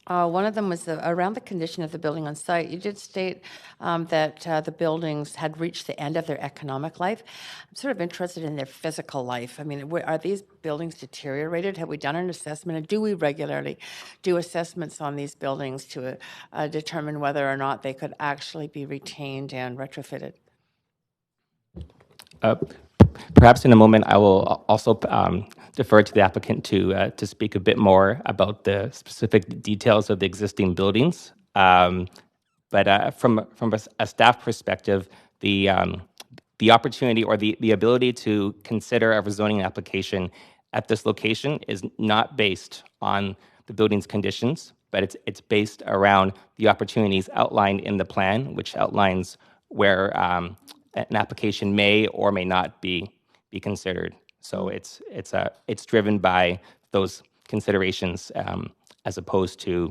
One of them was around the condition of the building on site. You did state that the buildings had reached the end of their economic life. I'm sort of interested in their physical life. I mean, are these buildings deteriorated? Have we done an assessment? And do we regularly do assessments on these buildings to determine whether or not they could actually be retained and retrofitted? Perhaps in a moment, I will also defer to the applicant to speak a bit more about the specific details of the existing buildings. But from a staff perspective, the opportunity or the ability to consider a rezoning application at this location is not based on the building's conditions, but it's based around the opportunities outlined in the plan, which outlines where an application may or may not be considered. So it's driven by those considerations as opposed to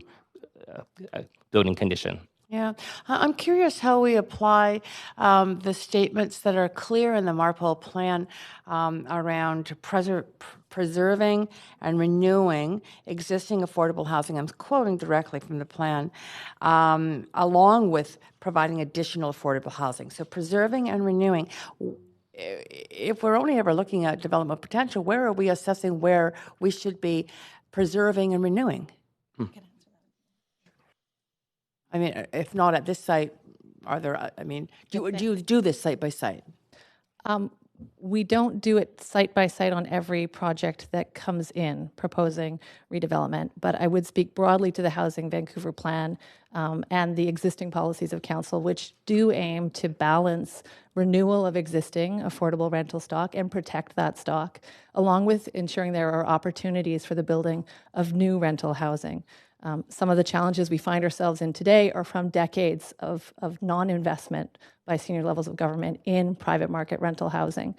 building condition. Yeah, I'm curious how we apply the statements that are clear in the Marpole plan around preserving and renewing existing affordable housing. I'm quoting directly from the plan, along with providing additional affordable housing. So preserving and renewing. If we're only ever looking at development potential, where are we assessing where we should be preserving and renewing? I mean, if not at this site, are there, I mean, do you do this site by site? We don't do it site by site on every project that comes in proposing redevelopment, but I would speak broadly to the Housing Vancouver Plan and the existing policies of council, which do aim to balance renewal of existing affordable rental stock and protect that stock, along with ensuring there are opportunities for the building of new rental housing. Some of the challenges we find ourselves in today are from decades of non-investment by senior levels of government in private market rental housing,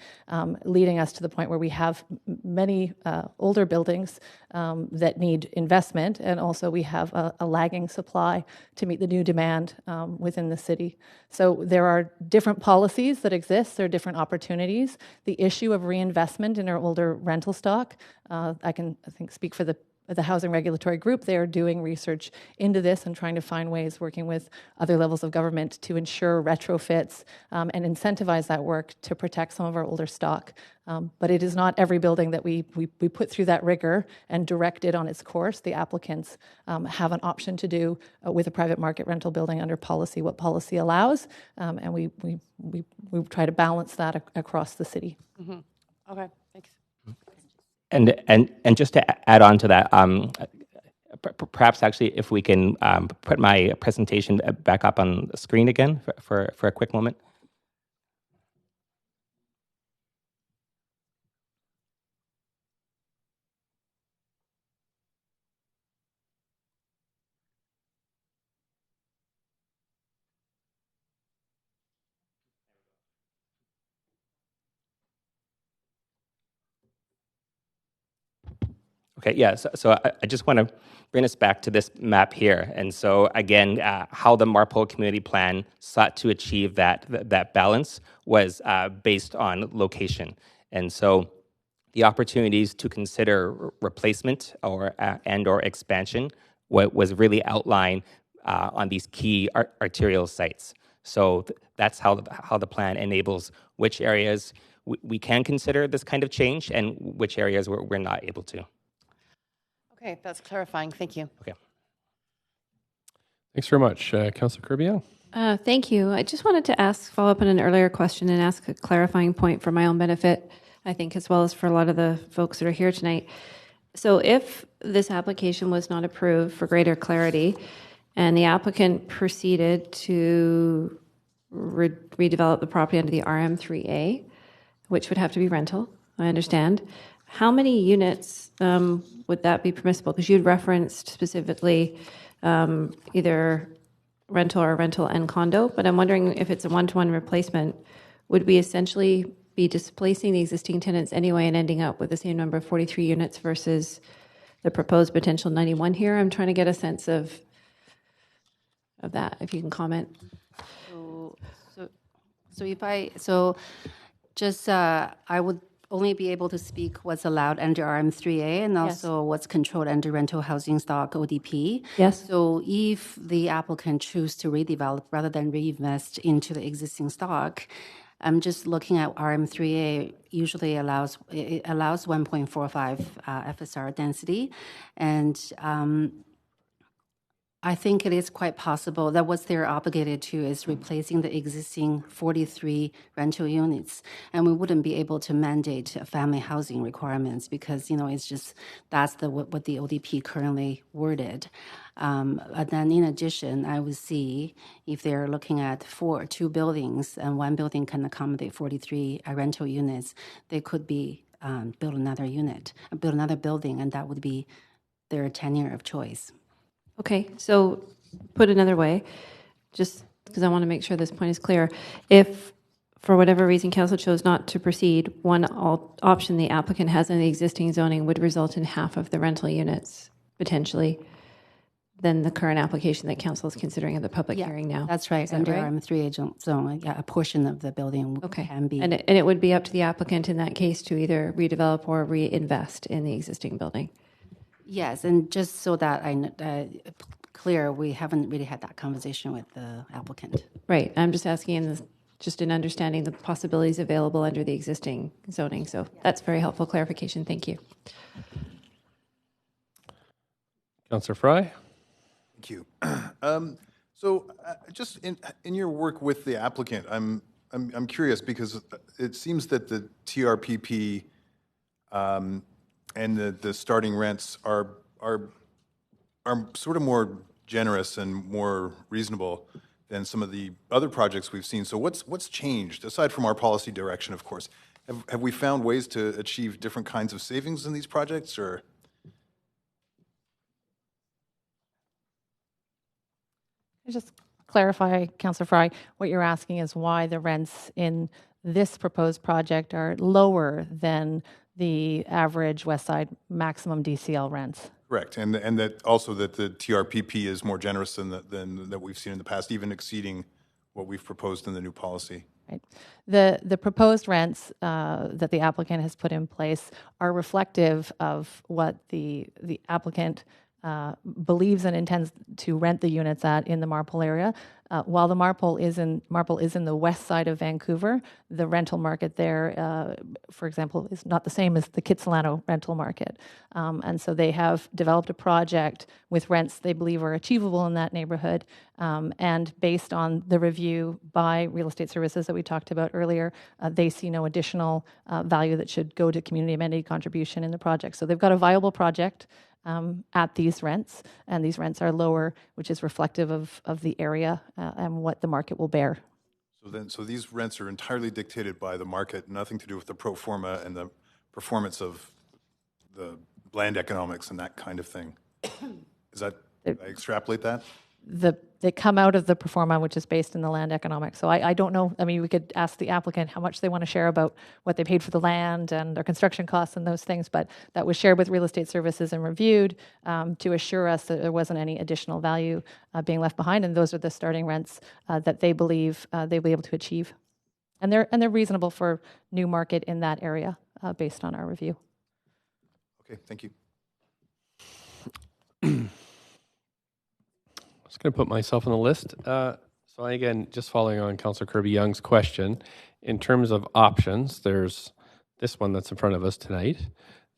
leading us to the point where we have many older buildings that need investment, and also we have a lagging supply to meet the new demand within the city. So there are different policies that exist, there are different opportunities. The issue of reinvestment in our older rental stock, I think speak for the Housing Regulatory Group. They are doing research into this and trying to find ways, working with other levels of government, to ensure retrofits and incentivize that work to protect some of our older stock. But it is not every building that we put through that rigor and direct it on its course. The applicants have an option to do with a private market rental building under policy what policy allows, and we try to balance that across the city. Mm-hmm. Okay, thanks. And just to add on to that, perhaps actually if we can put my presentation back up on the screen again for a quick moment. Okay, yeah, so I just want to bring us back to this map here. And so again, how the Marpole Community Plan sought to achieve that balance was based on location. And so the opportunities to consider replacement or expansion was really outlined on these key arterial sites. So that's how the plan enables which areas we can consider this kind of change and which areas we're not able to. Okay, that's clarifying. Thank you. Okay. Thanks very much. Councillor Corbière? Thank you. I just wanted to follow up on an earlier question and ask a clarifying point for my own benefit, I think, as well as for a lot of the folks that are here tonight. So if this application was not approved for greater clarity and the applicant proceeded to redevelop the property under the RM3A, which would have to be rental, I understand, how many units would that be permissible? Because you had referenced specifically either rental or rental and condo, but I'm wondering if it's a one-to-one replacement, would we essentially be displacing the existing tenants anyway and ending up with the same number of 43 units versus the proposed potential 91 here? I'm trying to get a sense of that, if you can comment. I would only be able to speak what's allowed under RM3A and also what's controlled under rental housing stock ODP. Yes. So if the applicant choose to redevelop rather than reinvest into the existing stock, I'm just looking at RM3A usually allows 1.45 FSR density, and I think it is quite possible that what they're obligated to is replacing the existing 43 rental units, and we wouldn't be able to mandate family housing requirements because it's just that's what the ODP currently worded. And then in addition, I would see if they're looking at two buildings and one building can accommodate 43 rental units, they could be build another building, and that would be their tenure of choice. Okay, so put another way, just because I want to make sure this point is clear, if for whatever reason council chose not to proceed, one option the applicant has in the existing zoning would result in half of the rental units potentially than the current application that council is considering at the public hearing now. That's right. Under RM3A zone, a portion of the building can be. And it would be up to the applicant in that case to either redevelop or reinvest in the existing building. Yes, and just so that I clear, we haven't really had that conversation with the applicant. Right. I'm just asking just in understanding the possibilities available under the existing zoning. So that's very helpful clarification. Thank you. Councillor Fry. Thank you. So just in your work with the applicant, I'm curious because it seems that the TRPP and the starting rents are sort of more generous and more reasonable than some of the other projects we've seen. So what's changed aside from our policy direction, of course? Have we found ways to achieve different kinds of savings in these projects, or? Just clarify, Councillor Fry, what you're asking is why the rents in this proposed project are lower than the average West Side maximum DCL rents. Correct, and that also that the TRPP is more generous than that we've seen in the past, even exceeding what we've proposed in the new policy. Right. The proposed rents that the applicant has put in place are reflective of what the applicant believes and intends to rent the units at in the Marpole area. While the Marpole is in the west side of Vancouver, the rental market there, for example, is not the same as the Kitsilano rental market. And so they have developed a project with rents they believe are achievable in that neighborhood. And based on the review by Real Estate Services that we talked about earlier, they see no additional value that should go to community amenity contribution in the project. So they've got a viable project at these rents, and these rents are lower, which is reflective of the area and what the market will bear. So these rents are entirely dictated by the market, nothing to do with the pro forma and the performance of the land economics and that kind of thing. Is that, did I extrapolate that? They come out of the pro forma, which is based in the land economics. So I don't know. I mean, we could ask the applicant how much they want to share about what they paid for the land and their construction costs and those things, but that was shared with Real Estate Services and reviewed to assure us that there wasn't any additional value being left behind, and those are the starting rents that they believe they'll be able to achieve. And they're reasonable for new market in that area based on our review. Okay, thank you. I was going to put myself on the list. So again, just following on Councillor Kirby-Young's question, in terms of options, there's this one that's in front of us tonight.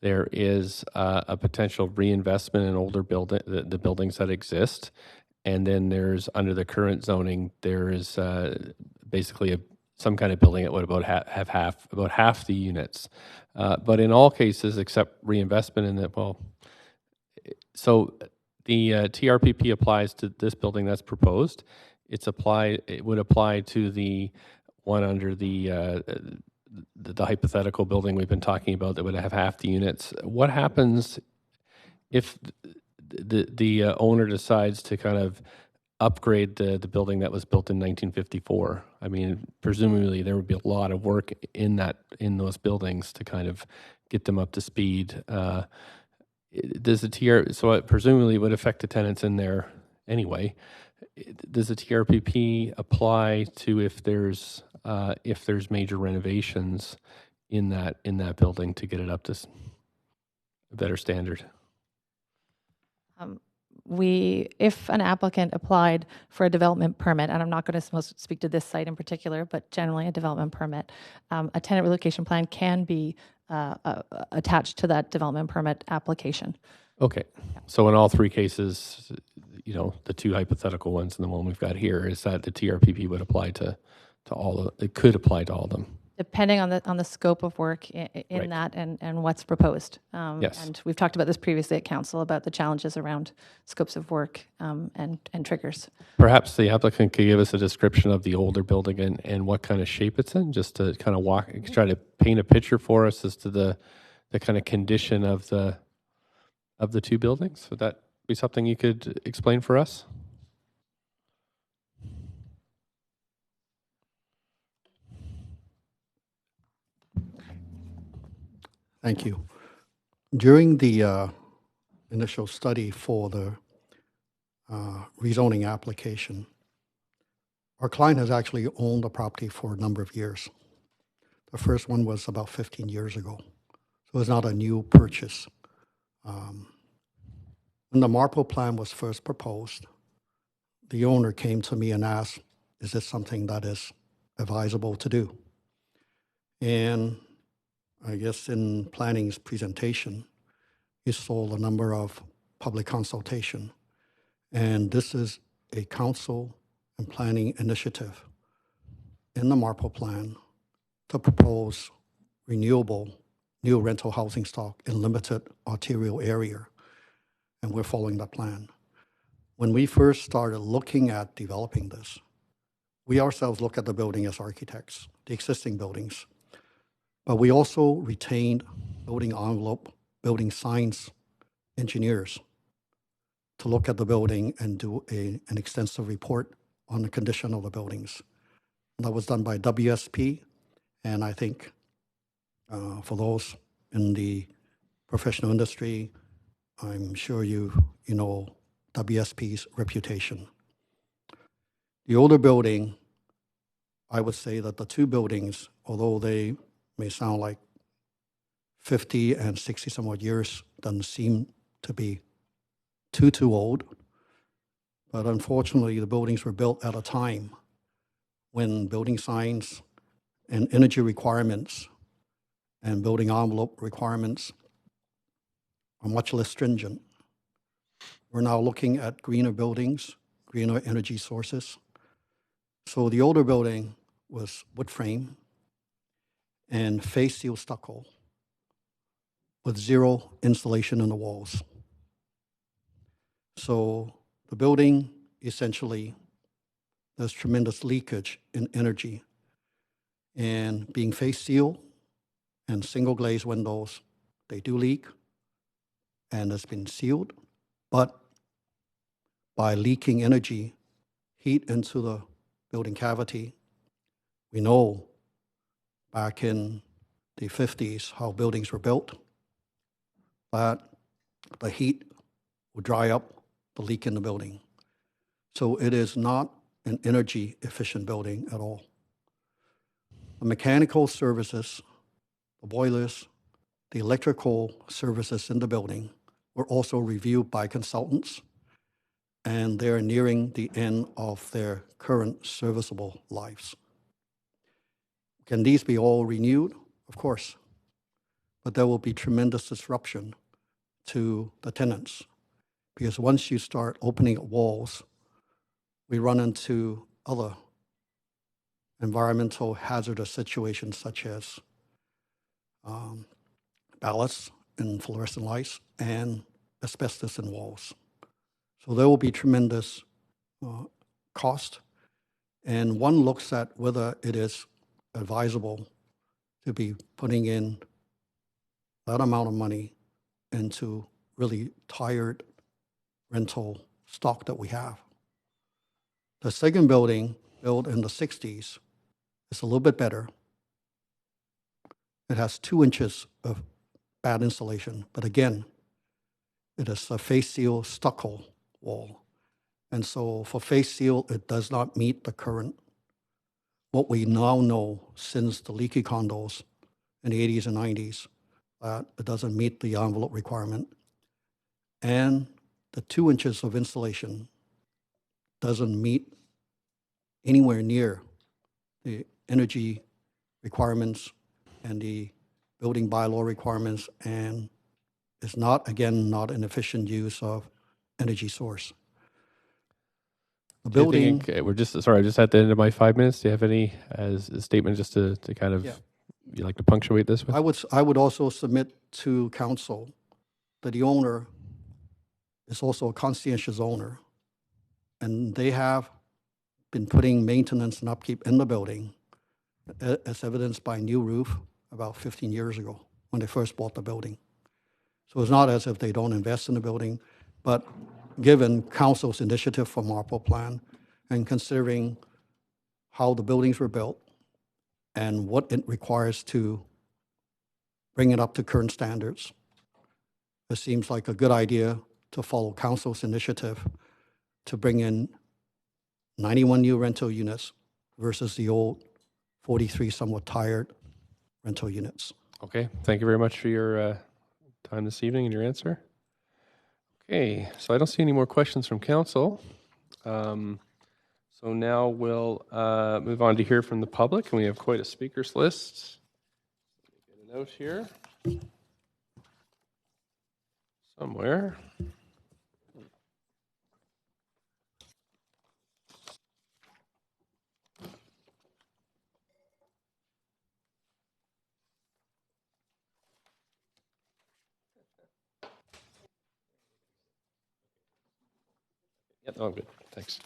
There is a potential reinvestment in older the buildings that exist. And then there's, under the current zoning, there is basically some kind of building that would about half the units. But in all cases, except reinvestment in that, so the TRPP applies to this building that's proposed. It would apply to the one under the hypothetical building we've been talking about that would have half the units. What happens if the owner decides to kind of upgrade the building that was built in 1954? I mean, presumably there would be a lot of work in those buildings to kind of get them up to speed. Does the so it presumably would affect the tenants in there anyway. Does the TRPP apply to if there's major renovations in that building to get it up to a better standard? If an applicant applied for a development permit, and I'm not going to speak to this site in particular, but generally a development permit, a tenant relocation plan can be attached to that development permit application. Okay. So in all three cases, the two hypothetical ones and the one we've got here, is that the TRPP would apply to all it could apply to all of them. Depending on the scope of work in Right. that and what's proposed. Yes. And we've talked about this previously at council about the challenges around scopes of work and triggers. Perhaps the applicant could give us a description of the older building and what kind of shape it's in, just to kind of try to paint a picture for us as to the kind of condition of the two buildings. Would that be something you could explain for us? Thank you. During the initial study for the rezoning application, our client has actually owned the property for a number of years. The first one was about 15 years ago, so it's not a new purchase. When the Marple plan was first proposed, the owner came to me and asked, is this something that is advisable to do? And I guess in planning's presentation, he saw a number of public consultation. And this is a council and planning initiative in the Marple plan to propose renewable new rental housing stock in limited arterial area. And we're following that plan. When we first started looking at developing this, we ourselves look at the building as architects, the existing buildings. But we also retained building envelope, building science engineers to look at the building and do an extensive report on the condition of the buildings. And that was done by WSP, and I think for those in the professional industry, I'm sure you know WSP's reputation. The older building, I would say that the two buildings, although they may sound like 50 and 60 some odd years, doesn't seem to be too old. But unfortunately, the buildings were built at a time when building science and energy requirements and building envelope requirements are much less stringent. We're now looking at greener buildings, greener energy sources. So the older building was wood frame and face seal stucco with zero insulation in the walls. So the building, essentially, there's tremendous leakage in energy. And being face sealed and single glazed windows, they do leak, and it's been sealed. But by leaking energy, heat into the building cavity, we know back in the 50s how buildings were built, that the heat would dry up the leak in the building. So it is not an energy efficient building at all. The mechanical services, the boilers, the electrical services in the building were also reviewed by consultants, and they're nearing the end of their current serviceable lives. Can these be all renewed? Of course, but there will be tremendous disruption to the tenants, because once you start opening up walls, we run into other environmental hazardous situations such as ballasts and fluorescent lights and asbestos in walls. So there will be tremendous cost, and one looks at whether it is advisable to be putting in that amount of money into really tired rental stock that we have. The second building, built in the 60s, is a little bit better. It has 2 inches of bad insulation, but again, it is a face seal stucco wall. And so for face seal, it does not meet the current, what we now know since the leaky condos in the 80s and 90s that it doesn't meet the envelope requirement. And the 2 inches of insulation doesn't meet anywhere near the energy requirements and the building bylaw requirements, and is not, again, not an efficient use of energy source. The Do you building, think, we're just at the end of my 5 minutes. Do you have any as a statement just to kind of, you like to punctuate this with? I would also submit to council that the owner is also a conscientious owner, and they have been putting maintenance and upkeep in the building, as evidenced by new roof about 15 years ago when they first bought the building. So it's not as if they don't invest in the building, but given council's initiative for Marple Plan and considering how the buildings were built and what it requires to bring it up to current standards, it seems like a good idea to follow council's initiative to bring in 91 new rental units versus the old 43 somewhat tired rental units. Okay, thank you very much for your time this evening and your answer. Okay, so I don't see any more questions from council. So now we'll move on to hear from the public, and we have quite a speakers list. Let me get a note here somewhere. Yep, oh, good. Thanks.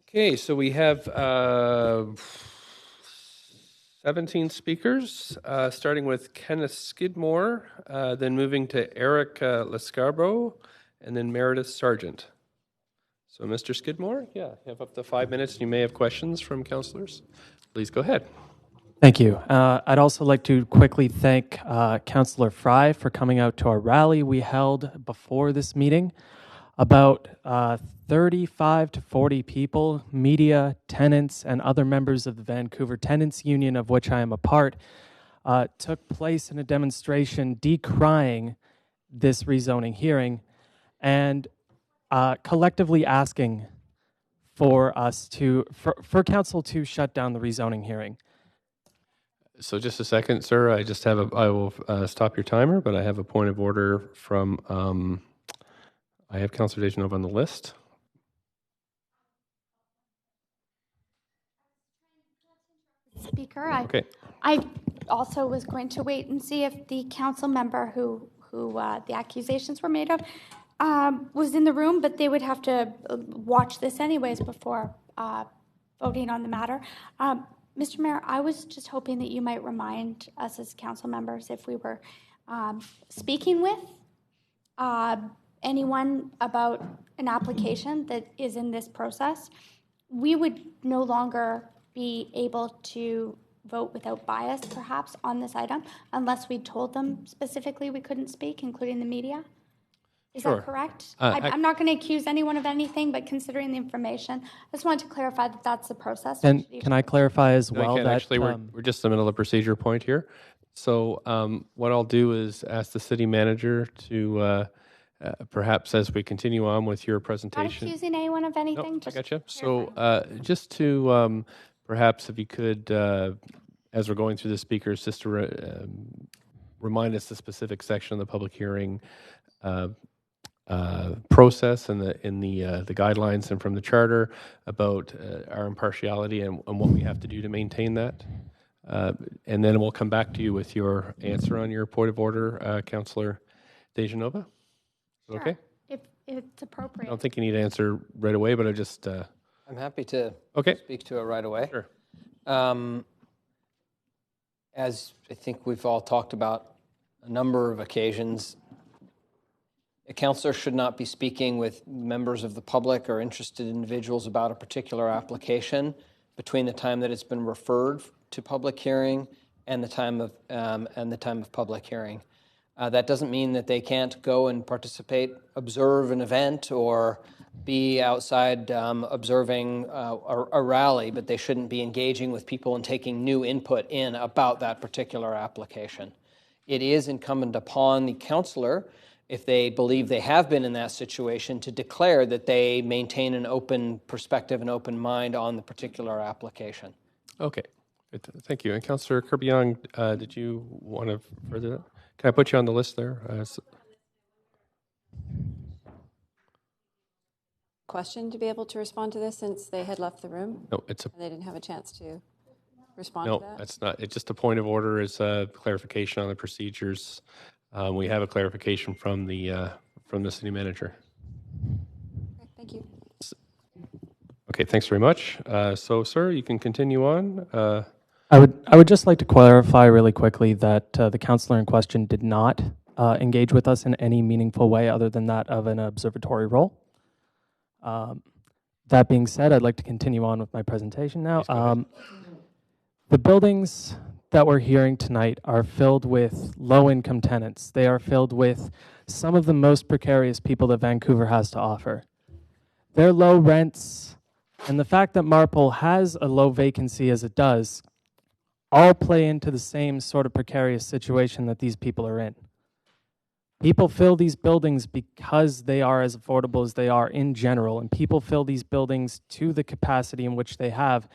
Okay, so we have 17 speakers, starting with Kenneth Skidmore, then moving to Eric Lescarbro, and then Meredith Sargent. So, Mr. Skidmore, you have up to 5 minutes. You may have questions from councillors. Please go ahead. Thank you. I'd also like to quickly thank Councillor Fry for coming out to our rally we held before this meeting. About 35 to 40 people, media, tenants, and other members of the Vancouver Tenants Union, of which I am a part, took place in a demonstration decrying this rezoning hearing and collectively asking for us for council to shut down the rezoning hearing. So just a second, sir. I will stop your timer, but I have a point of order from, I have Councillor Dejanova on the list. Speaker, I also was going to wait and see if the council member who the accusations were made of was in the room, but they would have to watch this anyways before voting on the matter. Mr. Mayor, I was just hoping that you might remind us as council members if we were speaking with anyone about an application that is in this process, we would no longer be able to vote without bias, perhaps, on this item, unless we told them specifically we couldn't speak, including the media. Is Sure. that correct? I'm not going to accuse anyone of anything, but considering the information, I just wanted to clarify that that's the process. And can I clarify as well that actually we're just in the middle of a procedure point here. So what I'll do is ask the city manager to perhaps as we continue on with your Not presentation. accusing anyone of anything. I got you. So just to perhaps if you could, as we're going through the speakers, just to remind us the specific section of the public hearing process and the guidelines and from the charter about our impartiality and what we have to do to maintain that. And then we'll come back to you with your answer on your point of order, Councillor Dejanova. Is that okay? If it's appropriate. I don't think you need to answer right away, but I just... I'm happy to speak to it right away. Sure. As I think we've all talked about a number of occasions, a councillor should not be speaking with members of the public or interested individuals about a particular application between the time that it's been referred to public hearing and the time of public hearing. That doesn't mean that they can't go and participate, observe an event, or be outside observing a rally, but they shouldn't be engaging with people and taking new input in about that particular application. It is incumbent upon the councillor, if they believe they have been in that situation, to declare that they maintain an open perspective and open mind on the particular application. Okay, good. Thank you. And Councillor Kirby-Yung, did you want to further that? Can I put you on the list there? Question to be able to respond to this since they had left the room? No, it's a. They didn't have a chance to respond No, to that? that's not. It's just a point of order. Is a clarification on the procedures. We have a clarification from the city manager. Okay, thank you. Okay, thanks very much. So, sir, you can continue on. I would just like to clarify really quickly that the councillor in question did not engage with us in any meaningful way other than that of an observatory role. That being said, I'd like to continue on with my presentation now. The buildings that we're hearing tonight are filled with low-income tenants. They are filled with some of the most precarious people that Vancouver has to offer. Their low rents and the fact that Marpole has a low vacancy as it does all play into the same sort of precarious situation that these people are in. People fill these buildings because they are as affordable as they are in general, and people fill these buildings to the capacity in which they have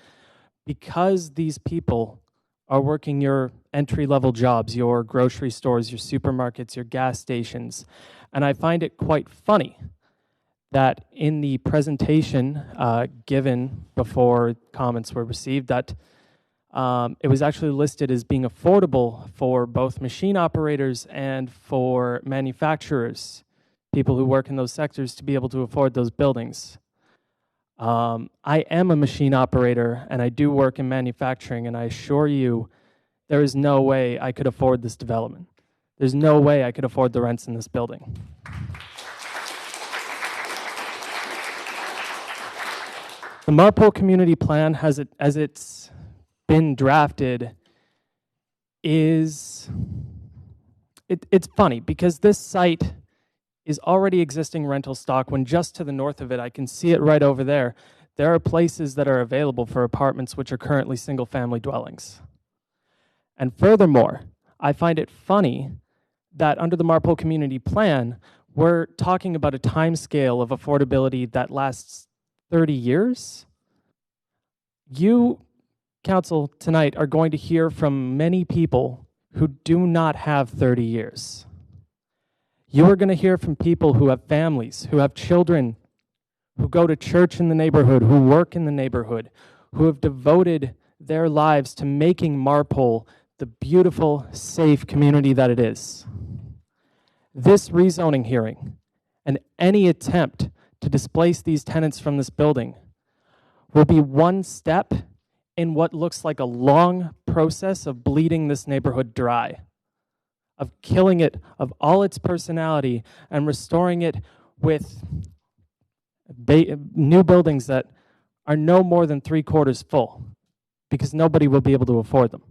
because these people are working your entry-level jobs, your grocery stores, your supermarkets, your gas stations. And I find it quite funny that in the presentation given before comments were received, that it was actually listed as being affordable for both machine operators and for manufacturers, people who work in those sectors, to be able to afford those buildings. I am a machine operator and I do work in manufacturing, and I assure you there is no way I could afford this development. There's no way I could afford the rents in this building. The Marpole Community Plan, as it's been drafted, it's funny because this site is already existing rental stock when just to the north of it, I can see it right over there, there are places that are available for apartments which are currently single-family dwellings. And furthermore, I find it funny that under the Marpole Community Plan, we're talking about a time scale of affordability that lasts 30 years. You, council, tonight are going to hear from many people who do not have 30 years. You are going to hear from people who have families, who have children, who go to church in the neighborhood, who work in the neighborhood, who have devoted their lives to making Marpole the beautiful, safe community that it is. This rezoning hearing and any attempt to displace these tenants from this building will be one step in what looks like a long process of bleeding this neighborhood dry, of killing it of all its personality and restoring it with new buildings that are no more than 3/4 full because nobody will be able to afford them.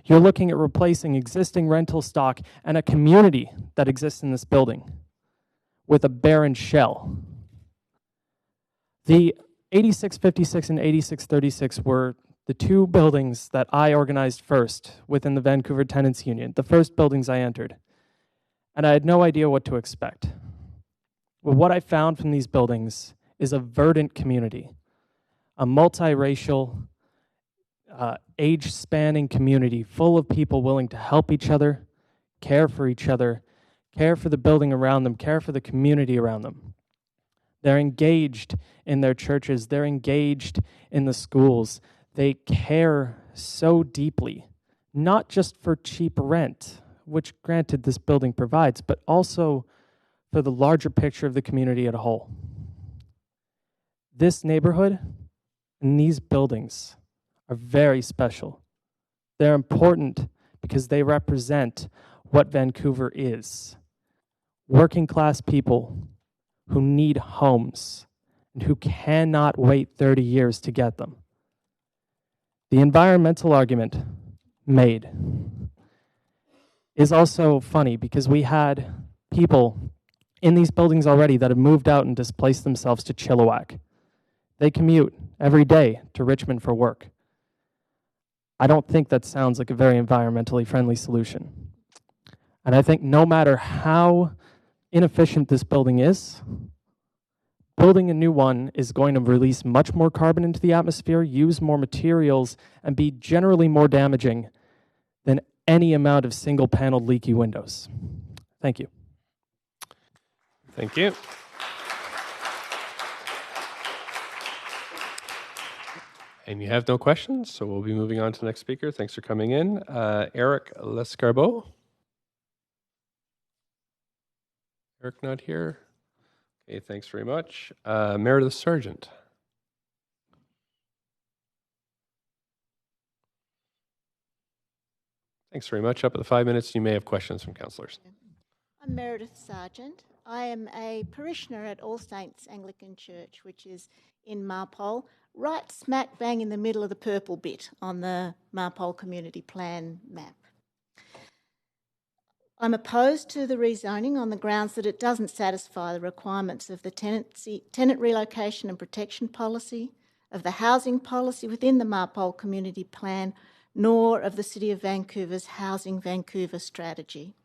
You're looking at replacing existing rental stock and a community that exists in this building with a barren shell. The 8656 and 8636 were the two buildings that I organized first within the Vancouver Tenants Union, the first buildings I entered. And I had no idea what to expect. But what I found from these buildings is a verdant community, a multiracial, age-spanning community full of people willing to help each other, care for each other, care for the building around them, care for the community around them. They're engaged in their churches. They're engaged in the schools. They care so deeply, not just for cheap rent, which granted this building provides, but also for the larger picture of the community as a whole. This neighborhood and these buildings are very special. They're important because they represent what Vancouver is. Working class people who need homes and who cannot wait 30 years to get them. The environmental argument made is also funny because we had people in these buildings already that have moved out and displaced themselves to Chilliwack. They commute every day to Richmond for work. I don't think that sounds like a very environmentally friendly solution. And I think no matter how inefficient this building is, building a new one is going to release much more carbon into the atmosphere, use more materials, and be generally more damaging than any amount of single-paneled leaky windows. Thank you. Thank you. And you have no questions, so we'll be moving on to the next speaker. Thanks for coming in. Eric Lescarbot. Eric not here? Okay, thanks very much. Meredith Sargent. Thanks very much. Up at the 5 minutes, you may have questions from councillors. I'm Meredith Sargent. I am a parishioner at All Saints Anglican Church, which is in Marpole, right smack bang in the middle of the purple bit on the Marpole Community Plan map. I'm opposed to the rezoning on the grounds that it doesn't satisfy the requirements of the tenant relocation and protection policy, of the housing policy within the Marpole Community Plan, nor of the City of Vancouver's Housing Vancouver strategy.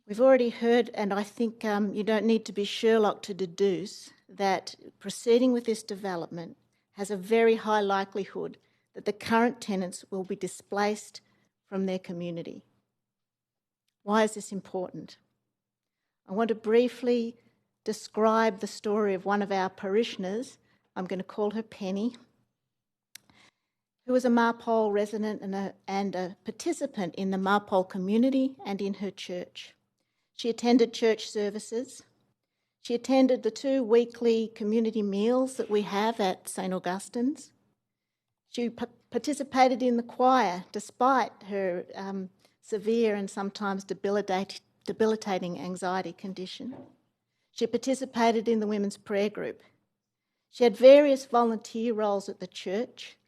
We've already heard, and I think you don't need to be Sherlock to deduce, that proceeding with this development has a very high likelihood that the current tenants will be displaced from their community. Why is this important? I want to briefly describe the story of one of our parishioners. I'm going to call her Penny, who was a Marpole resident and a participant in the Marpole community and in her church. She attended church services. She attended the 2 weekly community meals that we have at St. Augustine's. She participated in the choir despite her severe and sometimes debilitating anxiety condition. She participated in the women's prayer group. She had various volunteer roles at the church.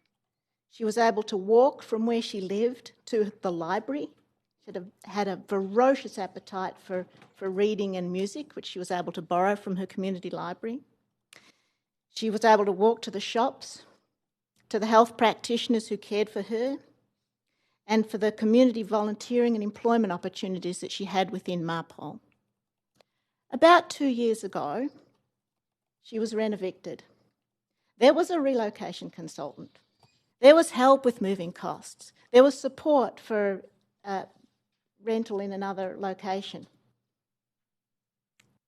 She was able to walk from where she lived to the library. She had a ferocious appetite for reading and music, which she was able to borrow from her community library. She was able to walk to the shops, to the health practitioners who cared for her, and for the community volunteering and employment opportunities that she had within Marpole. About 2 years ago, she was rent-evicted. There was a relocation consultant. There was help with moving costs. There was support for rental in another location.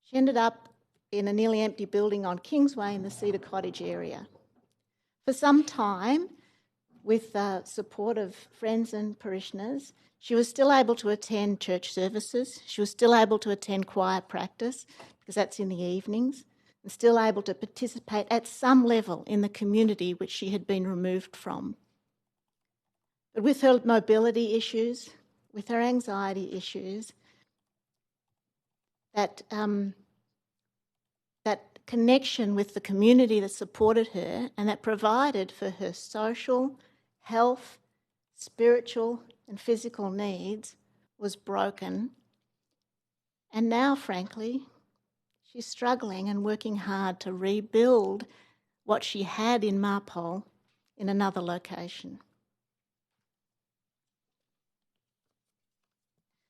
She ended up in a nearly empty building on Kingsway in the Cedar Cottage area. For some time, with support of friends and parishioners, she was still able to attend church services. She was still able to attend choir practice, because that's in the evenings, and still able to participate at some level in the community which she had been removed from. But with her mobility issues, with her anxiety issues, that connection with the community that supported her and that provided for her social, health, spiritual and physical needs was broken. And now, frankly, she's struggling and working hard to rebuild what she had in Marpole in another location.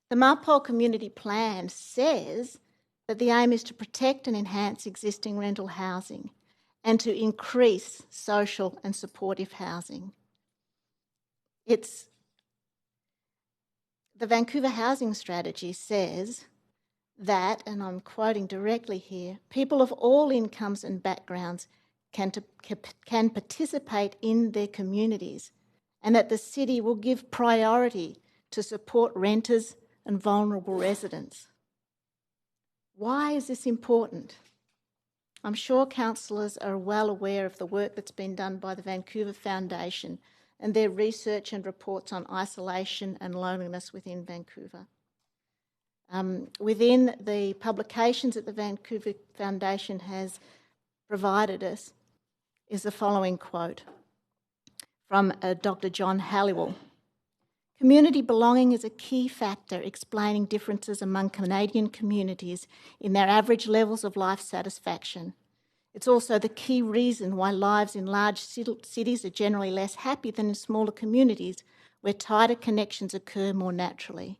The Marpole Community Plan says that the aim is to protect and enhance existing rental housing and to increase social and supportive housing. The Vancouver Housing Strategy says that, and I'm quoting directly here, people of all incomes and backgrounds can participate in their communities, and that the city will give priority to support renters and vulnerable residents. Why is this important? I'm sure councillors are well aware of the work that's been done by the Vancouver Foundation and their research and reports on isolation and loneliness within Vancouver. Within the publications that the Vancouver Foundation has provided us is the following quote from Dr. John Halliwell. Community belonging is a key factor explaining differences among Canadian communities in their average levels of life satisfaction. It's also the key reason why lives in large cities are generally less happy than in smaller communities where tighter connections occur more naturally.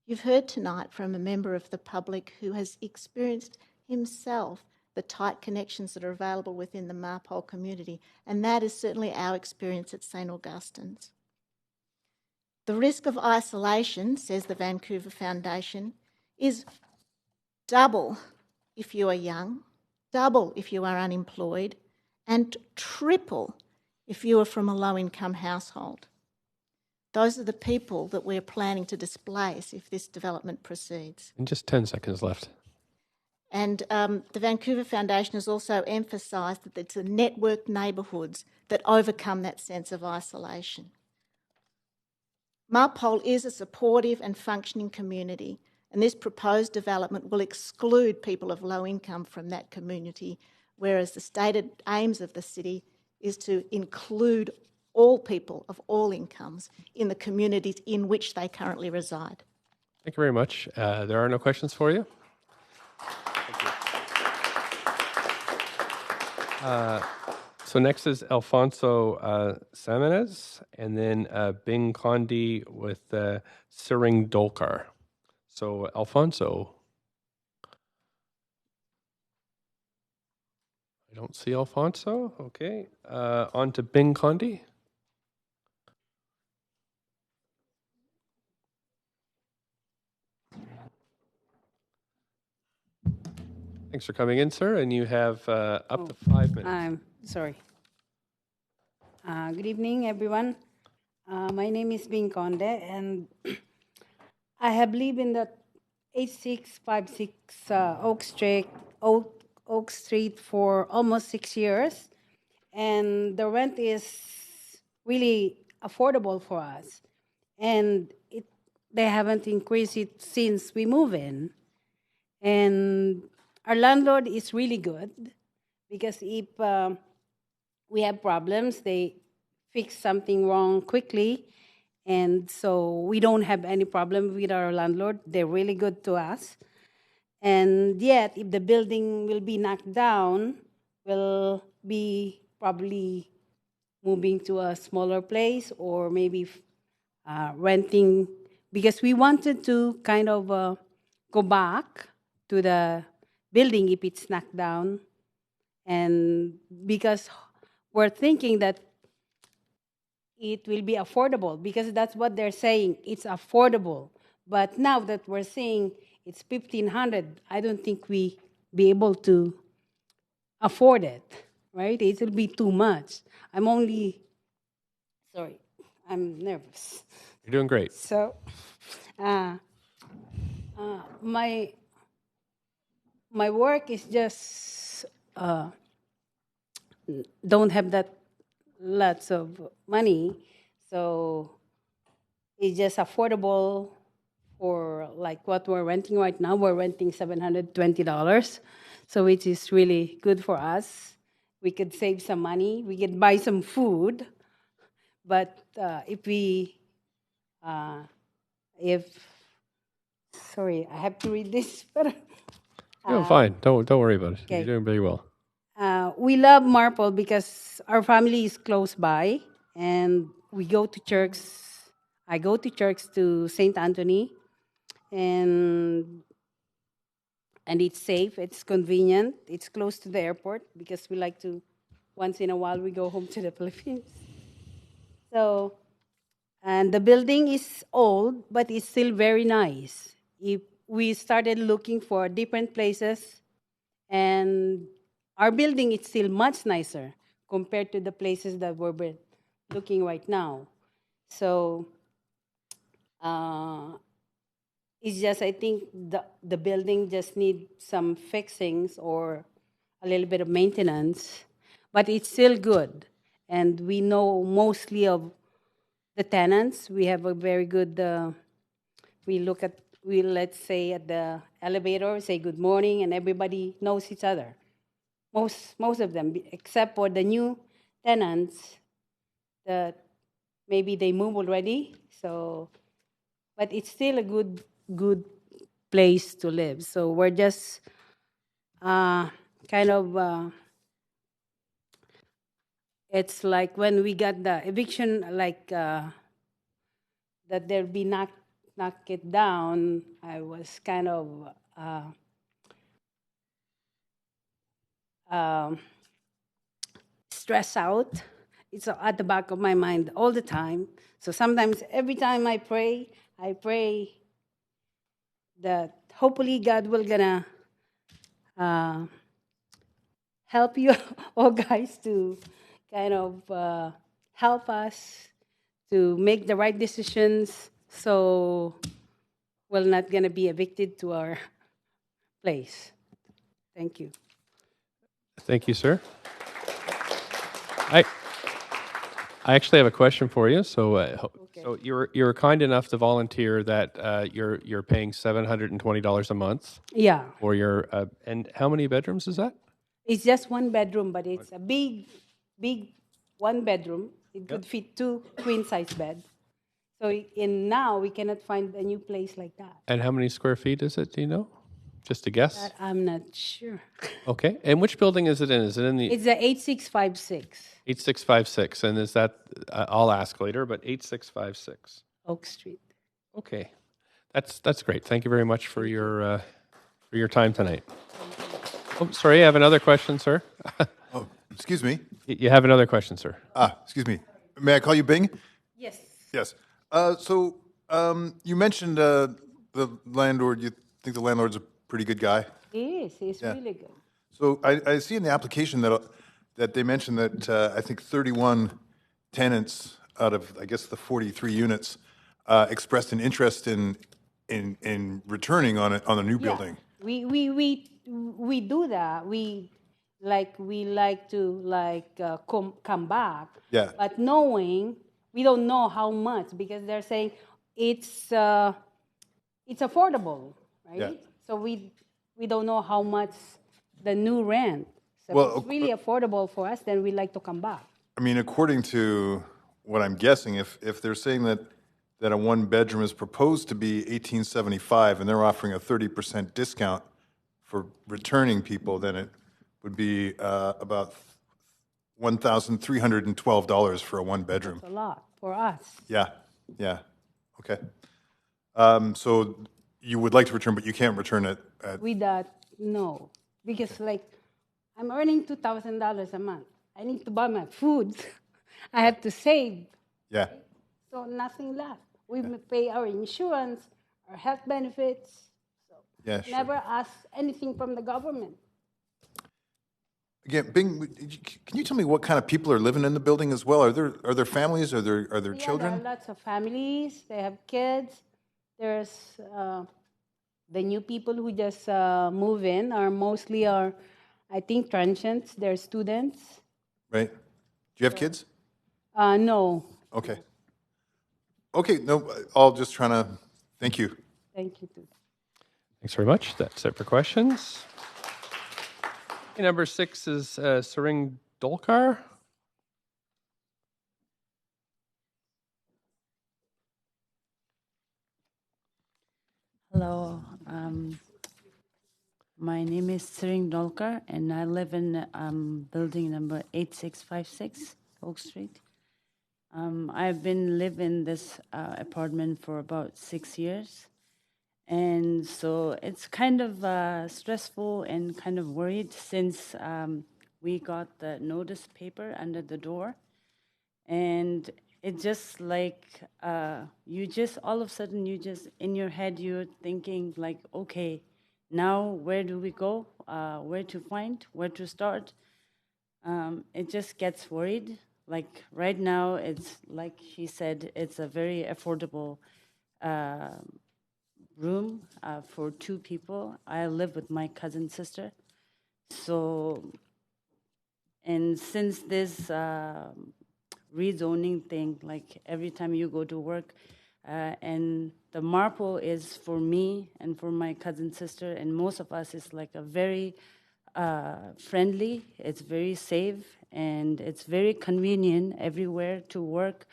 You've heard tonight from a member of the public who has experienced himself the tight connections that are available within the Marpole community, and that is certainly our experience at St. Augustine's. The risk of isolation, says the Vancouver Foundation, is double if you are young, double if you are unemployed, and triple if you are from a low-income household. Those are the people that we're planning to displace if this development proceeds. And just 10 seconds left. And the Vancouver Foundation has also emphasised that it's the networked neighbourhoods that overcome that sense of isolation. Marpole is a supportive and functioning community, and this proposed development will exclude people of low income from that community, whereas the stated aims of the city is to include all people of all incomes in the communities in which they currently reside. Thank you very much. There are no questions for you. So next is Alfonso Samenez, and then Bing Kondi with Siring Dolkar. So Alfonso. I don't see Alfonso. Okay. On to Bing Kondi. Thanks for coming in, sir, and you have up to 5 minutes. I'm sorry. Good evening, everyone. My name is Bing Konde, and I have lived in the 8656 Oak Street for almost 6 years, and the rent is really affordable for us, and they haven't increased it since we moved in, and our landlord is really good because if we have problems, they fix something wrong quickly, and so we don't have any problem with our landlord. They're really good to us. And yet, if the building will be knocked down, we'll be probably moving to a smaller place or maybe renting, because we wanted to kind of go back to the building if it's knocked down, and because we're thinking that it will be affordable, because that's what they're saying, it's affordable. But now that we're saying it's $1,500, I don't think we be able to afford it, right? It will be too much. I'm nervous. You're doing great. So, my work is just don't have that lots of money, so it's just affordable for like what we're renting right now. We're renting $720, so it is really good for us. We could save some money. We could buy some food, but sorry, I have to read this, but. No, fine. Don't worry about it. Okay. You're doing very well. We love Marpole because our family is close by, and we go to church. I go to church to St. Anthony, and it's safe. It's convenient. It's close to the airport because we like to. Once in a while, we go home to the Philippines. So, and the building is old, but it's still very nice. If we started looking for different places, and our building is still much nicer compared to the places that we're looking right now. So it's just, I think the building just needs some fixings or a little bit of maintenance, but it's still good. And we know mostly of the tenants. We have a very good, let's say at the elevator, say good morning, and everybody knows each other. Most of them, except for the new tenants, the maybe they move already. So, but it's still a good place to live. So we're just kind of. It's like when we got the eviction, like that they'll be knock it down. I was kind of stressed out. It's at the back of my mind all the time. So sometimes, every time I pray that hopefully God will gonna help you all guys to kind of help us to make the right decisions, so we're not gonna be evicted to our place. Thank you. Thank you, sir. I actually have a question for you. So, so you're kind enough to volunteer that you're paying $720 a month. Yeah. For your and how many bedrooms is that? It's just one bedroom, but it's a big one bedroom. It could fit 2 queen-size beds. So now we cannot find a new place like that. And how many square feet is it? Do you know? Just a guess. That I'm not sure. Okay. And which building is it in? Is it in the It's the 8656 8656? And is that? I'll ask later. But 8656 Oak Street. Okay, that's great. Thank you very much for your time tonight. Oh, sorry, I have another question, sir. Oh, excuse me. You have another question, sir. Excuse me. May I call you Bing? Yes. Yes. So you mentioned the landlord. You think the landlord's a pretty good guy? He is. He's Yeah. really good. So I see in the application that they mentioned that I think 31 tenants out of, I guess, the 43 units expressed an interest in returning on a new building. We do that. We like to come back. Yeah. But knowing we don't know how much, because they're saying it's affordable, right? Yeah. So we don't know how much the new rent. So Well, if it's really affordable for us, then we like to come back. I mean, according to what I'm guessing, if they're saying that a one bedroom is proposed to be $1,875 and they're offering a 30% discount for returning people, then it would be about $1,312 for a one bedroom. That's a lot for us. Yeah, yeah, okay. So you would like to return, but you can't return it at, With that, no, because like I'm earning $2,000 a month. I need to buy my food. I have to save. yeah. So nothing left. We pay our insurance, our health benefits. So Yeah, sure. never ask anything from the government. Again, Bing, can you tell me what kind of people are living in the building as well? Are there families? Are there Yeah, children? there are lots of families. They have kids. There's the new people who just move in are mostly I think, transients. They're students. Right. Do you have kids? No. Okay. Okay, no, all just trying to, thank you. Thank you, too. Thanks very much. That's it for questions. Okay, number 6 is Sering Dolkar. Hello, my name is Sering Dolkar, and I live in building number 8656 Oak Street. I've been living this apartment for about 6 years, and so it's kind of stressful and kind of worried since we got the notice paper under the door, and it's just like you just all of a sudden you just in your head you're thinking like, okay, now where do we go? Where to find? Where to start? It just gets worried. Like right now, it's like she said, it's a very affordable room for 2 people. I live with my cousin sister. So, and since this rezoning thing, like every time you go to work, and the Marple is for me and for my cousin sister, and most of us is like a very friendly, it's very safe, and it's very convenient everywhere to work.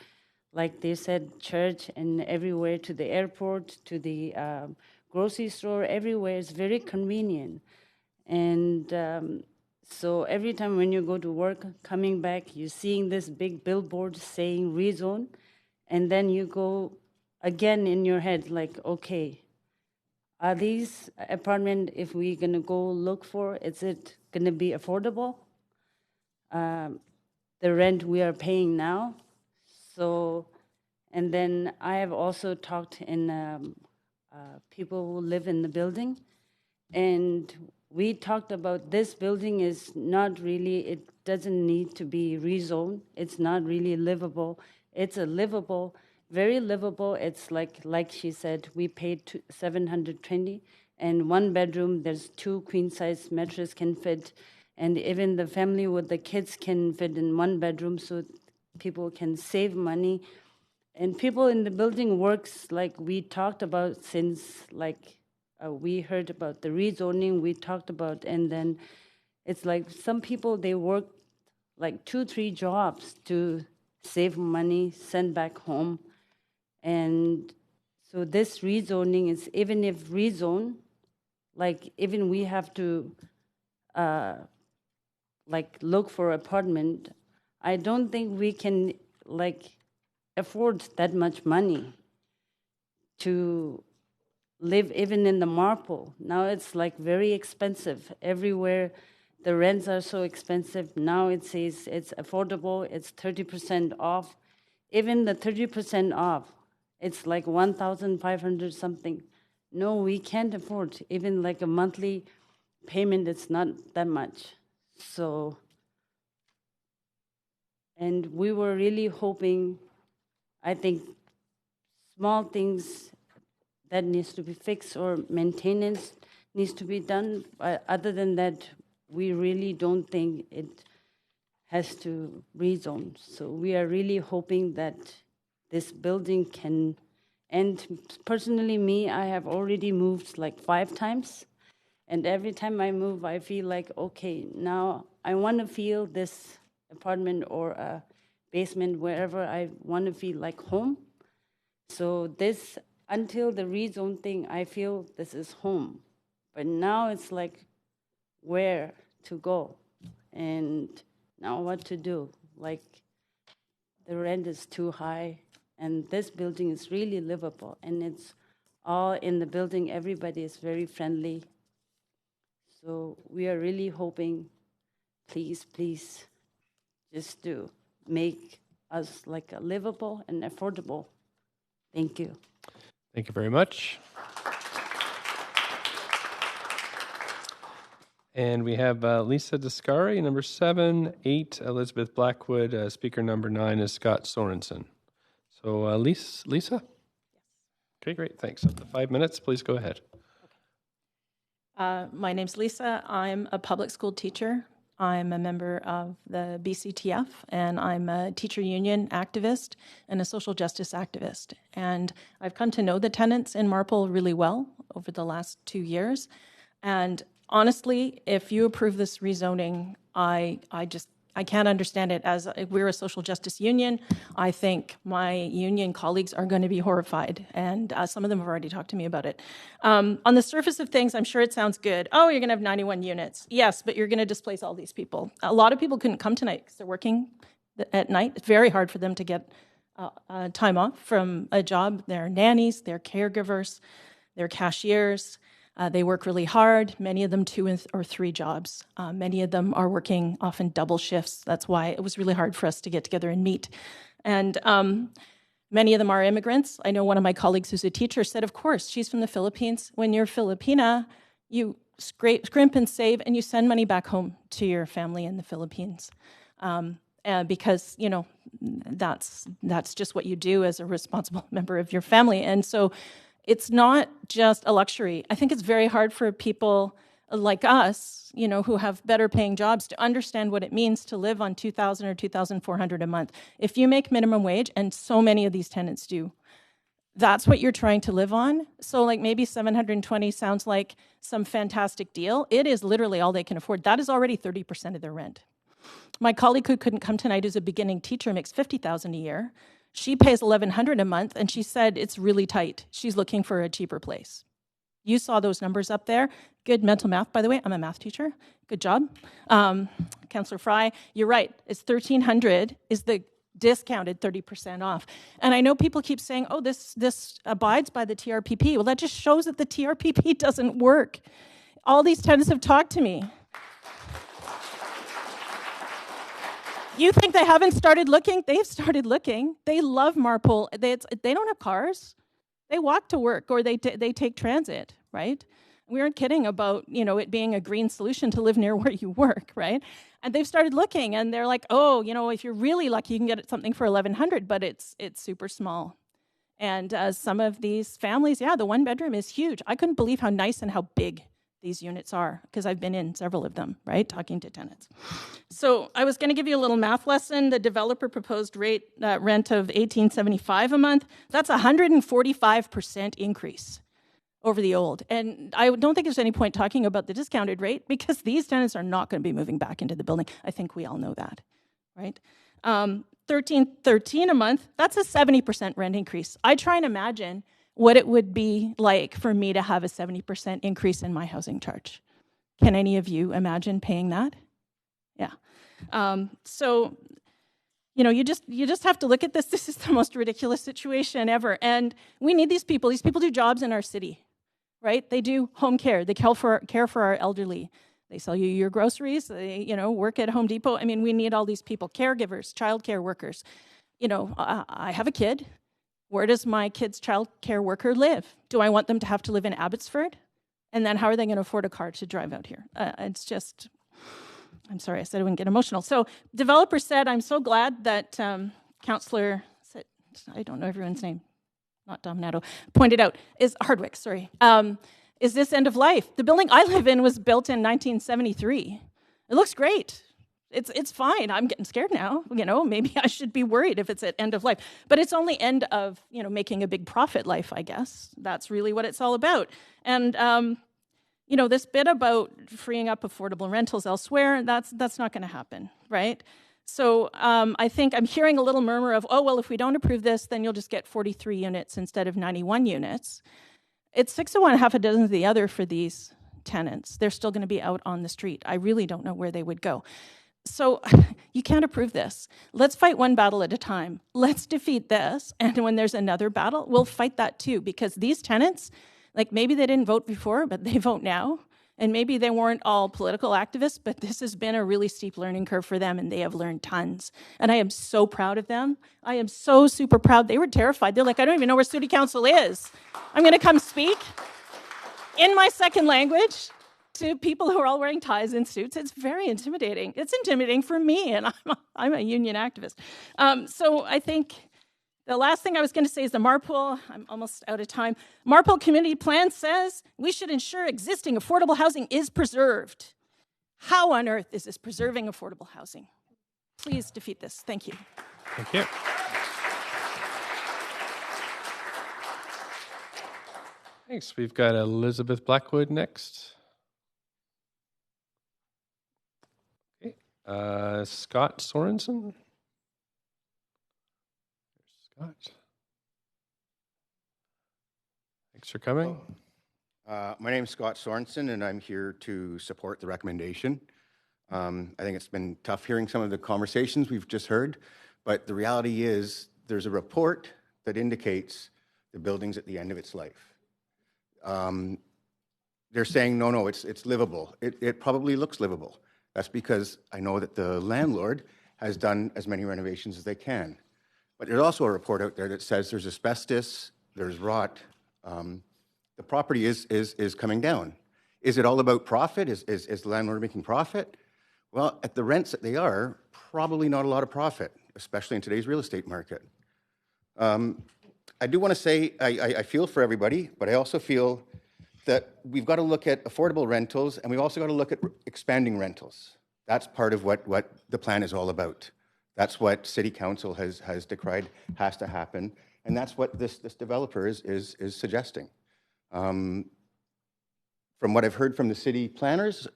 like they said, church and everywhere, to the airport, to the grocery store, everywhere. It's very convenient. And so every time when you go to work, coming back, you're seeing this big billboard saying rezone, and then you go again in your head like, okay, are these apartments, if we're gonna go look for, is it gonna be affordable? The rent we are paying now. So, and then I have also talked in people who live in the building, and we talked about this building is not really, it doesn't need to be rezoned. It's not really livable. It's a livable, very livable. It's like she said, we paid $720, and one bedroom, there's 2 queen-size mattresses can fit, and even the family with the kids can fit in one bedroom, so people can save money. And people in the building works like we talked about since we heard about the rezoning we talked about, and then it's like some people, they work like 2-3 jobs to save money, send back home. And so this rezoning is, even if rezone, like even we have to look for apartment, I don't think we can afford that much money to live even in the Marple. Now it's very expensive. Everywhere the rents are so expensive. Now it says it's affordable, it's 30% off. Even the 30% off, it's like 1,500 something. No, we can't afford. Even a monthly payment, it's not that much. So, and we were really hoping, I think, small things that needs to be fixed or maintenance needs to be done. But other than that, we really don't think it has to rezone. So we are really hoping that this building can, and personally me, I have already moved 5 times. And every time I move, I feel like, okay, now I want to feel this apartment or a basement, wherever I want to feel like home. So this, until the rezone thing, I feel this is home. But now it's where to go and now what to do. The rent is too high, and this building is really livable, and it's all in the building. Everybody is very friendly. So we are really hoping, please, just to make us a livable and affordable. Thank you. Thank you very much. And we have Lisa Descari, number 7, 8, Elizabeth Blackwood, speaker number 9 is Scott Sorensen. So Lisa? Yes. Okay, great, thanks. Up to 5 minutes, please go ahead. My name's Lisa. I'm a public school teacher. I'm a member of the BCTF, and I'm a teacher union activist and a social justice activist. And I've come to know the tenants in Marple really well over the last 2 years. And honestly, if you approve this rezoning, I can't understand it. As we're a social justice union, I think my union colleagues are going to be horrified, and some of them have already talked to me about it. On the surface of things, I'm sure it sounds good. Oh, you're going to have 91 units. Yes, but you're going to displace all these people. A lot of people couldn't come tonight because they're working at night. It's very hard for them to get time off from a job. They're nannies, they're caregivers, they're cashiers. They work really hard, many of them 2 or 3 jobs. Many of them are working often double shifts. That's why it was really hard for us to get together and meet. And many of them are immigrants. I know one of my colleagues who's a teacher said, of course, she's from the Philippines. When you're Filipina, you scrimp and save, and you send money back home to your family in the Philippines. Because, that's just what you do as a responsible member of your family. And so it's not just a luxury. I think it's very hard for people like us, who have better paying jobs, to understand what it means to live on $2,000 or $2,400 a month. If you make minimum wage, and so many of these tenants do, that's what you're trying to live on. So maybe 720 sounds like some fantastic deal. It is literally all they can afford. That is already 30% of their rent. My colleague who couldn't come tonight, who's a beginning teacher, makes $50,000 a year. She pays $1,100 a month, and she said it's really tight. She's looking for a cheaper place. You saw those numbers up there. Good mental math, by the way. I'm a math teacher. Good job. Councillor Fry, you're right. It's $1,300 is the discounted 30% off. And I know people keep saying, oh, this abides by the TRPP. Well, that just shows that the TRPP doesn't work. All these tenants have talked to me. You think they haven't started looking? They've started looking. They love Marpole. They don't have cars. They walk to work or they take transit, right? We aren't kidding about, it being a green solution to live near where you work, right? And they've started looking and they're like, oh, if you're really lucky, you can get something for $1,100, but it's super small. And some of these families, the one bedroom is huge. I couldn't believe how nice and how big these units are because I've been in several of them, right, talking to tenants. So I was going to give you a little math lesson. The developer proposed rent of $1,875 a month. That's a 145% increase over the old. And I don't think there's any point talking about the discounted rate because these tenants are not going to be moving back into the building. I think we all know that, right? $1,313 a month, that's a 70% rent increase. I try and imagine what it would be like for me to have a 70% increase in my housing charge. Can any of you imagine paying that? Yeah. So, you just have to look at this. This is the most ridiculous situation ever. And we need these people. These people do jobs in our city, right? They do home care. They care for our elderly. They sell you your groceries. They, work at Home Depot. I mean, we need all these people, caregivers, childcare workers. I have a kid. Where does my kid's child care worker live? Do I want them to have to live in Abbotsford? And then how are they going to afford a car to drive out here? It's just, I'm sorry, I said I wouldn't get emotional. So developer said, I'm so glad that Councillor, I don't know everyone's name, not Dominato, pointed out, is Hardwick, sorry. Is this end of life? The building I live in was built in 1973. It looks great. It's fine. I'm getting scared now. Maybe I should be worried if it's at end of life. But it's only end of, making a big profit life, I guess. That's really what it's all about. And, this bit about freeing up affordable rentals elsewhere, that's not going to happen, right? So I think I'm hearing a little murmur of, oh, well, if we don't approve this, then you'll just get 43 units instead of 91 units. It's 6 of one, half a dozen of the other for these tenants. They're still going to be out on the street. I really don't know where they would go. So you can't approve this. Let's fight one battle at a time. Let's defeat this. And when there's another battle, we'll fight that too. Because these tenants, maybe they didn't vote before, but they vote now. And maybe they weren't all political activists, but this has been a really steep learning curve for them, and they have learned tons. And I am so proud of them. I am so super proud. They were terrified. They're like, I don't even know where City Council is. I'm going to come speak in my second language to people who are all wearing ties and suits. It's very intimidating. It's intimidating for me, and I'm a union activist. So I think the last thing I was going to say is the Marpole, I'm almost out of time. Marpole Community Plan says we should ensure existing affordable housing is preserved. How on earth is this preserving affordable housing? Please defeat this. Thank you. Thank you. Thanks. We've got Elizabeth Blackwood next. Okay. Scott Sorensen. Scott. Thanks for coming. My name is Scott Sorensen, and I'm here to support the recommendation. I think it's been tough hearing some of the conversations we've just heard, but the reality is there's a report that indicates the building's at the end of its life. They're saying, no, it's livable. It probably looks livable. That's because I know that the landlord has done as many renovations as they can. But there's also a report out there that says there's asbestos, there's rot. The property is coming down. Is it all about profit? Is the landlord making profit? Well, at the rents that they are, probably not a lot of profit, especially in today's real estate market. I do want to say I feel for everybody, but I also feel that we've got to look at affordable rentals, and we've also got to look at expanding rentals. That's part of what the plan is all about. That's what City Council has decried has to happen, and that's what this developer is suggesting. From what I've heard from the city planners,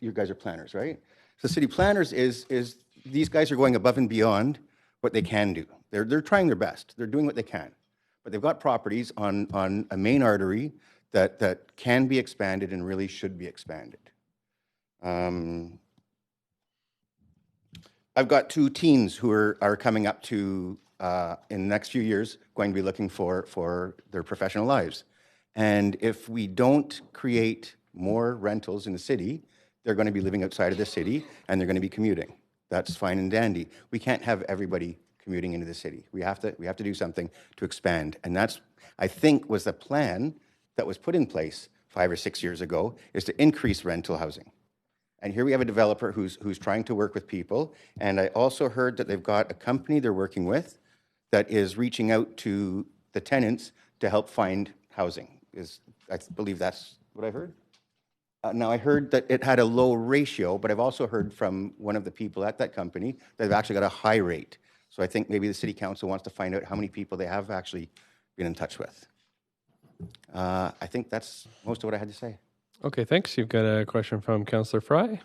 you guys are planners, right? So city planners is these guys are going above and beyond what they can do. They're trying their best. They're doing what they can. But they've got properties on a main artery that can be expanded and really should be expanded. I've got 2 teens who are coming up to, in the next few years, going to be looking for their professional lives. And if we don't create more rentals in the city, they're going to be living outside of the city and they're going to be commuting. That's fine and dandy. We can't have everybody commuting into the city. We have to do something to expand. And that's, I think, was the plan that was put in place 5 or 6 years ago, is to increase rental housing. And here we have a developer who's trying to work with people. And I also heard that they've got a company they're working with that is reaching out to the tenants to help find housing. I believe that's what I heard. Now, I heard that it had a low ratio, but I've also heard from one of the people at that company that they've actually got a high rate. So I think maybe the city council wants to find out how many people they have actually been in touch with. I think that's most of what I had to say. Okay, thanks. You've got a question from Councillor Fry.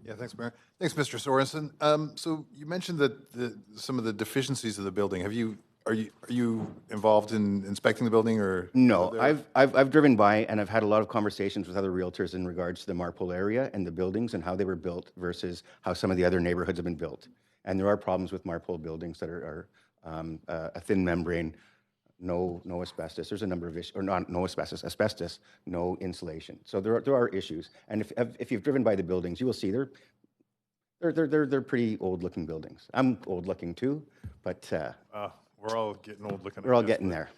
Yeah, thanks, Mayor. Thanks, Mr. Sorensen. So you mentioned that some of the deficiencies of the building. Are you involved in inspecting the building, or? No, I've driven by and I've had a lot of conversations with other realtors in regards to the Marpole area and the buildings and how they were built versus how some of the other neighborhoods have been built. And there are problems with Marpole buildings that are a thin membrane, no asbestos. There's a number of issues, or not no asbestos, no insulation. So there are issues. And if you've driven by the buildings, you will see they're pretty old-looking buildings. I'm old-looking too, but we're all getting old-looking. We're all getting there.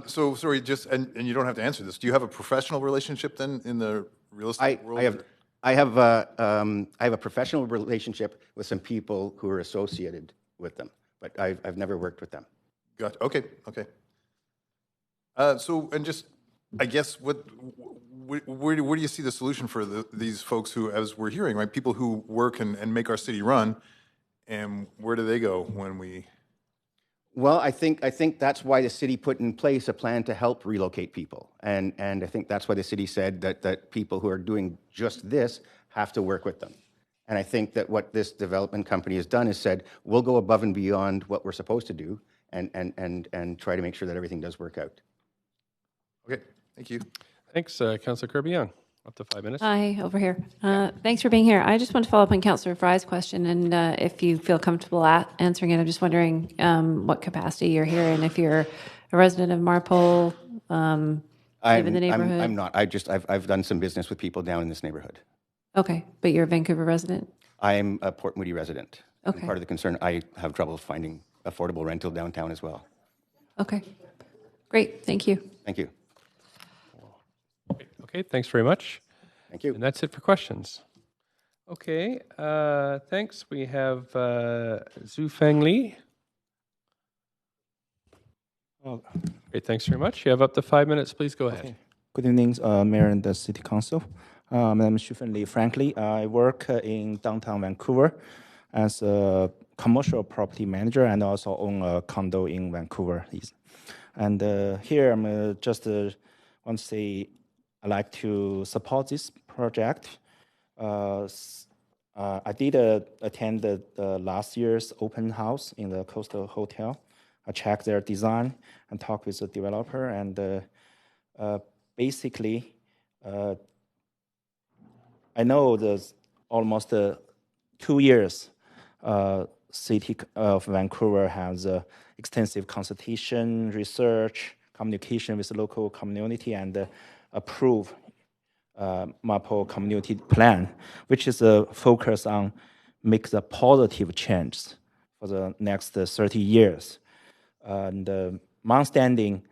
So sorry, and you don't have to answer this. Do you have a professional relationship then in the real estate world? I have a professional relationship with some people who are associated with them, but I've never worked with them. Gotcha. Okay. So, and just, I guess, where do you see the solution for these folks who, as we're hearing, right, people who work and make our city run, and where do they go when we? Well, I think that's why the city put in place a plan to help relocate people, and I think that's why the city said that people who are doing just this have to work with them. And I think that what this development company has done is said, we'll go above and beyond what we're supposed to do, and try to make sure that everything does work out. Okay, thank you. Thanks, Councillor Kirby-Young. Up to 5 minutes. Hi, over here. Thanks for being here. I just want to follow up on Councillor Fry's question, and if you feel comfortable answering it, I'm just wondering what capacity you're here, and if you're a resident of Marpole, live in the neighborhood. I'm not. I've done some business with people down in this neighborhood. Okay, but you're a Vancouver resident? I'm a Port Moody resident. Okay. And part of the concern, I have trouble finding affordable rental downtown as well. Okay, great. Thank you. Thank you. Okay, thanks very much. Thank you. And that's it for questions. Okay, thanks. We have Zufeng Li. Great, thanks very much. You have up to 5 minutes. Please go ahead. Okay. Good evening, Mayor and the City Council. My name is Zufeng Li. Frankly, I work in downtown Vancouver as a commercial property manager and also own a condo in Vancouver. And here I'm just want to say I'd like to support this project. I did attend the last year's open house in the Coastal Hotel. I checked their design and talked with the developer, and basically, I know there's almost 2 years City of Vancouver has extensive consultation, research, communication with the local community, and approve Marpole Community Plan, which is a focus on make the positive change for the next 30 years. And my understanding,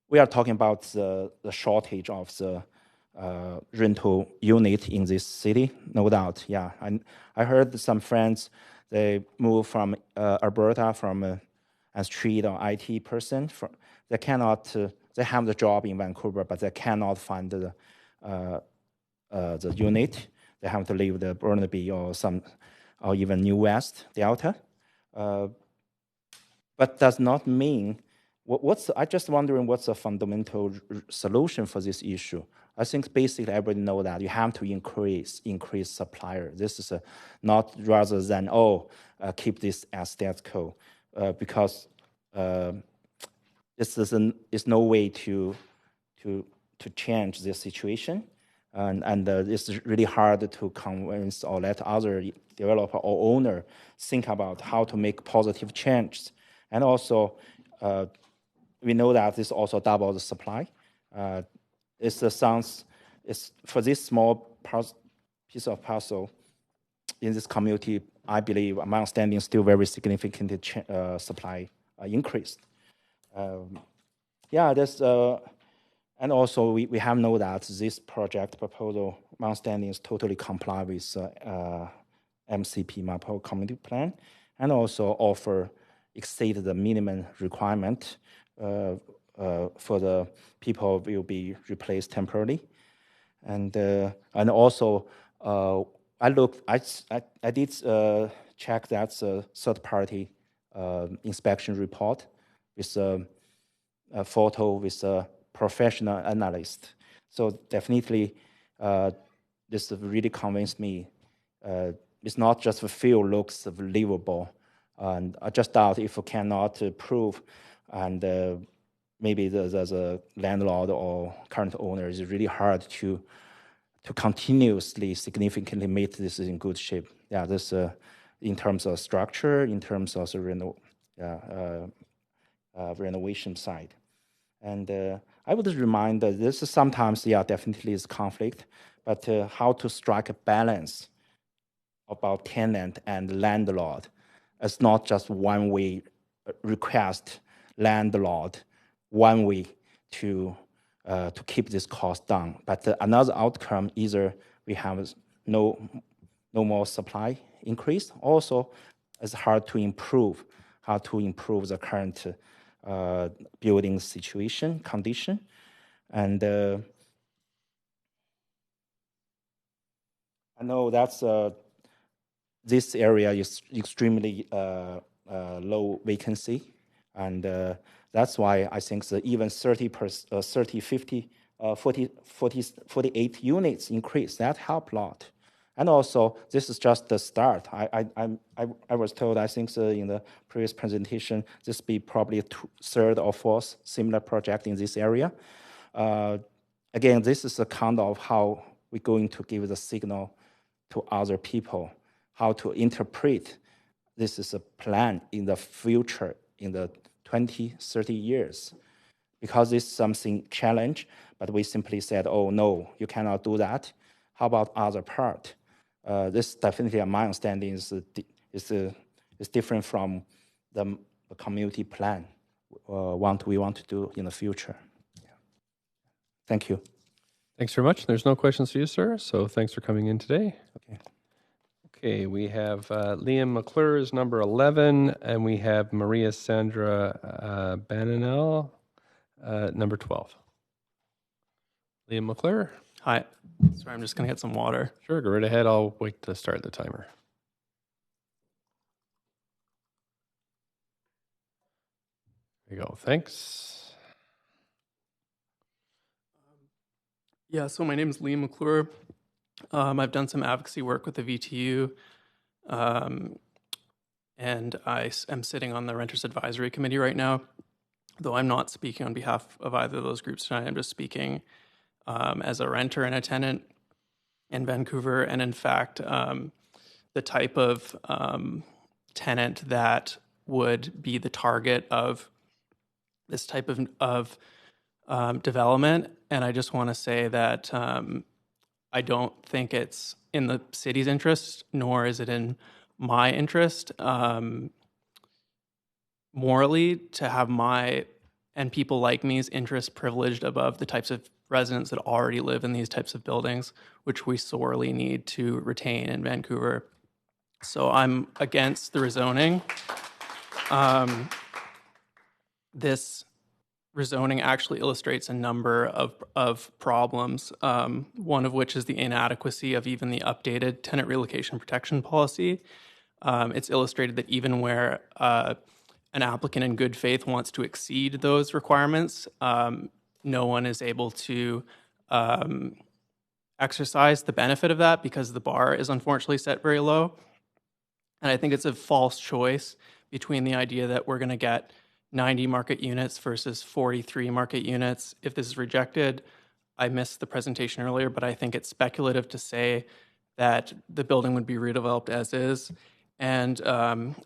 we are talking about the shortage of the rental unit in this city, no doubt. Yeah, I heard some friends, they moved from Alberta, from a street or IT person. They cannot. They have the job in Vancouver, but they cannot find the unit. They have to leave the Burnaby or even New West Delta. But does not mean I just wondering what's the fundamental solution for this issue. I think basically everybody know that you have to increase supplier. This is not rather than keep this as status quo, because is no way to change this situation, and it's really hard to convince or let other developer or owner think about how to make positive changes. And also, we know that this also doubles the supply. It's for this small piece of parcel in this community, I believe, my understanding, still very significant supply increased. And also we have know that this project proposal, my understanding, is totally comply with MCP, Marpole Community Plan, and also exceed the minimum requirement for the people will be replaced temporarily. And also I did check that third-party inspection report with a photo with a professional analyst. So definitely, this really convinced me. It's not just the field looks livable, and I just doubt if we cannot prove, and maybe the landlord or current owner is really hard to continuously, significantly make this in good shape. Yeah, this in terms of structure, in terms of the renovation side. And I would remind that this is sometimes, definitely is conflict, but how to strike a balance about tenant and landlord. It's not just one way request landlord, one way to keep this cost down. But another outcome, either we have no more supply increase. Also, it's hard to improve, how to improve the current building situation, condition. And I know that's this area is extremely low vacancy, and that's why I think that even 48 units increase, that help a lot. And also, this is just the start. I was told, I think in the previous presentation, this be probably a third or fourth similar project in this area. Again, this is a kind of how we're going to give the signal to other people, how to interpret this is a plan in the future, in the 20, 30 years. Because it's something challenge, but we simply said, oh no, you cannot do that. How about other part? This definitely, my understanding, is different from the community plan we want to do in the future. Yeah. Thank you. Thanks very much. There's no questions for you, sir, so thanks for coming in today. Okay, we have Liam McClure is number 11, and we have Maria Sandra Bananel, number 12. Liam McClure. Hi. Sorry, I'm just going to get some water. Sure, go right ahead. I'll wait to start the timer. There you go. Thanks. Yeah, so my name is Liam McClure. I've done some advocacy work with the VTU, and I am sitting on the Renters Advisory Committee right now. Though I'm not speaking on behalf of either of those groups tonight, I'm just speaking as a renter and a tenant in Vancouver. And in fact, the type of tenant that would be the target of this type of development. And I just want to say that I don't think it's in the city's interest, nor is it in my interest morally to have my and people like me's interests privileged above the types of residents that already live in these types of buildings, which we sorely need to retain in Vancouver. So I'm against the rezoning. This rezoning actually illustrates a number of problems, one of which is the inadequacy of even the updated tenant relocation protection policy. It's illustrated that even where an applicant in good faith wants to exceed those requirements, no one is able to exercise the benefit of that because the bar is unfortunately set very low. And I think it's a false choice between the idea that we're going to get 90 market units versus 43 market units. If this is rejected, I missed the presentation earlier, but I think it's speculative to say that the building would be redeveloped as is. And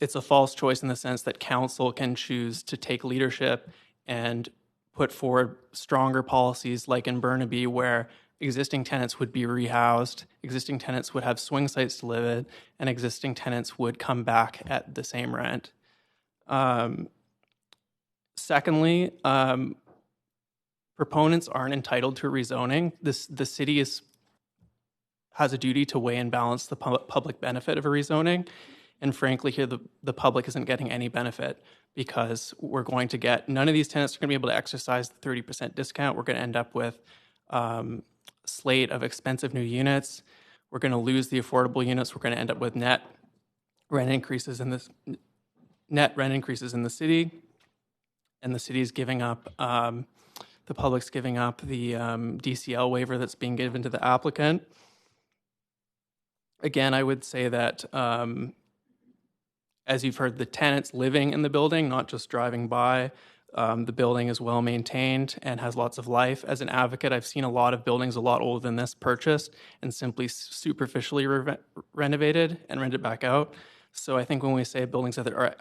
it's a false choice in the sense that council can choose to take leadership and put forward stronger policies like in Burnaby, where existing tenants would be rehoused, existing tenants would have swing sites to live in, and existing tenants would come back at the same rent. Secondly, proponents aren't entitled to rezoning. The city has a duty to weigh and balance the public benefit of a rezoning. And frankly, here the public isn't getting any benefit because we're going to get, none of these tenants are going to be able to exercise the 30% discount. We're going to end up with slate of expensive new units. We're going to lose the affordable units. We're going to end up with net rent increases in the city, and the city is giving up. The public's giving up the DCL waiver that's being given to the applicant. Again, I would say that, as you've heard, the tenants living in the building, not just driving by. The building is well maintained and has lots of life. As an advocate, I've seen a lot of buildings a lot older than this purchased and simply superficially renovated and rented back out. So I think when we say buildings that are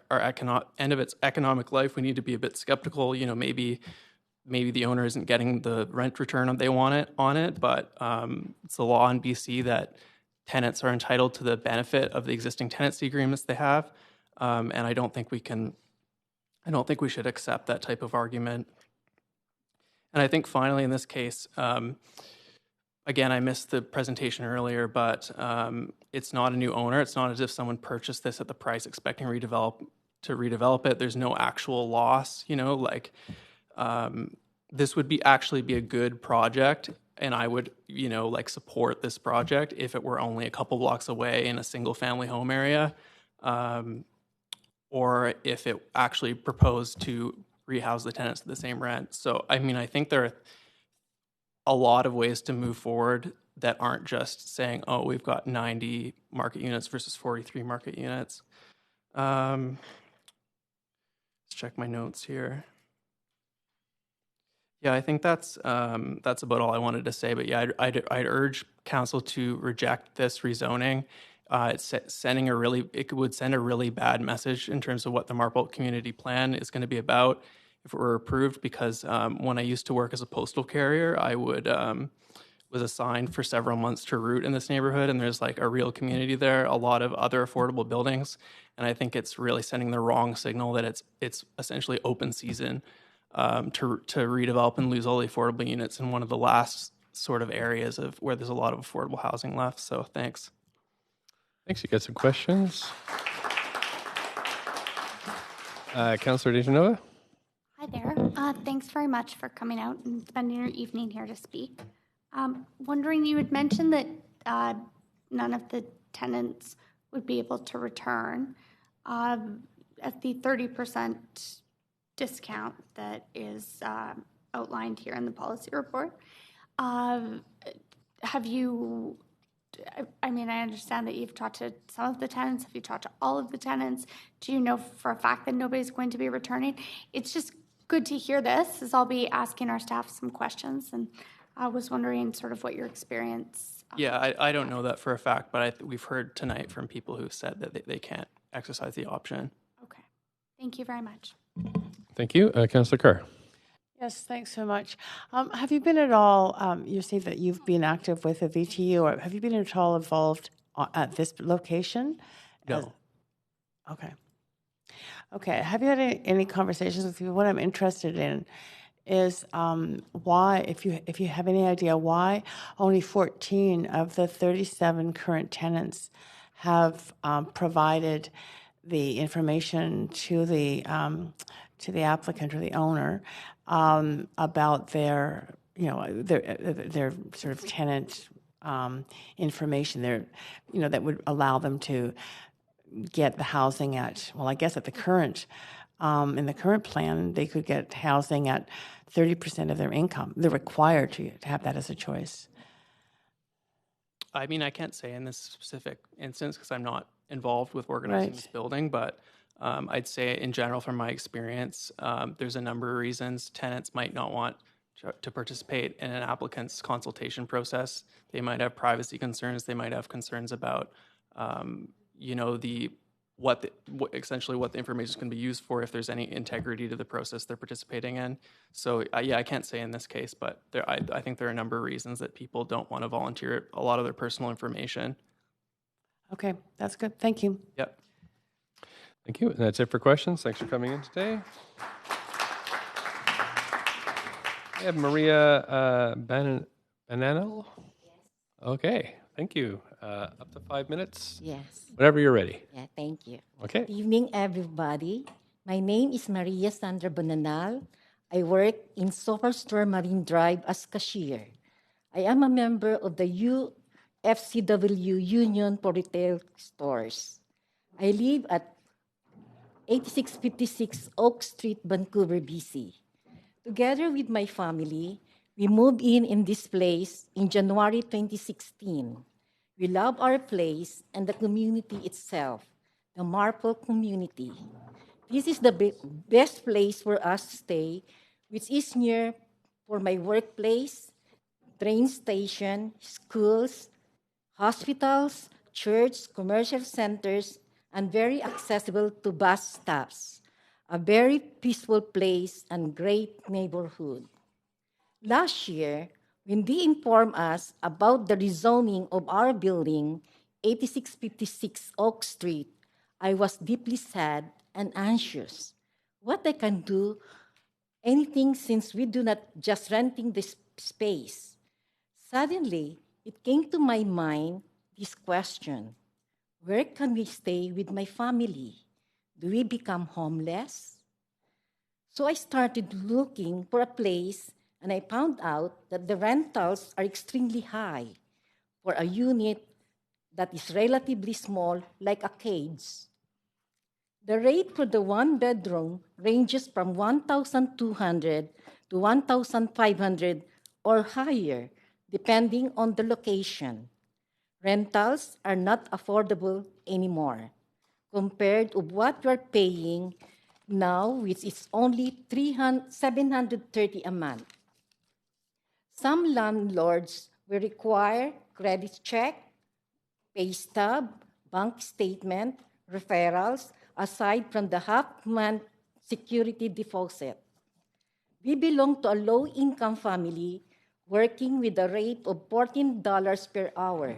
end of its economic life, we need to be a bit skeptical. You know, maybe the owner isn't getting the rent return they want on it, but it's the law in BC that tenants are entitled to the benefit of the existing tenancy agreements they have, and I don't think we should accept that type of argument. And I think finally in this case, again, I missed the presentation earlier, but it's not a new owner. It's not as if someone purchased this at the price expecting to redevelop it. There's no actual loss, this would actually be a good project, and I would, support this project if it were only a couple blocks away in a single family home area, or if it actually proposed to rehouse the tenants at the same rent. So, I mean, I think there are a lot of ways to move forward that aren't just saying, oh, we've got 90 market units versus 43 market units. Let's check my notes here. Yeah, I think that's about all I wanted to say. But yeah, I'd urge council to reject this rezoning. It would send a really bad message in terms of what the Marpole Community Plan is going to be about if it were approved. Because when I used to work as a postal carrier, I was assigned for several months to route in this neighborhood, and there's like a real community there, a lot of other affordable buildings, and I think it's really sending the wrong signal that it's essentially open season to redevelop and lose all the affordable units in one of the last sort of areas of where there's a lot of affordable housing left. So thanks. Thanks. You got some questions? Councillor Dejanova? Hi there. Thanks very much for coming out and spending your evening here to speak. Wondering, you had mentioned that none of the tenants would be able to return at the 30% discount that is outlined here in the policy report. Have you, I mean, I understand that you've talked to some of the tenants. Have you talked to all of the tenants? Do you know for a fact that nobody's going to be returning? It's just good to hear this, as I'll be asking our staff some questions, and I was wondering sort of what your experience. Yeah, I don't know that for a fact, but we've heard tonight from people who've said that they can't exercise the option. Okay. Thank you very much. Thank you. Councillor Carr. Yes, thanks so much. Have you been at all, you say that you've been active with a VTU, or have you been at all involved at this location? No. Okay. Have you had any conversations with people? What I'm interested in is why, if you have any idea, why only 14 of the 37 current tenants have provided the information to the applicant or the owner about their sort of tenant information there, that would allow them to get the housing at, well, I guess at the current, in the current plan, they could get housing at 30% of their income. They're required to have that as a choice. I mean, I can't say in this specific instance because I'm not involved with organizing this building, but I'd say in general, from my experience, there's a number of reasons tenants might not want to participate in an applicant's consultation process. They might have privacy concerns. They might have concerns about, essentially what the information is going to be used for, if there's any integrity to the process they're participating in. So I can't say in this case, but I think there are a number of reasons that people don't want to volunteer a lot of their personal information. Okay, that's good. Thank you. Yep. Thank you. And that's it for questions. Thanks for coming in today. I have Maria Bananel. Okay, thank you. Up to 5 minutes. Yes. Whenever you're ready. Yeah, thank you. Okay. Good evening, everybody. My name is Maria Sandra Bananal. I work in Superstore Marine Drive as cashier. I am a member of the UFCW Union for Retail Stores. I live at 8656 Oak Street, Vancouver, BC. Together with my family, we moved in this place in January 2016. We love our place and the community itself, the Marple community. This is the best place for us to stay, which is near for my workplace, train station, schools, hospitals, church, commercial centers, and very accessible to bus stops. A very peaceful place and great neighborhood. Last year, when they informed us about the rezoning of our building, 8656 Oak Street, I was deeply sad and anxious. What I can do, anything, since we do not just renting this space. Suddenly, it came to my mind this question: where can we stay with my family? Do we become homeless? So I started looking for a place, and I found out that the rentals are extremely high for a unit that is relatively small, like a cage. The rate for the one bedroom ranges from $1,200 to $1,500 or higher, depending on the location. Rentals are not affordable anymore compared to what we're paying now, which is only $730 a month. Some landlords will require credit check, pay stub, bank statement, referrals, aside from the half-month security deposit. We belong to a low-income family working with a rate of $14 per hour.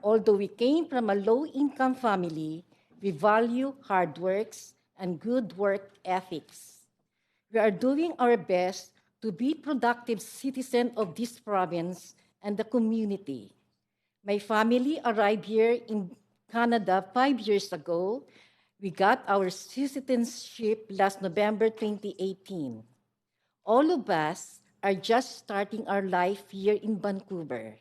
Although we came from a low-income family, we value hard work and good work ethics. We are doing our best to be productive citizens of this province and the community. My family arrived here in Canada 5 years ago. We got our citizenship last November 2018. All of us are just starting our life here in Vancouver.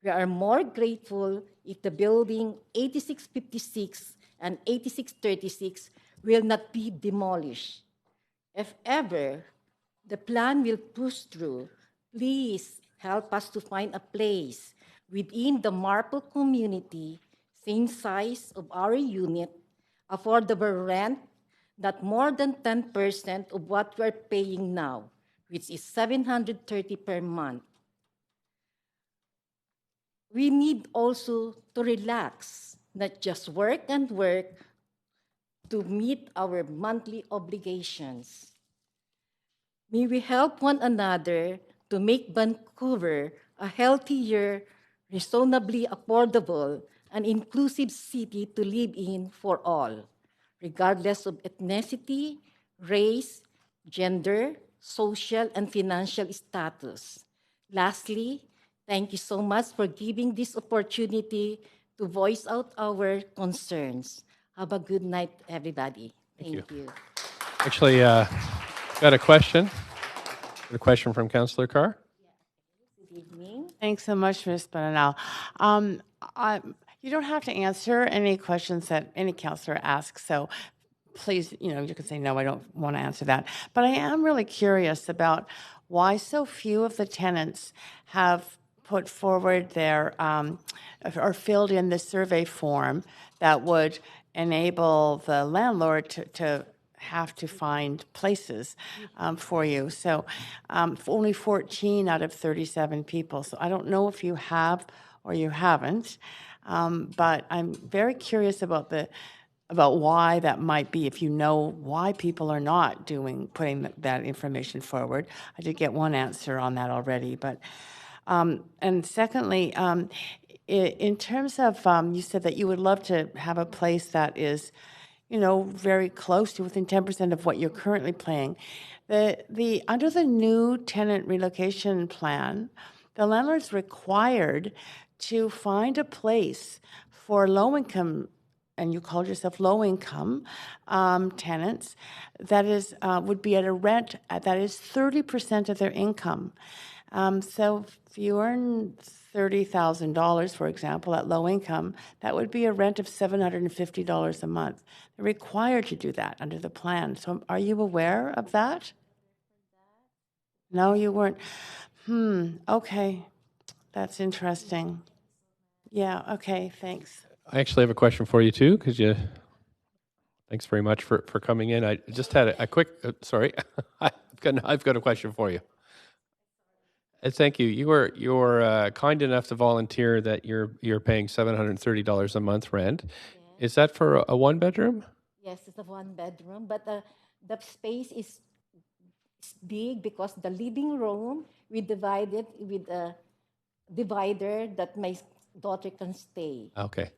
We are more grateful if the building 8656 and 8636 will not be demolished. If ever the plan will push through, please help us to find a place within the Marple community, same size of our unit, affordable rent, not more than 10% of what we're paying now, which is $730 per month. We need also to relax, not just work and work to meet our monthly obligations. May we help one another to make Vancouver a healthier, reasonably affordable, and inclusive city to live in for all, regardless of ethnicity, race, gender, social, and financial status. Lastly, thank you so much for giving this opportunity to voice out our concerns. Have a good night, everybody. Thank you. Actually, got a question. A question from Councillor Carr. Good evening. Thanks so much, Ms. Bananal. You don't have to answer any questions that any counselor asks, so please, you can say, no, I don't want to answer that. But I am really curious about why so few of the tenants have put forward their, or filled in the survey form that would enable the landlord to have to find places for you. So only 14 out of 37 people. So I don't know if you have or you haven't, but I'm very curious about why that might be, if you know why people are not putting that information forward. I did get one answer on that already, but and secondly, in terms of, you said that you would love to have a place that is, very close to within 10% of what you're currently paying. Under the new tenant relocation plan, the landlord's required to find a place for low-income, and you called yourself low-income tenants, that is would be at a rent that is 30% of their income. So if you earn $30,000, for example, at low income, that would be a rent of $750 a month. They're required to do that under the plan. So are you aware of that? No, you weren't. Okay. That's interesting. Yeah, okay, thanks. I actually have a question for you too, because thanks very much for coming in. I just had a quick, sorry, I've got a question for you. Thank you. You were kind enough to volunteer that you're paying $730 a month rent. Yeah. Is that for a one bedroom? Yes, it's a one bedroom, but the space is big because the living room we divided with a divider that my daughter can stay. Okay.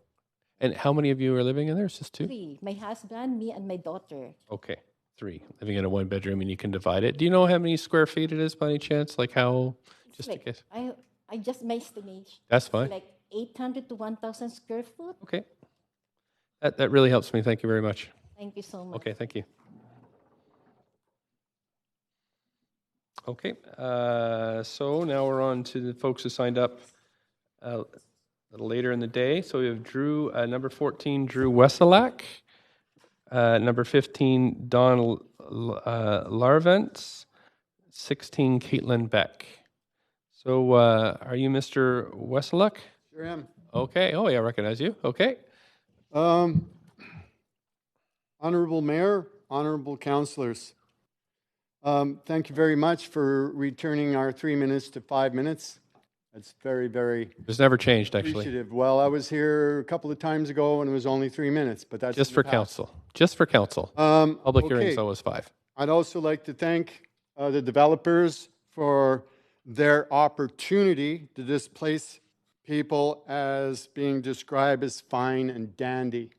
And how many of you are living in there? It's just two? 3. My husband, me, and my daughter. Okay. 3 living in a one bedroom, and you can divide it. Do you know how many square feet it is by any chance? Like how? Just like, in case. I just my estimation. That's fine. Like 800 to 1,000 square foot. Okay. That really helps me. Thank you very much. Thank you so much. Okay, thank you. Okay, so now we're on to the folks who signed up a little later in the day. So we have Drew, number 14, Drew Weselak. Number 15, Don Larvent. 16, Caitlin Beck. So are you Mr. Weselak? Sure am. Okay. Oh, yeah, I recognize you. Okay. Honorable Mayor, honorable councillors, thank you very much for returning our 3 minutes to 5 minutes. That's very, very It's never changed, actually. appreciative. Well, I was here a couple of times ago and it was only 3 minutes, but that's Just in for the past. council. Just for council. Public okay. hearings always 5. I'd also like to thank the developers for their opportunity to displace people as being described as fine and dandy.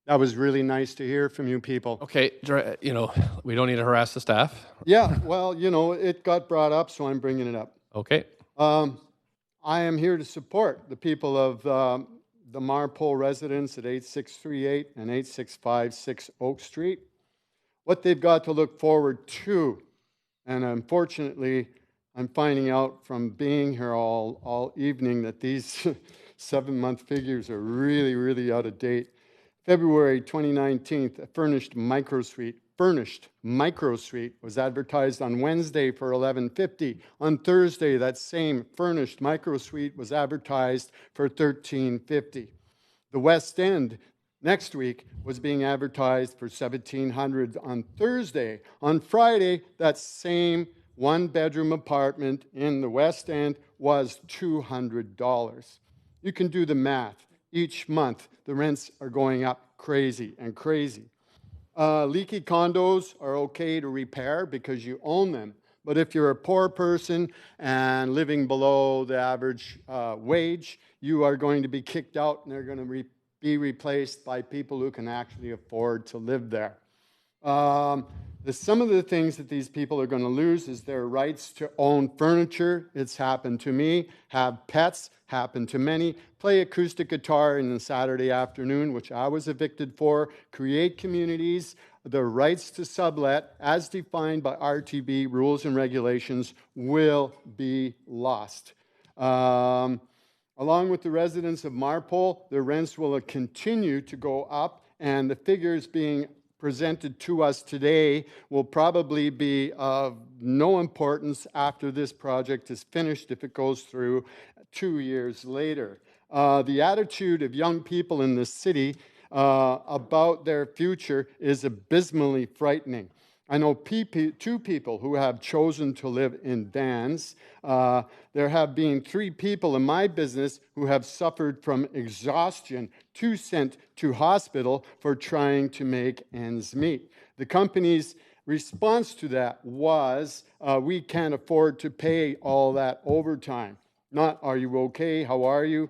That was really nice to hear from you people. Okay, we don't need to harass the staff. Yeah, well, it got brought up, so I'm bringing it up. Okay. I am here to support the people of the Marpole residents at 8638 and 8656 Oak Street. What they've got to look forward to, and unfortunately, I'm finding out from being here all evening that these 7-month figures are really, really out of date. February 2019, a furnished micro suite was advertised on Wednesday for $1,150. On Thursday, that same furnished micro suite was advertised for $1,350. The West End next week was being advertised for $1,700 on Thursday. On Friday, that same one-bedroom apartment in the West End was $200. You can do the math. Each month, the rents are going up crazy and crazy. Leaky condos are okay to repair because you own them. But if you're a poor person and living below the average wage, you are going to be kicked out and they're going to be replaced by people who can actually afford to live there. Some of the things that these people are going to lose is their rights to own furniture. It's happened to me. Have pets. Happened to many. Play acoustic guitar in the Saturday afternoon, which I was evicted for. Create communities. The rights to sublet, as defined by RTB rules and regulations, will be lost. Along with the residents of Marpole, the rents will continue to go up, and the figures being presented to us today will probably be of no importance after this project is finished if it goes through 2 years later. The attitude of young people in this city about their future is abysmally frightening. I know two people who have chosen to live in vans. There have been 3 people in my business who have suffered from exhaustion, 2 sent to hospital for trying to make ends meet. The company's response to that was, we can't afford to pay all that overtime. Not, are you okay? How are you?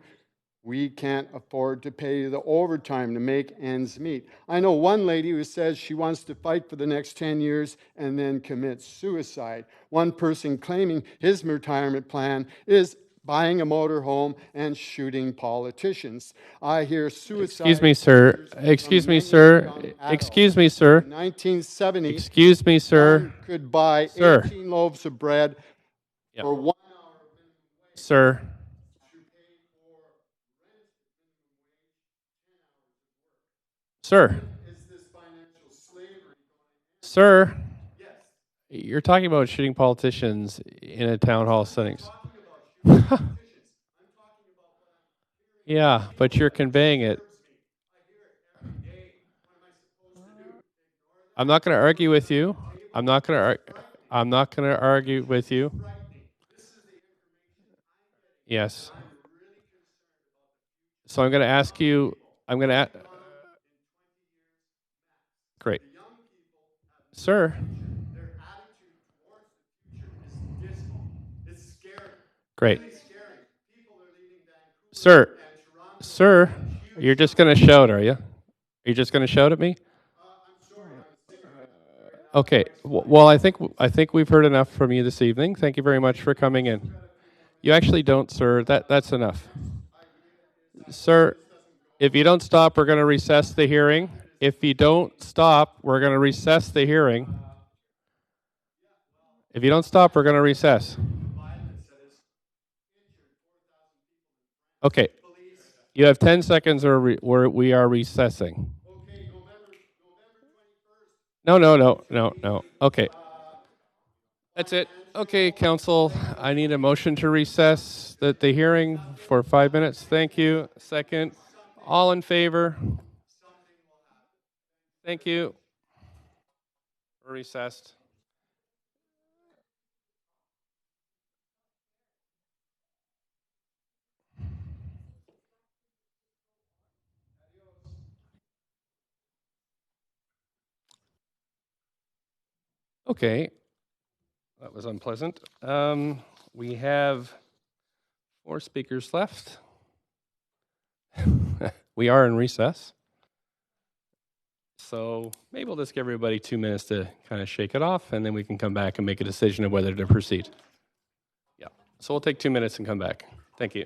We can't afford to pay the overtime to make ends meet. I know one lady who says she wants to fight for the next 10 years and then commit suicide. One person claiming his retirement plan is buying a motorhome and shooting politicians. I hear suicide. Excuse me, sir. Excuse me, sir. Excuse me, sir. In 1970, excuse me, sir. one could buy Sir. 18 loaves of bread for 1 hour. Sir. Sir. Sir. You're talking about shooting politicians in a town hall settings. Yeah, but you're conveying it. I'm not going to argue with you. I'm not going to argue with you. Yes. So I'm going to ask you. Great. Sir. Great. Sir, you're just going to shout, are you? Are you just going to shout at me? Okay. Well, I think we've heard enough from you this evening. Thank you very much for coming in. You actually don't, sir. That's enough. Sir, if you don't stop, we're going to recess the hearing. If you don't stop, we're going to recess the hearing. If you don't stop, we're going to recess. Okay. You have 10 seconds or we are recessing. No. Okay. That's it. Okay, council, I need a motion to recess the hearing for 5 minutes. Thank you. Second. All in favor? Thank you. We're recessed. Okay. That was unpleasant. We have 4 speakers left. We are in recess. So maybe we'll just give everybody 2 minutes to kind of shake it off, and then we can come back and make a decision of whether to proceed. Yeah. So we'll take 2 minutes and come back. Thank you.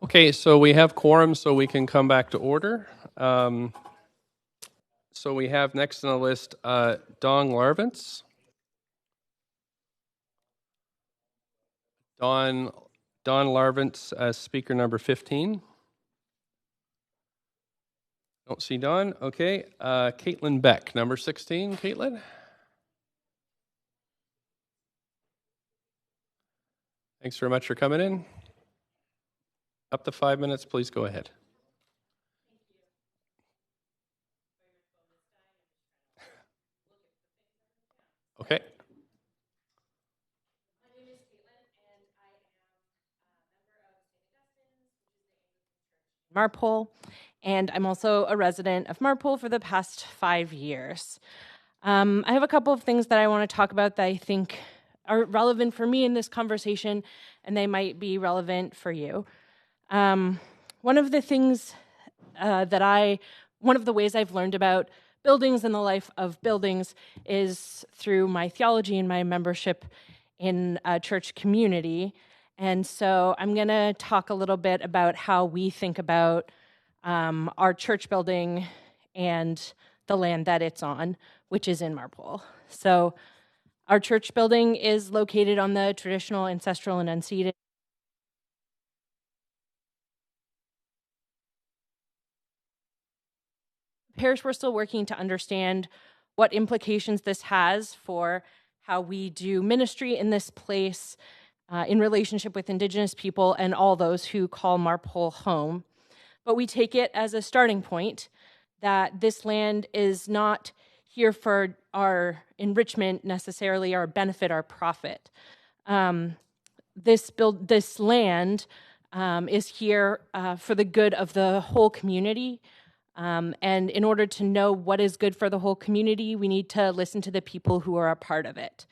Okay, so we have quorum, so we can come back to order. So we have next on the list Don Larvins. Don Larvins as speaker number 15. Don't see Don. Okay, Caitlin Beck, number 16. Caitlin? Thanks very much for coming in. Up to 5 minutes, please go ahead. Okay. Marpole, and I'm also a resident of Marpole for the past 5 years. I have a couple of things that I want to talk about that I think are relevant for me in this conversation, and they might be relevant for you. One of the things one of the ways I've learned about buildings and the life of buildings is through my theology and my membership in a church community. And so I'm going to talk a little bit about how we think about our church building and the land that it's on, which is in Marpole. So our church building is located on the traditional, ancestral, and unceded parish. We're still working to understand what implications this has for how we do ministry in this place in relationship with Indigenous people and all those who call Marpole home. But we take it as a starting point that this land is not here for our enrichment necessarily, our benefit, our profit. This land is here for the good of the whole community. And in order to know what is good for the whole community, we need to listen to the people who are a part of it.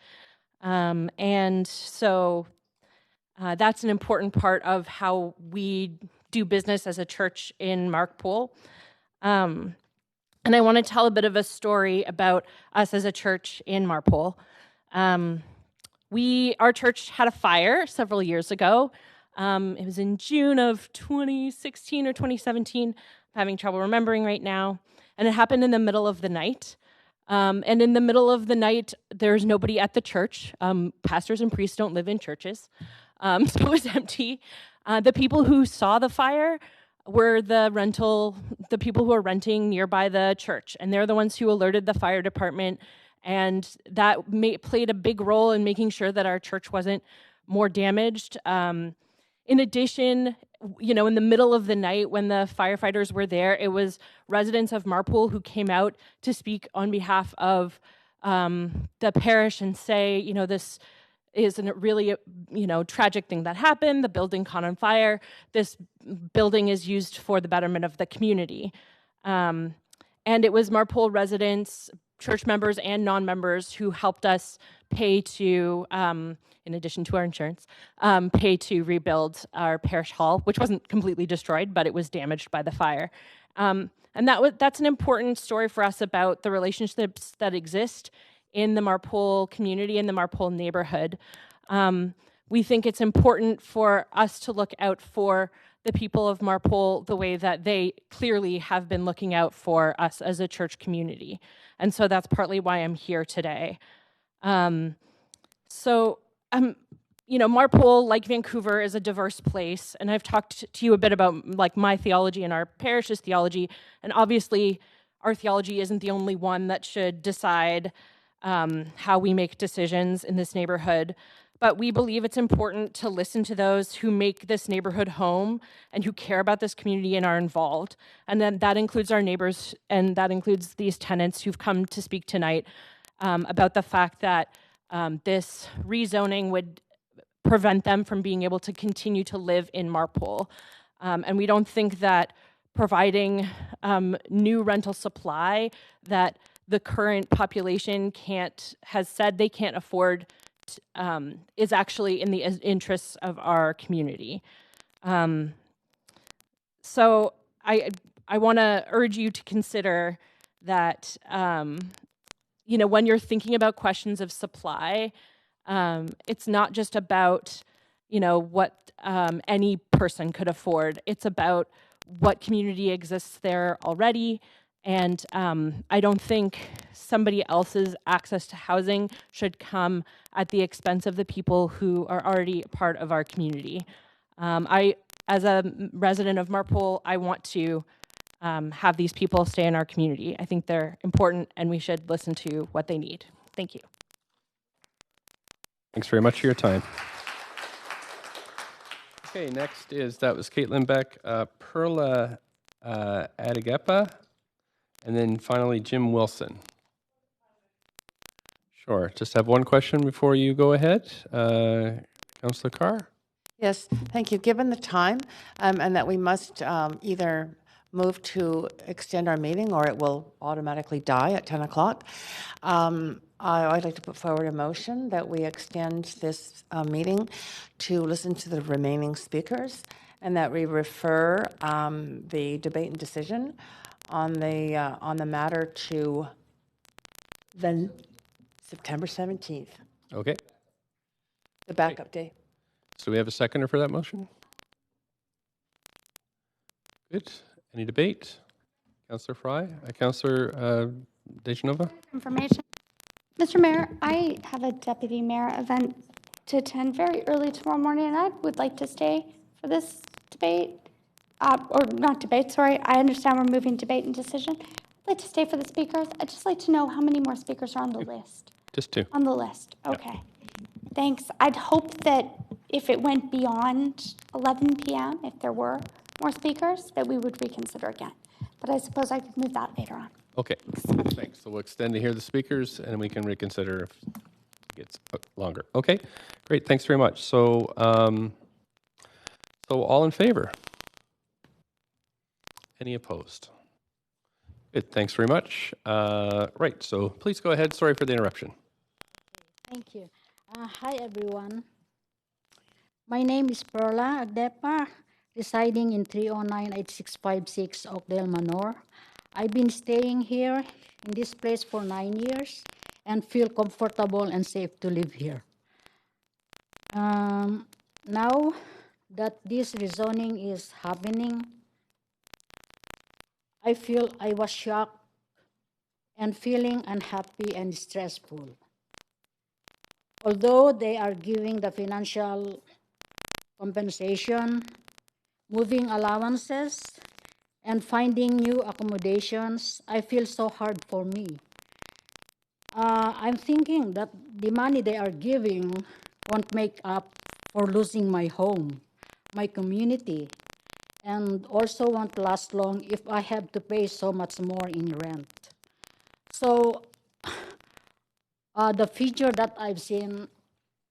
And so that's an important part of how we do business as a church in Marpole. And I want to tell a bit of a story about us as a church in Marpole. Our church had a fire several years ago. It was in June of 2016 or 2017. I'm having trouble remembering right now. And it happened in the middle of the night. And in the middle of the night, there's nobody at the church. Pastors and priests don't live in churches. So it was empty. The people who saw the fire were the people who are renting nearby the church. And they're the ones who alerted the fire department. And that played a big role in making sure that our church wasn't more damaged. In addition, in the middle of the night when the firefighters were there, it was residents of Marpole who came out to speak on behalf of the parish and say, this is a really, tragic thing that happened. The building caught on fire. This building is used for the betterment of the community. And it was Marpole residents, church members and non-members who helped us pay to, in addition to our insurance, pay to rebuild our parish hall, which wasn't completely destroyed, but it was damaged by the fire. And that's an important story for us about the relationships that exist in the Marpole community, in the Marpole neighborhood. We think it's important for us to look out for the people of Marpole the way that they clearly have been looking out for us as a church community. And so that's partly why I'm here today. Marpole, like Vancouver, is a diverse place, and I've talked to you a bit about my theology and our parish's theology, and obviously our theology isn't the only one that should decide how we make decisions in this neighborhood, but we believe it's important to listen to those who make this neighborhood home and who care about this community and are involved. And then that includes our neighbors, and that includes these tenants who've come to speak tonight about the fact that this rezoning would prevent them from being able to continue to live in Marpole. And we don't think that providing new rental supply that the current population has said they can't afford is actually in the interests of our community. So I want to urge you to consider that when you're thinking about questions of supply, it's not just about what any person could afford. It's about what community exists there already. And I don't think somebody else's access to housing should come at the expense of the people who are already part of our community. As a resident of Marpole, I want to have these people stay in our community. I think they're important and we should listen to what they need. Thank you. Thanks very much for your time. Okay, next that was Caitlin Beck, Perla Adegepa, and then finally Jim Wilson. Sure, just have one question before you go ahead. Councillor Carr? Yes, thank you. Given the time and that we must either move to extend our meeting or it will automatically die at 10 o'clock, I'd like to put forward a motion that we extend this meeting to listen to the remaining speakers and that we refer the debate and decision on the matter to the September 17th. Okay. The backup day. So we have a seconder for that motion? Good. Any debate? Councillor Fry? Councillor DeGenova? Information. Mr. Mayor, I have a deputy mayor event to attend very early tomorrow morning, and I would like to stay for this debate. Or not debate, sorry. I understand we're moving debate and decision. I'd like to stay for the speakers. I'd just like to know how many more speakers are on the list. Just two. On the list, okay. Thanks. I'd hope that if it went beyond 11 p.m., if there were more speakers, that we would reconsider again. But I suppose I could move that later on. Okay, thanks. So we'll extend to hear the speakers and we can reconsider if it gets longer. Okay, great. Thanks very much. So, so all in favor? Any opposed? Good. Thanks very much. Right. So please go ahead. Sorry for the interruption. Thank you. Hi, everyone. My name is Perla Agdepa, residing in 309-8656 Oakdale Manor. I've been staying here in this place for 9 years and feel comfortable and safe to live here. Now that this rezoning is happening, I feel I was shocked and feeling unhappy and stressful. Although they are giving the financial compensation, moving allowances, and finding new accommodations, I feel so hard for me. I'm thinking that the money they are giving won't make up for losing my home, my community, and also won't last long if I have to pay so much more in rent. So the future that I've seen,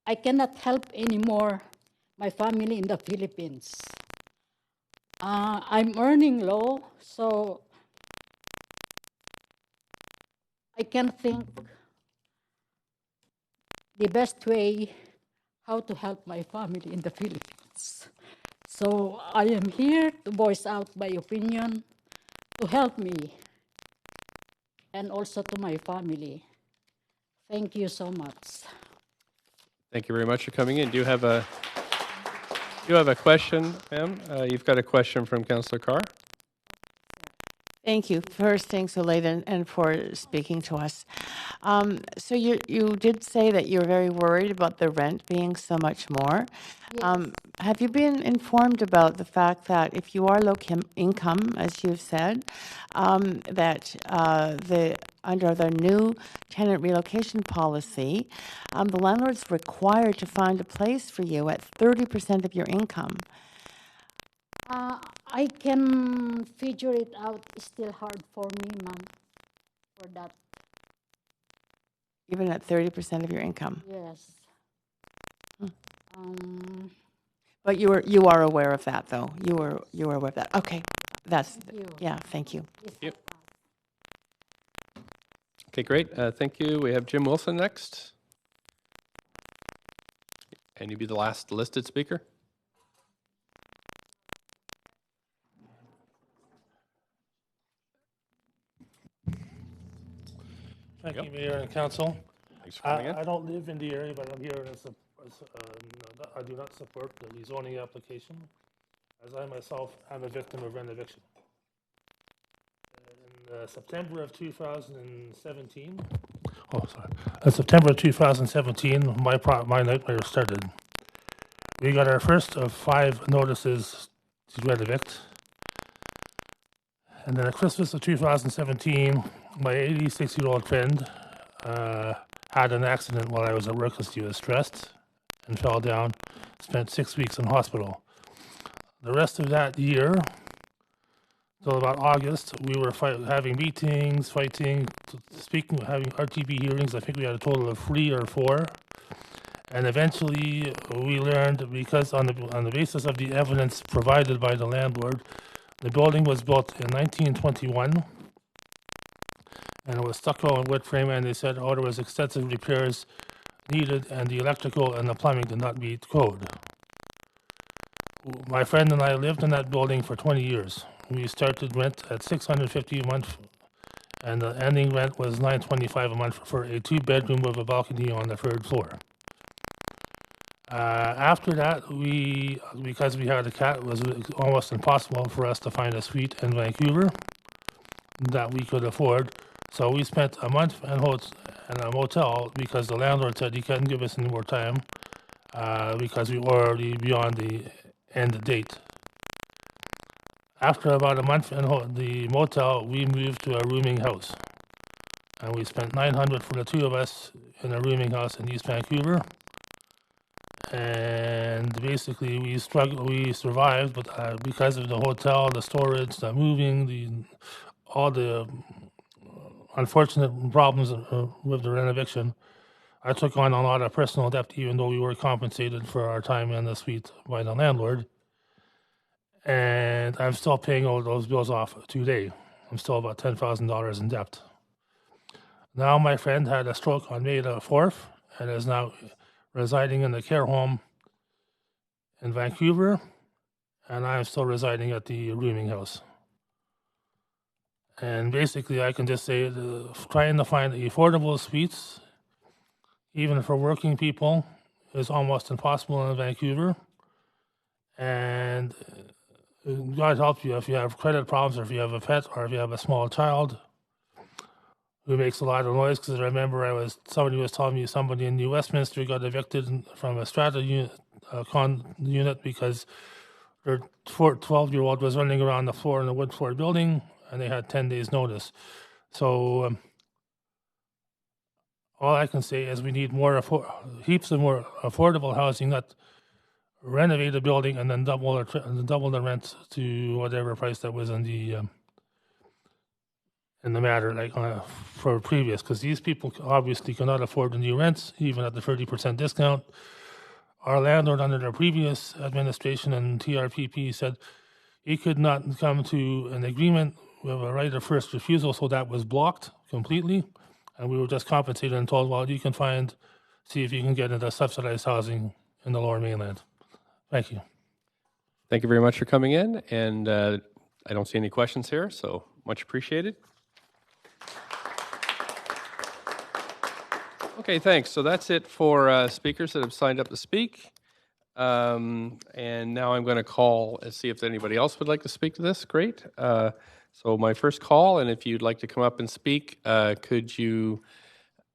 I cannot help anymore my family in the Philippines. I'm earning low, so I can think the best way how to help my family in the Philippines. So I am here to voice out my opinion to help me and also to my family. Thank you so much. Thank you very much for coming in. Do you have a question, ma'am? You've got a question from Councillor Carr. Thank you for staying so late and for speaking to us. So you did say that you're very worried about the rent being so much more. Yes. Have you been informed about the fact that if you are low income, as you've said, that under the new tenant relocation policy, the landlord's required to find a place for you at 30% of your income? I can figure it out. It's still hard for me, ma'am, for that. Even at 30% of your income? Yes. But you are aware of that, though. You are aware of that. Okay, that's yeah. Thank you. Thank you. Okay, great. Thank you. We have Jim Wilson next, and you'll be the last listed speaker. Thank you, Mayor and Council. Thanks for coming in. I don't live in the area, but I'm here as I do not support the rezoning application, as I myself am a victim of rent eviction. In September of 2017, in September of 2017, my nightmare started. We got our first of 5 notices to rent evict. And then at Christmas of 2017, my 86-year-old friend had an accident while I was at work because he was stressed and fell down, spent 6 weeks in hospital. The rest of that year, till about August, we were having meetings, fighting, speaking, having RTB hearings. I think we had a total of 3 or 4. And eventually we learned, because on the basis of the evidence provided by the landlord, the building was built in 1921, and it was stucco and wood frame, and they said, there was extensive repairs needed, and the electrical and the plumbing did not meet code. My friend and I lived in that building for 20 years. We started rent at $650 a month, and the ending rent was $925 a month for a 2-bedroom with a balcony on the 3rd floor. After that, because we had a cat, it was almost impossible for us to find a suite in Vancouver that we could afford. So we spent a month in a motel because the landlord said he couldn't give us any more time because we were already beyond the end date. After about a month in the motel, we moved to a rooming house. And we spent $900 for the 2 of us in a rooming house in East Vancouver. And basically we survived, but because of the hotel, the storage, the moving, all the unfortunate problems with the rent eviction, I took on a lot of personal debt, even though we were compensated for our time in the suite by the landlord. And I'm still paying all those bills off today. I'm still about $10,000 in debt. Now my friend had a stroke on May the 4th and is now residing in the care home in Vancouver, and I'm still residing at the rooming house. And basically, I can just say trying to find affordable suites, even for working people, is almost impossible in Vancouver. And God help you if you have credit problems, or if you have a pet, or if you have a small child who makes a lot of noise. Because I remember somebody was telling me somebody in New Westminster got evicted from a strata unit because their 12-year-old was running around the floor in the wood floor building, and they had 10 days notice. So all I can say is we need heaps of more affordable housing, not renovate the building and then double the rent to whatever price that was in the matter, like for previous, because these people obviously cannot afford the new rents, even at the 30% discount. Our landlord under the previous administration and TRPP said he could not come to an agreement with a right of first refusal, so that was blocked completely, and we were just compensated and told, well, you can see if you can get into subsidized housing in the Lower Mainland. Thank you. Thank you very much for coming in, and I don't see any questions here, so much appreciated. Okay, thanks. So that's it for speakers that have signed up to speak. And now I'm going to call and see if anybody else would like to speak to this. Great. So my first call, and if you'd like to come up and speak, could you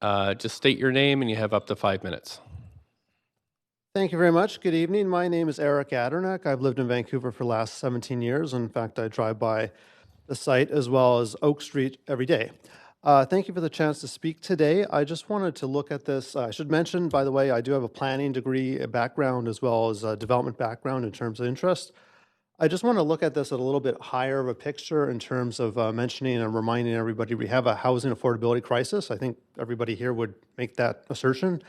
just state your name, and you have up to 5 minutes. Thank you very much. Good evening. My name is Eric Adernack. I've lived in Vancouver for the last 17 years. In fact, I drive by the site as well as Oak Street every day. Thank you for the chance to speak today. I just wanted to look at this. I should mention, by the way, I do have a planning degree background as well as a development background in terms of interest. I just want to look at this at a little bit higher of a picture in terms of mentioning and reminding everybody we have a housing affordability crisis. I think everybody here would make that assertion.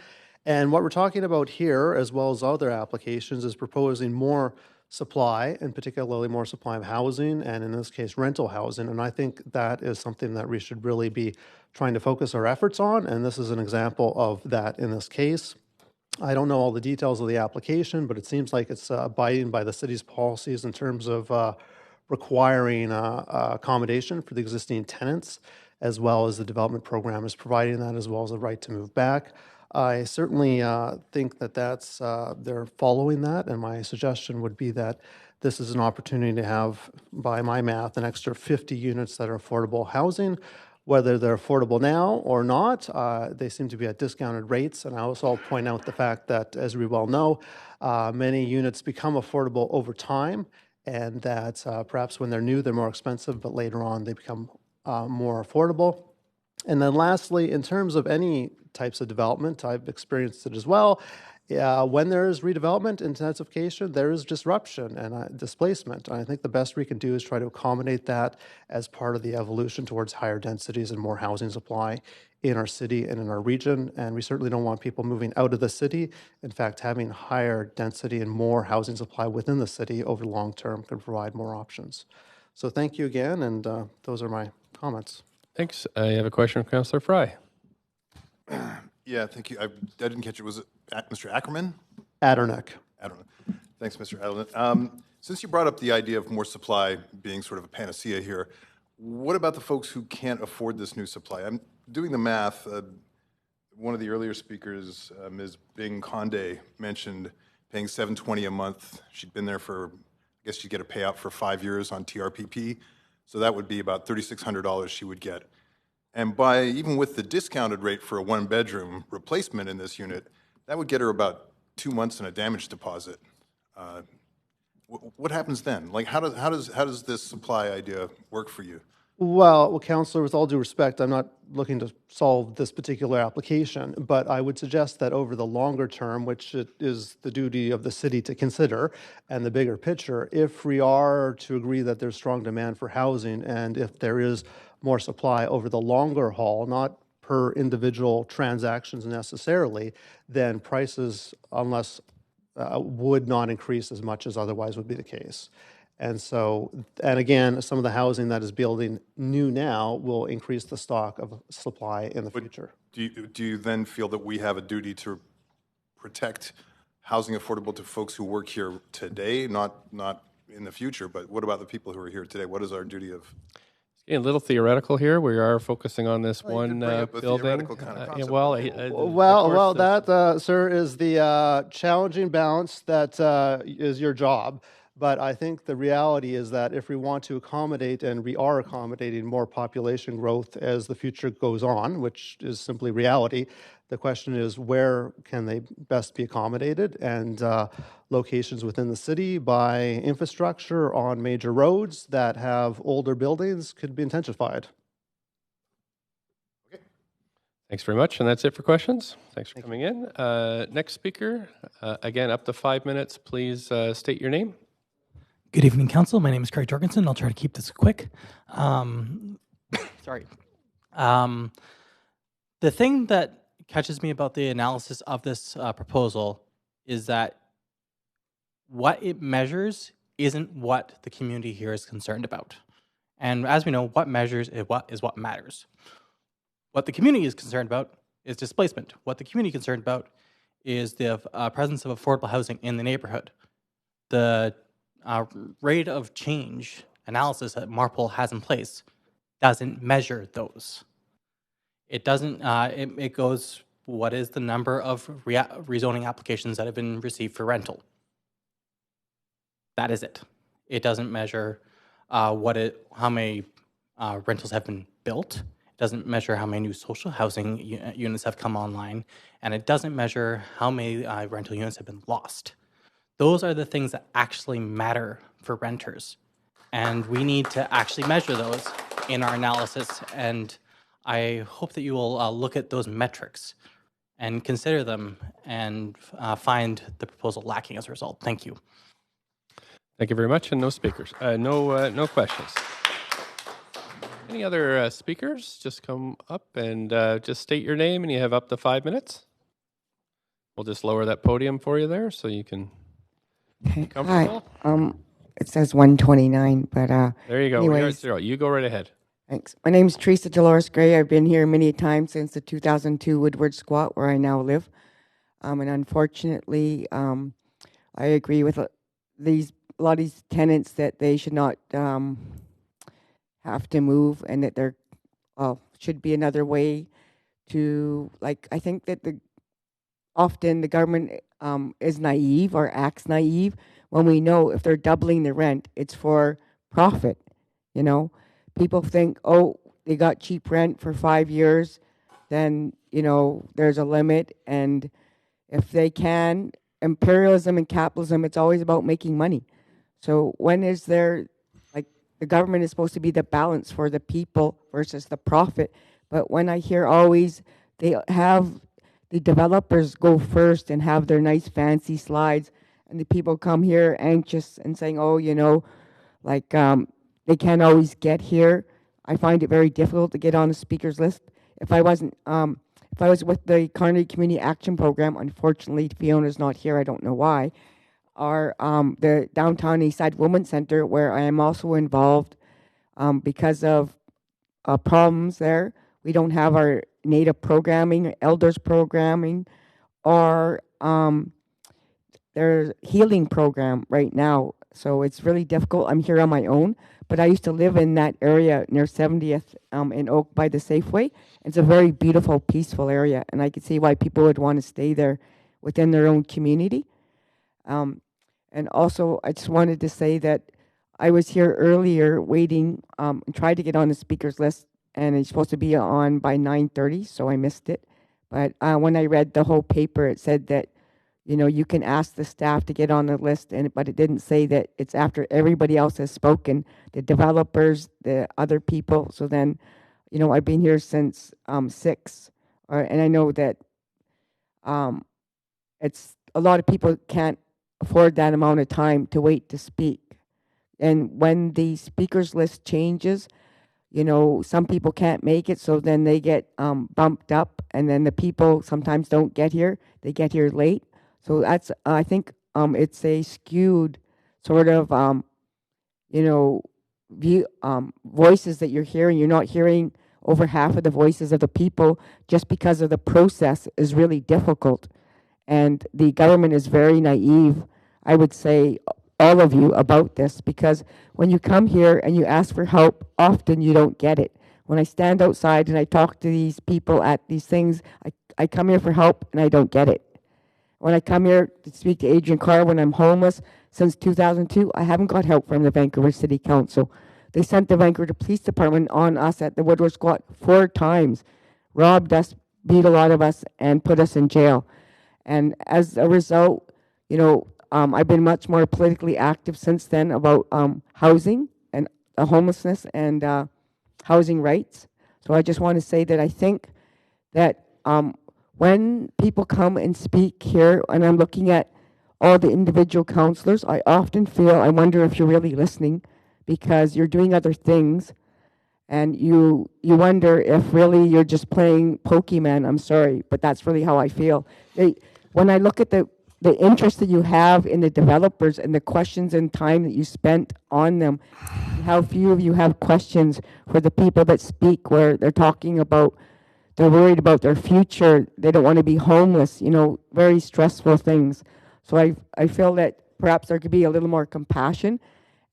And what we're talking about here, as well as other applications, is proposing more supply, and particularly more supply of housing, and in this case, rental housing. And I think that is something that we should really be trying to focus our efforts on, and this is an example of that in this case. I don't know all the details of the application, but it seems like it's abiding by the city's policies in terms of requiring accommodation for the existing tenants, as well as the development program is providing that, as well as the right to move back. I certainly think that they're following that, and my suggestion would be that this is an opportunity to have, by my math, an extra 50 units that are affordable housing. Whether they're affordable now or not, they seem to be at discounted rates. And I also will point out the fact that, as we well know, many units become affordable over time, and that perhaps when they're new, they're more expensive, but later on they become more affordable. And then lastly, in terms of any types of development, I've experienced it as well. When there is redevelopment, intensification, there is disruption and displacement. And I think the best we can do is try to accommodate that as part of the evolution towards higher densities and more housing supply in our city and in our region. And we certainly don't want people moving out of the city. In fact, having higher density and more housing supply within the city over the long term can provide more options. So thank you again, and those are my comments. Thanks. I have a question from Councillor Fry. Yeah, thank you. I didn't catch it. Was it Mr. Ackerman? Adderneck. Adderneck. Thanks, Mr. Adderneck. Since you brought up the idea of more supply being sort of a panacea here, what about the folks who can't afford this new supply? I'm doing the math. One of the earlier speakers, Ms. Bing Conde, mentioned paying $720 a month. She'd been there for, I guess she'd get a payout for 5 years on TRPP. So that would be about $3,600 she would get. And by, even with the discounted rate for a one-bedroom replacement in this unit, that would get her about 2 months in a damage deposit. What happens then? Like, how does this supply idea work for you? Well, Councillor, with all due respect, I'm not looking to solve this particular application, but I would suggest that over the longer term, which it is the duty of the city to consider, and the bigger picture, if we are to agree that there's strong demand for housing, and if there is more supply over the longer haul, not per individual transactions necessarily, then prices, unless would not increase as much as otherwise would be the case. And so, and again, some of the housing that is building new now will increase the stock of supply in the future. Do you then feel that we have a duty to protect housing affordable to folks who work here today, not in the future, but what about the people who are here today? What is our duty of? A little theoretical here. We are focusing on this Well, one building. Kind of Yeah, well, that, sir, is the challenging balance that is your job. But I think the reality is that if we want to accommodate, and we are accommodating more population growth as the future goes on, which is simply reality, the question is where can they best be accommodated, and locations within the city by infrastructure on major roads that have older buildings could be intensified. Thanks very much, and that's it for questions. Thanks for coming in. Next speaker, again, up to 5 minutes. Please state your name. Good evening, Council. My name is Craig Jorgensen. I'll try to keep this quick. Sorry. The thing that catches me about the analysis of this proposal is that what it measures isn't what the community here is concerned about. And as we know, what measures is what matters. What the community is concerned about is displacement. What the community is concerned about is the presence of affordable housing in the neighborhood. The rate of change analysis that MARPOL has in place doesn't measure those. It doesn't, it goes, what is the number of rezoning applications that have been received for rental? That is it. It doesn't measure how many rentals have been built. It doesn't measure how many new social housing units have come online. And it doesn't measure how many rental units have been lost. Those are the things that actually matter for renters. And we need to actually measure those in our analysis. And I hope that you will look at those metrics and consider them and find the proposal lacking as a result. Thank you. Thank you very much, and no speakers. No questions. Any other speakers? Just come up and just state your name, and you have up to 5 minutes. We'll just lower that podium for you there so you can be comfortable. Hi. It says 129, but there you go. Anyways, you go right ahead. Thanks. My name is Teresa Dolores Gray. I've been here many times since the 2002 Woodward Squat, where I now live. And unfortunately, I agree with a lot of these tenants that they should not have to move, and that there should be another way to, like, I think that often the government is naive or acts naive when we know if they're doubling the rent, it's for profit. You know, people think, oh, they got cheap rent for 5 years, then, you know, there's a limit. And if they can, imperialism and capitalism, it's always about making money. So when is there, like, the government is supposed to be the balance for the people versus the profit. But when I hear always they have the developers go first and have their nice fancy slides, and the people come here anxious and saying, oh, you know, like they can't always get here. I find it very difficult to get on the speakers list. If I was with the Carnegie Community Action Program, unfortunately Fiona's not here, I don't know why, or the Downtown Eastside Women's Center, where I am also involved because of problems there. We don't have our Native programming, elders programming, or their healing program right now. So it's really difficult. I'm here on my own, but I used to live in that area near 70th in Oak by the Safeway. It's a very beautiful, peaceful area, and I could see why people would want to stay there within their own community. And also, I just wanted to say that I was here earlier waiting and tried to get on the speakers list, and it's supposed to be on by 9:30, so I missed it. But when I read the whole paper, it said that, you know, you can ask the staff to get on the list, but it didn't say that it's after everybody else has spoken, the developers, the other people. So then, you know, I've been here since 6, and I know that it's a lot of people can't afford that amount of time to wait to speak. And when the speakers list changes, you know, some people can't make it, so then they get bumped up, and then the people sometimes don't get here. They get here late. So that's, I think it's a skewed sort of, you know, voices that you're hearing. You're not hearing over half of the voices of the people just because of the process is really difficult. And the government is very naive, I would say, all of you, about this, because when you come here and you ask for help, often you don't get it. When I stand outside and I talk to these people at these things, I come here for help and I don't get it. When I come here to speak to Adrian Carr when I'm homeless, since 2002, I haven't got help from the Vancouver City Council. They sent the Vancouver Police Department on us at the Woodward Squat 4 times, robbed us, beat a lot of us, and put us in jail. And as a result, you know, I've been much more politically active since then about housing and homelessness and housing rights. So I just want to say that I think that when people come and speak here, and I'm looking at all the individual councillors, I often feel, I wonder if you're really listening, because you're doing other things, and you wonder if really you're just playing Pokemon. I'm sorry, but that's really how I feel. When I look at the interest that you have in the developers and the questions and time that you spent on them, how few of you have questions for the people that speak, where they're talking about, they're worried about their future, they don't want to be homeless, you know, very stressful things. So I feel that perhaps there could be a little more compassion,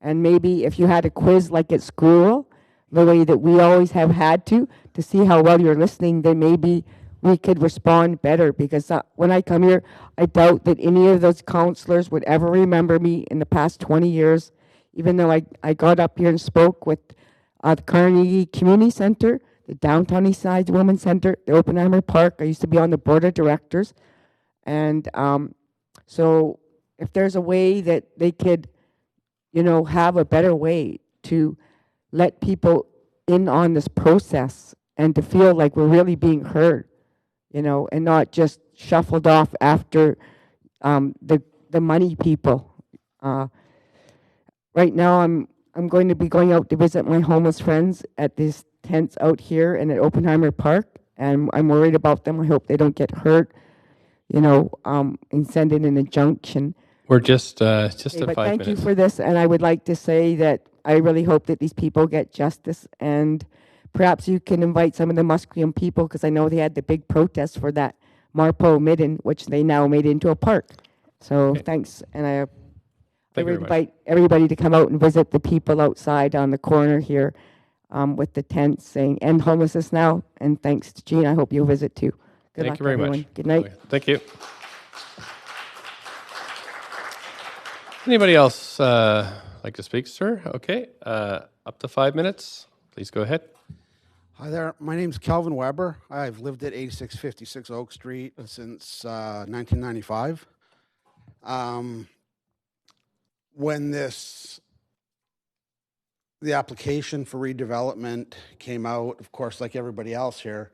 and maybe if you had a quiz like at school, the way that we always have had to see how well you're listening, then maybe we could respond better. Because when I come here, I doubt that any of those counselors would ever remember me in the past 20 years, even though I got up here and spoke with the Carnegie Community Center, the Downtown Eastside Women's Center, the Oppenheimer Park. I used to be on the board of directors. And so if there's a way that they could, you know, have a better way to let people in on this process and to feel like we're really being heard, you know, and not just shuffled off after the money people. Right now, I'm going to be going out to visit my homeless friends at these tents out here and at Oppenheimer Park, and I'm worried about them. I hope they don't get hurt, you know, and send in an injunction. We're just Okay, at but 5 thank minutes. you for this, and I would like to say that I really hope that these people get justice, and perhaps you can invite some of the Musqueam people, because I know they had the big protest for that Marpo Midden, which they now made into a park. So thanks, and I Thank you very much. invite everybody to come out and visit the people outside on the corner here with the tents saying "End Homelessness Now," and thanks to Jean, I hope you'll visit too. Good Thank luck, you very everyone. much. Good night. Okay, thank you. Anybody else like to speak, sir? Okay, up to 5 minutes. Please go ahead. Hi there. My name's Kelvin Weber. I've lived at 8656 Oak Street since 1995. When the application for redevelopment came out, of course, like everybody else here,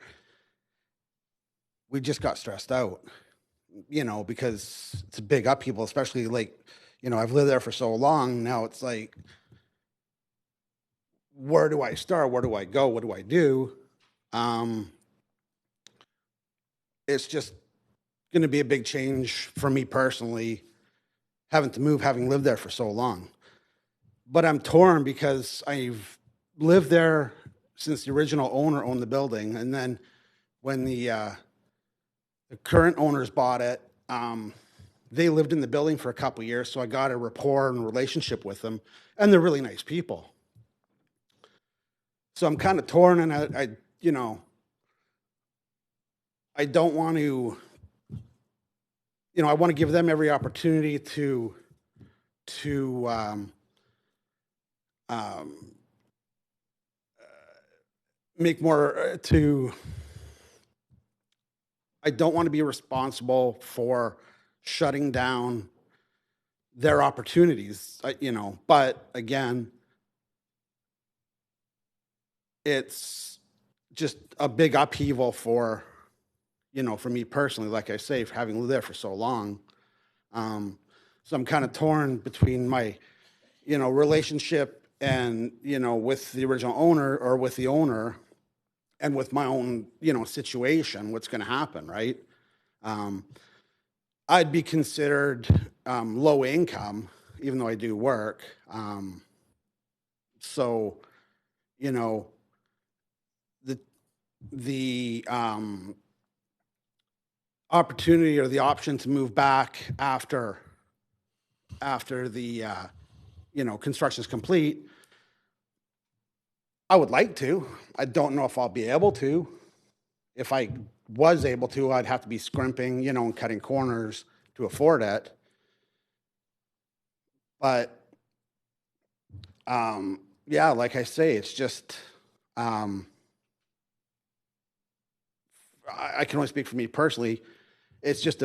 we just got stressed out, because it's a big upheaval, especially I've lived there for so long. Now it's like, where do I start? Where do I go? What do I do? It's just going to be a big change for me personally, having to move, having lived there for so long. But I'm torn because I've lived there since the original owner owned the building. And then when the current owners bought it, they lived in the building for a couple of years. So I got a rapport and relationship with them, and they're really nice people. So I'm kind of torn, and I don't want to, I want to give them every opportunity to make more, I don't want to be responsible for shutting down their opportunities, but again, it's just a big upheaval for me personally, like I say, for having lived there for so long. So I'm kind of torn between my, relationship and, with the original owner or with the owner and with my own, situation, what's going to happen, right? I'd be considered low income, even though I do work. So, the opportunity or the option to move back after the construction is complete, I would like to. I don't know if I'll be able to. If I was able to, I'd have to be scrimping, and cutting corners to afford it. But yeah, like I say, it's just I can only speak for me personally. It's just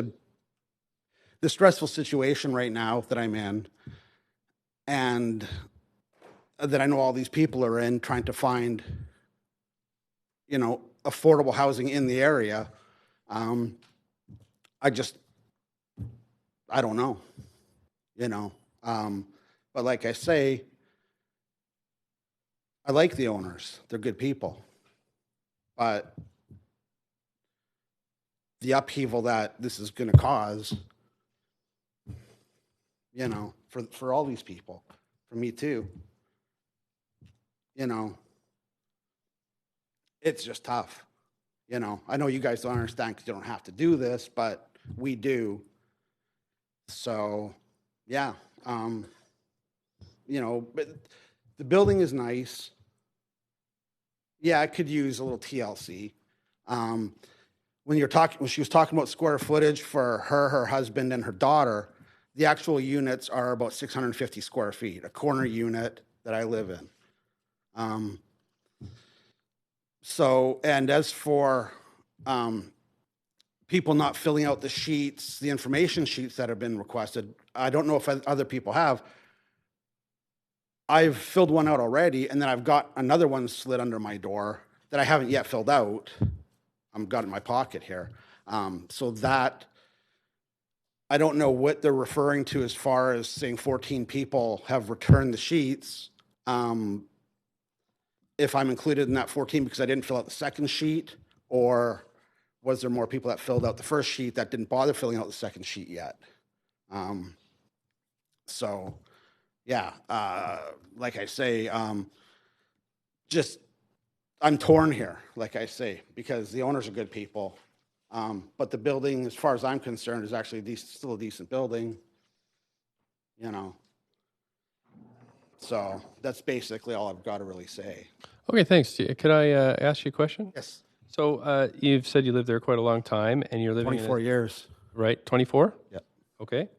the stressful situation right now that I'm in, and that I know all these people are in, trying to find, affordable housing in the area. I don't know, but like I say, I like the owners. They're good people, but the upheaval that this is going to cause, for all these people, for me too, it's just tough. I know you guys don't understand because you don't have to do this, but we do. So, yeah, but the building is nice. Yeah, I could use a little TLC. When she was talking about square footage for her husband, and her daughter, the actual units are about 650 square feet, a corner unit that I live in. So, and as for people not filling out the sheets, the information sheets that have been requested, I don't know if other people have. I've filled one out already, and then I've got another one slid under my door that I haven't yet filled out. I've got it in my pocket here. So that, I don't know what they're referring to as far as saying 14 people have returned the sheets. If I'm included in that 14 because I didn't fill out the second sheet, or was there more people that filled out the first sheet that didn't bother filling out the second sheet yet? So, yeah, like I say, just I'm torn here, like I say, because the owners are good people. But the building, as far as I'm concerned, is actually still a decent building, So that's basically all I've got to really say. Okay, thanks. Could I ask you a question? Yes. So you've said you lived there quite a long time, and you're living 24 years. Right, 24? Yep. Okay.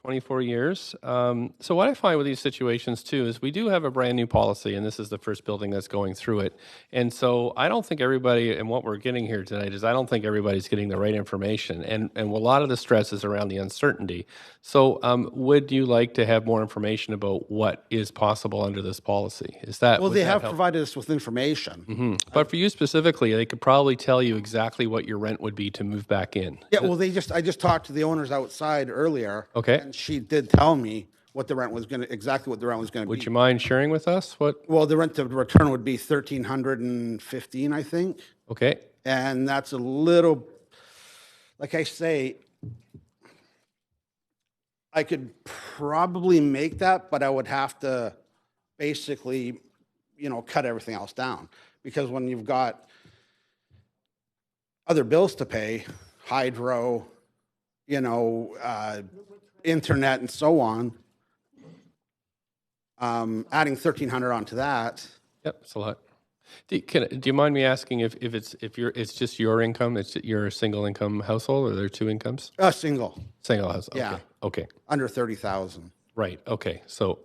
24 years. So what I find with these situations too is we do have a brand new policy, and this is the first building that's going through it. And so I don't think everybody, and what we're getting here tonight is I don't think everybody's getting the right information. And a lot of the stress is around the uncertainty. So would you like to have more information about what is possible under this policy? Is that Well, would they that have help? provided us with information. Hmm. But for you specifically, they could probably tell you exactly what your rent would be to move back in. Yeah, well, I just talked to the owners outside earlier. Okay. And she did tell me what the rent was exactly what the rent was going to be. Would you mind sharing with us what? Well, the rent to return would be 1,315, I think. Okay. And that's a little, like I say, I could probably make that, but I would have to basically, cut everything else down. Because when you've got other bills to pay, hydro, internet and so on, adding 1,300 onto that. Yep, it's a lot. Do you mind me asking if it's just your income? It's your single income household, or are there two incomes? Single. Single household. Yeah. Okay. Under 30,000. Right. Okay. So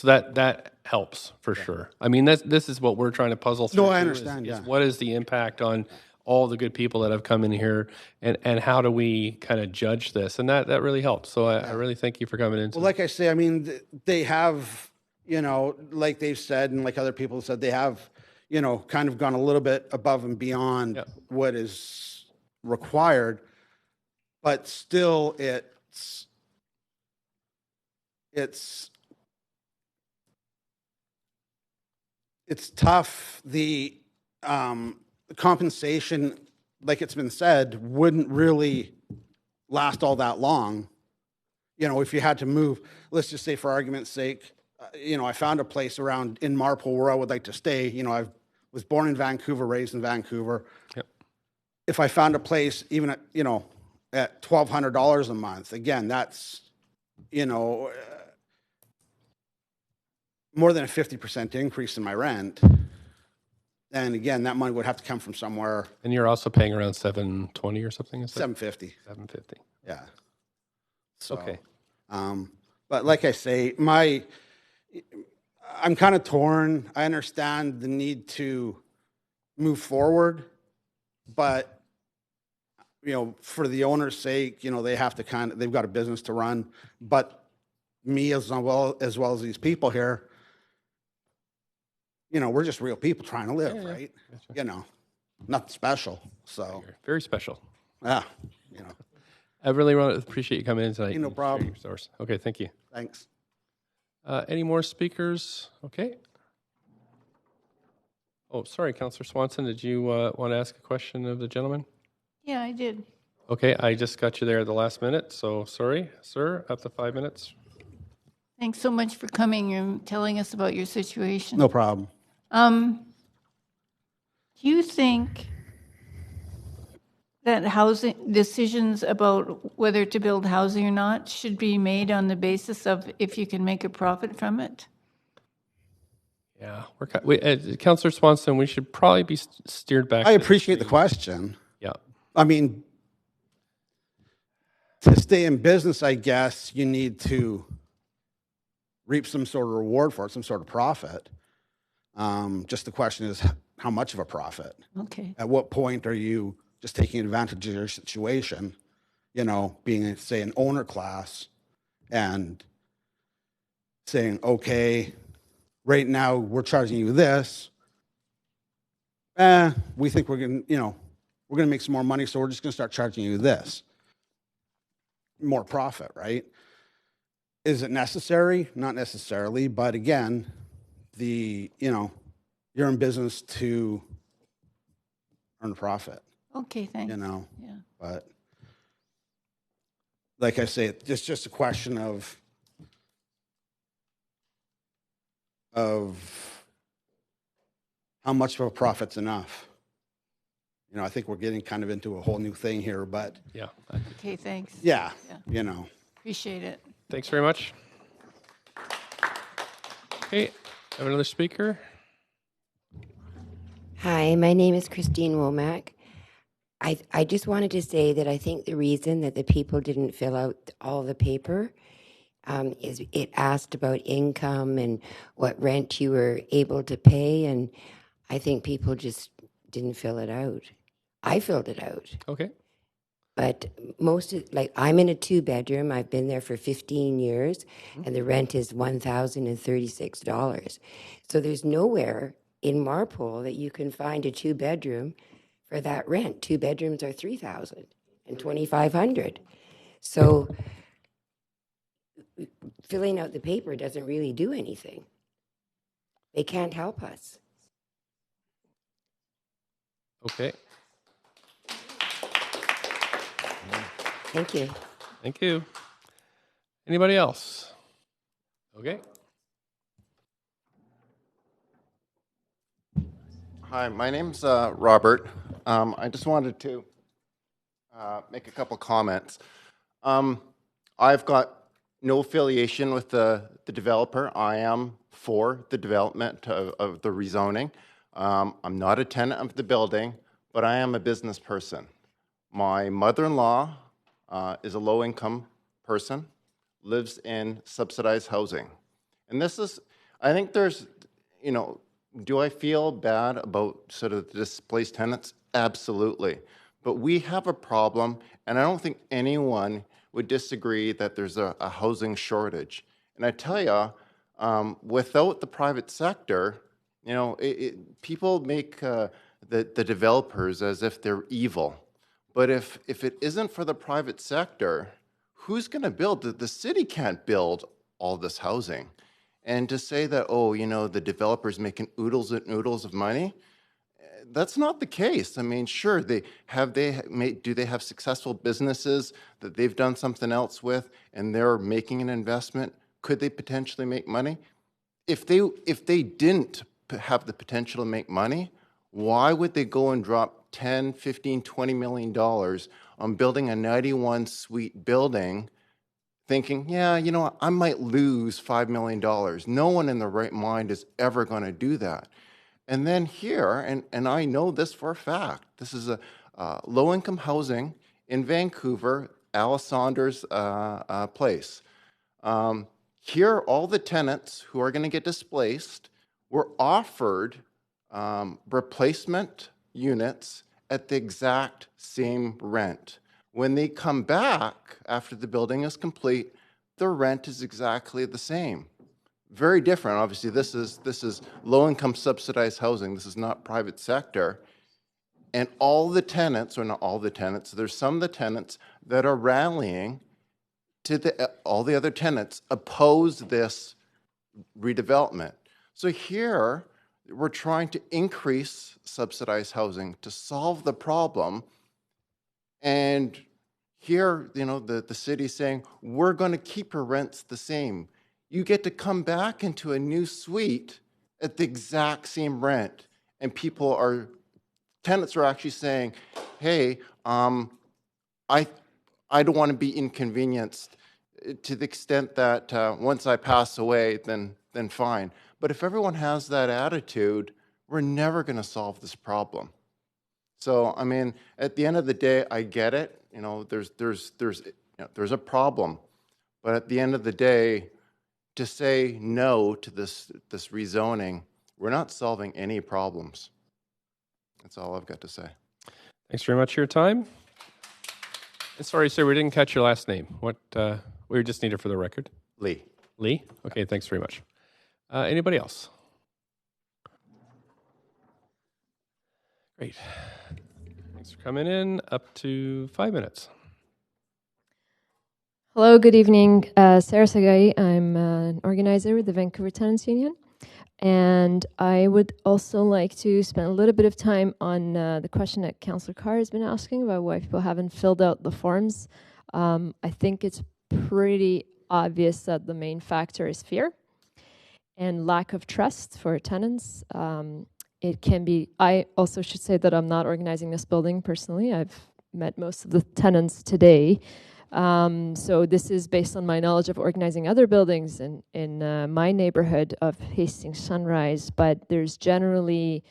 that helps for sure. I mean, this is what we're trying to puzzle through. No, I too, understand. is Yeah. what is the impact on all the good people that have come in here, and how do we kind of judge this? And that really helps. So I really thank you for coming in. Well, like I say, I mean, they have, like they've said, and like other people have said, they have, kind of gone a little bit above and beyond what is required, but still it's tough. The compensation, like it's been said, wouldn't really last all that long. If you had to move, let's just say for argument's sake, I found a place around in Marpole where I would like to stay. I was born in Vancouver, raised in Vancouver. Yep. If I found a place even at, at $1,200 a month, again, that's, more than a 50% increase in my rent. And again, that money would have to come from somewhere. And you're also paying around $720 or something? Is that? $750. $750. Yeah. So, Okay. But like I say, I'm kind of torn. I understand the need to move forward, but for the owner's sake, they have to they've got a business to run. But me as well as these people here, we're just real people trying to live, right? Nothing special. So very special. Yeah. I really appreciate you coming in tonight. No and problem. sharing your source. Okay, thank you. Thanks. Any more speakers? Okay. Oh, sorry, Councillor Swanson, did you want to ask a question of the gentleman? Yeah, I did. Okay, I just got you there at the last minute, so sorry, sir, up to 5 minutes. Thanks so much for coming and telling us about your situation. No problem. Do you think that housing decisions about whether to build housing or not should be made on the basis of if you can make a profit from it? Yeah, Councillor Swanson, we should probably be steered back. I appreciate the question. Yeah. I mean, to stay in business, I guess you need to reap some sort of reward for it, some sort of profit. Just the question is, how much of a profit? Okay. At what point are you just taking advantage of your situation, being, say, an owner class and saying, okay, right now we're charging you this. We think we're going to make some more money, so we're just going to start charging you this. More profit, right? Is it necessary? Not necessarily, but again, you're in business to earn a profit. Okay, thanks. Yeah. But like I say, it's just a question of how much of a profit's enough. I think we're getting kind of into a whole new thing here, but yeah. Okay, thanks. Yeah. Appreciate it. Thanks very much. Okay, have another speaker. Hi, my name is Christine Womack. I just wanted to say that I think the reason that the people didn't fill out all the paper is it asked about income and what rent you were able to pay, and I think people just didn't fill it out. I filled it out. Okay. But most of, like, I'm in a 2-bedroom. I've been there for 15 years, and the rent is $1,036. So there's nowhere in Marpole that you can find a 2-bedroom for that rent. 2 bedrooms are $3,000 and $2,500. So filling out the paper doesn't really do anything. They can't help us. Okay. Thank you. Thank you. Anybody else? Okay. Hi, my name's Robert. I just wanted to make a couple comments. I've got no affiliation with the developer. I am for the development of the rezoning. I'm not a tenant of the building, but I am a business person. My mother-in-law is a low-income person, lives in subsidized housing. And this is, I think there's, you know, do I feel bad about sort of the displaced tenants? Absolutely. But we have a problem, and I don't think anyone would disagree that there's a housing shortage. And I tell you, without the private sector, you know, people make the developers as if they're evil. But if it isn't for the private sector, who's going to build? The city can't build all this housing. And to say that, oh, you know, the developer's making oodles and oodles of money, that's not the case. I mean, sure, do they have successful businesses that they've done something else with and they're making an investment? Could they potentially make money? If they didn't have the potential to make money, why would they go and drop 10, 15, $20 million on building a 91-suite building thinking, yeah, you know what, I might lose $5 million. No one in their right mind is ever going to do that. And then here, and I know this for a fact, this is a low-income housing in Vancouver, Alice Saunders Place. Here, all the tenants who are going to get displaced were offered replacement units at the exact same rent. When they come back after the building is complete, the rent is exactly the same. Very different. Obviously, this is low-income subsidized housing. This is not private sector. And all the tenants, or not all the tenants, there's some of the tenants that are rallying to all the other tenants oppose this redevelopment. So here, we're trying to increase subsidized housing to solve the problem. And here, you know, the city's saying, we're going to keep your rents the same. You get to come back into a new suite at the exact same rent. And tenants are actually saying, hey, I don't want to be inconvenienced to the extent that once I pass away, then fine. But if everyone has that attitude, we're never going to solve this problem. So, I mean, at the end of the day, I get it. You know, there's a problem. But at the end of the day, to say no to this rezoning, we're not solving any problems. That's all I've got to say. Thanks very much for your time. And sorry, sir, we didn't catch your last name. What we just need it for the record. Lee. Lee? Okay, thanks very much. Anybody else? Great. Thanks for coming in. Up to 5 minutes. Hello, good evening. Sarah Sagai. I'm an organizer with the Vancouver Tenants Union. And I would also like to spend a little bit of time on the question that Councillor Carr has been asking about why people haven't filled out the forms. I think it's pretty obvious that the main factor is fear and lack of trust for tenants. It can be, I also should say that I'm not organizing this building personally. I've met most of the tenants today. So this is based on my knowledge of organizing other buildings in my neighborhood of Hastings Sunrise, but there's generally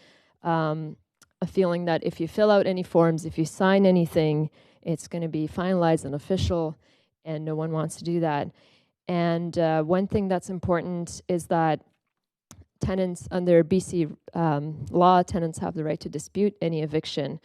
a feeling that if you fill out any forms, if you sign anything, it's going to be finalized and official, and no one wants to do that. And one thing that's important is that tenants under BC law, tenants have the right to dispute any eviction,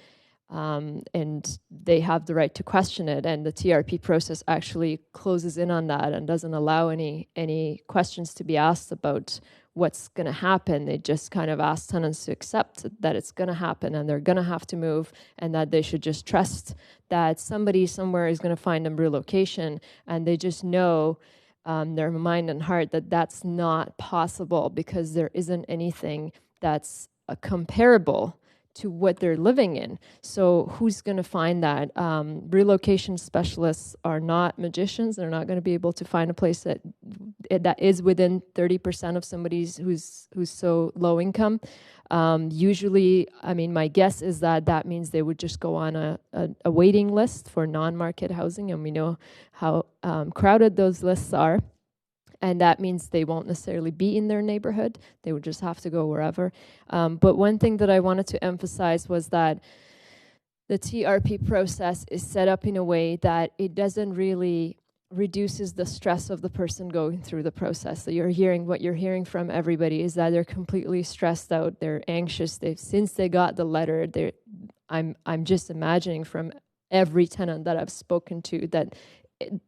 and they have the right to question it. And the TRP process actually closes in on that and doesn't allow any questions to be asked about what's going to happen. They just kind of ask tenants to accept that it's going to happen and they're going to have to move, and that they should just trust that somebody somewhere is going to find them relocation, and they just know their mind and heart that that's not possible because there isn't anything that's comparable to what they're living in. So who's going to find that? Relocation specialists are not magicians. They're not going to be able to find a place that is within 30% of somebody's who's so low income. Usually, I mean, my guess is that means they would just go on a waiting list for non-market housing, and we know how crowded those lists are. And that means they won't necessarily be in their neighborhood. They would just have to go wherever. But one thing that I wanted to emphasize was that the TRP process is set up in a way that it doesn't really reduces the stress of the person going through the process. So what you're hearing from everybody is that they're completely stressed out. They're anxious. Since they got the letter, I'm just imagining from every tenant that I've spoken to that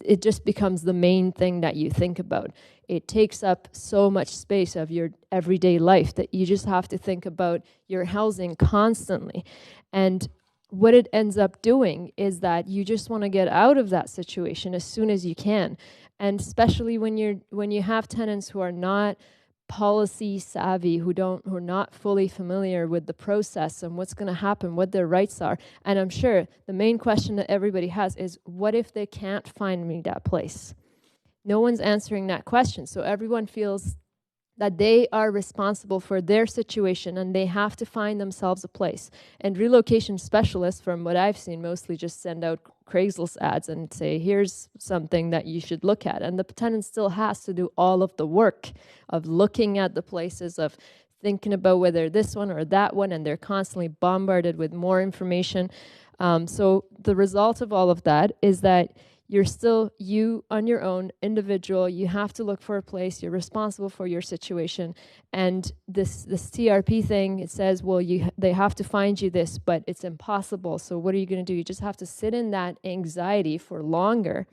it just becomes the main thing that you think about. It takes up so much space of your everyday life that you just have to think about your housing constantly. And what it ends up doing is that you just want to get out of that situation as soon as you can. And especially when you have tenants who are not policy savvy, who are not fully familiar with the process and what's going to happen, what their rights are. And I'm sure the main question that everybody has is, what if they can't find me that place? No one's answering that question. So everyone feels that they are responsible for their situation and they have to find themselves a place. And relocation specialists, from what I've seen, mostly just send out Craigslist ads and say, here's something that you should look at. And the tenant still has to do all of the work of looking at the places, of thinking about whether this one or that one, and they're constantly bombarded with more information. So the result of all of that is that you're still, you on your own, individual, you have to look for a place, you're responsible for your situation. And this TRP thing, it says, well, they have to find you this, but it's impossible. So what are you going to do? You just have to sit in that anxiety for longer.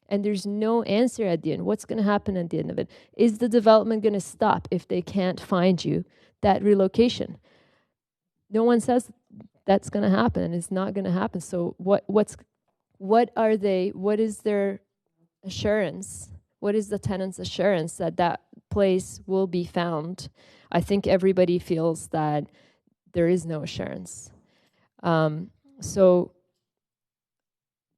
And there's no answer at the end. What's going to happen at the end of it? Is the development going to stop if they can't find you that relocation? No one says that's going to happen, and it's not going to happen. So what is their assurance? What is the tenant's assurance that that place will be found? I think everybody feels that there is no assurance. So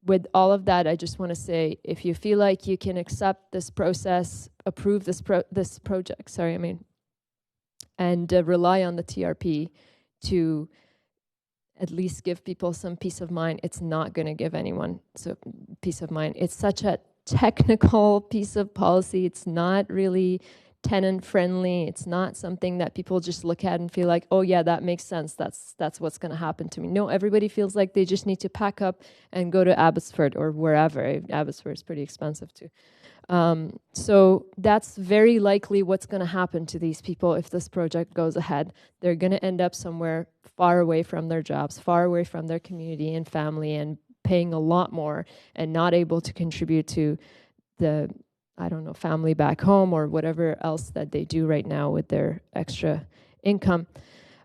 with all of that, I just want to say, if you feel like you can accept this process, approve this project, and rely on the TRP to at least give people some peace of mind, it's not going to give anyone peace of mind. It's such a technical piece of policy. It's not really tenant friendly. It's not something that people just look at and feel like, oh yeah, that makes sense. That's what's going to happen to me. No, everybody feels like they just need to pack up and go to Abbotsford or wherever. Abbotsford is pretty expensive too. So that's very likely what's going to happen to these people if this project goes ahead. They're going to end up somewhere far away from their jobs, far away from their community and family, and paying a lot more and not able to contribute to the, family back home or whatever else that they do right now with their extra income.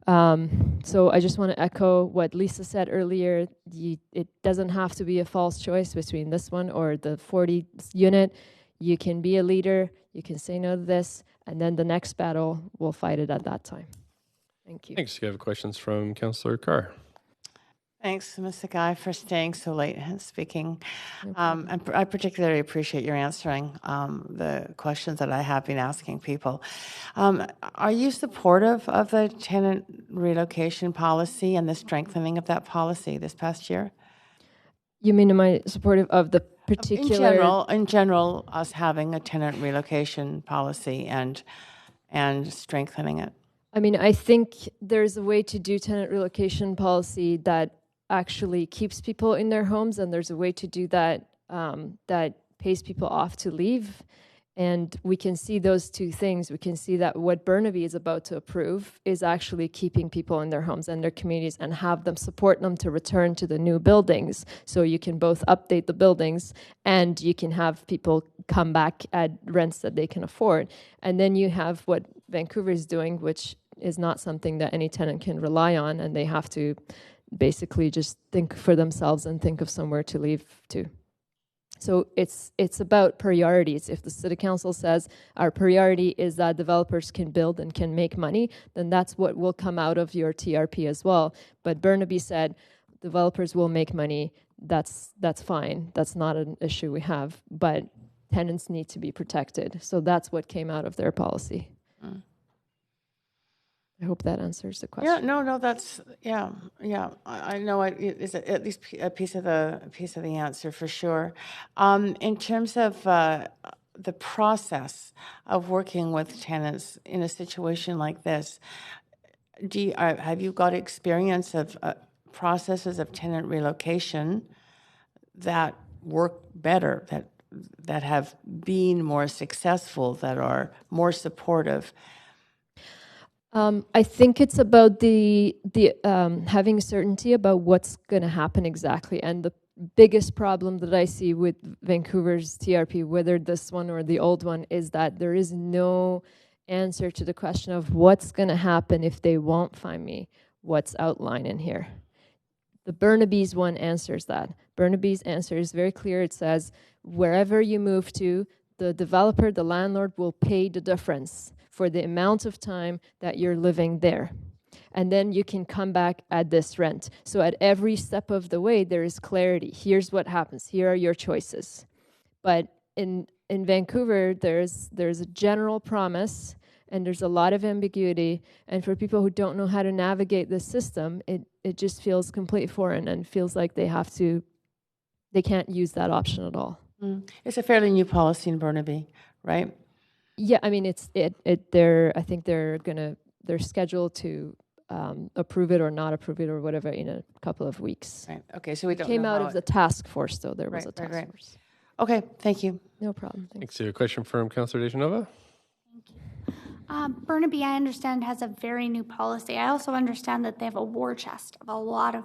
So I just want to echo what Lisa said earlier. It doesn't have to be a false choice between this one or the 40 unit. You can be a leader, you can say no to this, and then the next battle, we'll fight it at that time. Thank you. Thanks. You have questions from Councillor Carr. Thanks, Mr. Guy, for staying so late and speaking. And I particularly appreciate your answering the questions that I have been asking people. Are you supportive of the tenant relocation policy and the strengthening of that policy this past year? You mean, am I supportive of the particular? In general, us having a tenant relocation policy and strengthening it. I mean, I think there's a way to do tenant relocation policy that actually keeps people in their homes, and there's a way to do that that pays people off to leave. And we can see those two things. We can see that what Burnaby is about to approve is actually keeping people in their homes and their communities and have them support them to return to the new buildings. So you can both update the buildings and you can have people come back at rents that they can afford. And then you have what Vancouver is doing, which is not something that any tenant can rely on, and they have to basically just think for themselves and think of somewhere to leave to. So it's about priorities. If the city council says our priority is that developers can build and can make money, then that's what will come out of your TRP as well. But Burnaby said developers will make money. That's fine. That's not an issue we have. But tenants need to be protected. So that's what came out of their policy. Mm. I hope that answers the question. Yeah, no, that's yeah. I know it is at least a piece of the answer for sure. In terms of the process of working with tenants in a situation like this, have you got experience of processes of tenant relocation that work better, that have been more successful, that are more supportive? I think it's about the having certainty about what's going to happen exactly. And the biggest problem that I see with Vancouver's TRP, whether this one or the old one, is that there is no answer to the question of what's going to happen if they won't find me, what's outlined in here. The Burnaby's one answers that. Burnaby's answer is very clear. It says, wherever you move to, the developer, the landlord, will pay the difference for the amount of time that you're living there. And then you can come back at this rent. So at every step of the way, there is clarity. Here's what happens. Here are your choices. But in Vancouver, there's a general promise, and there's a lot of ambiguity. And for people who don't know how to navigate this system, it just feels completely foreign and feels like they can't use that option at all. Mm. It's a fairly new policy in Burnaby, right? Yeah, I mean, I think they're scheduled to approve it or not approve it or whatever in a couple of weeks. Right. Okay, so we don't came know out how of the task force, though. There was a task right. force. Okay, thank you. No problem. Thanks. A question from Councillor Dejanova. Burnaby, I understand, has a very new policy. I also understand that they have a war chest of a lot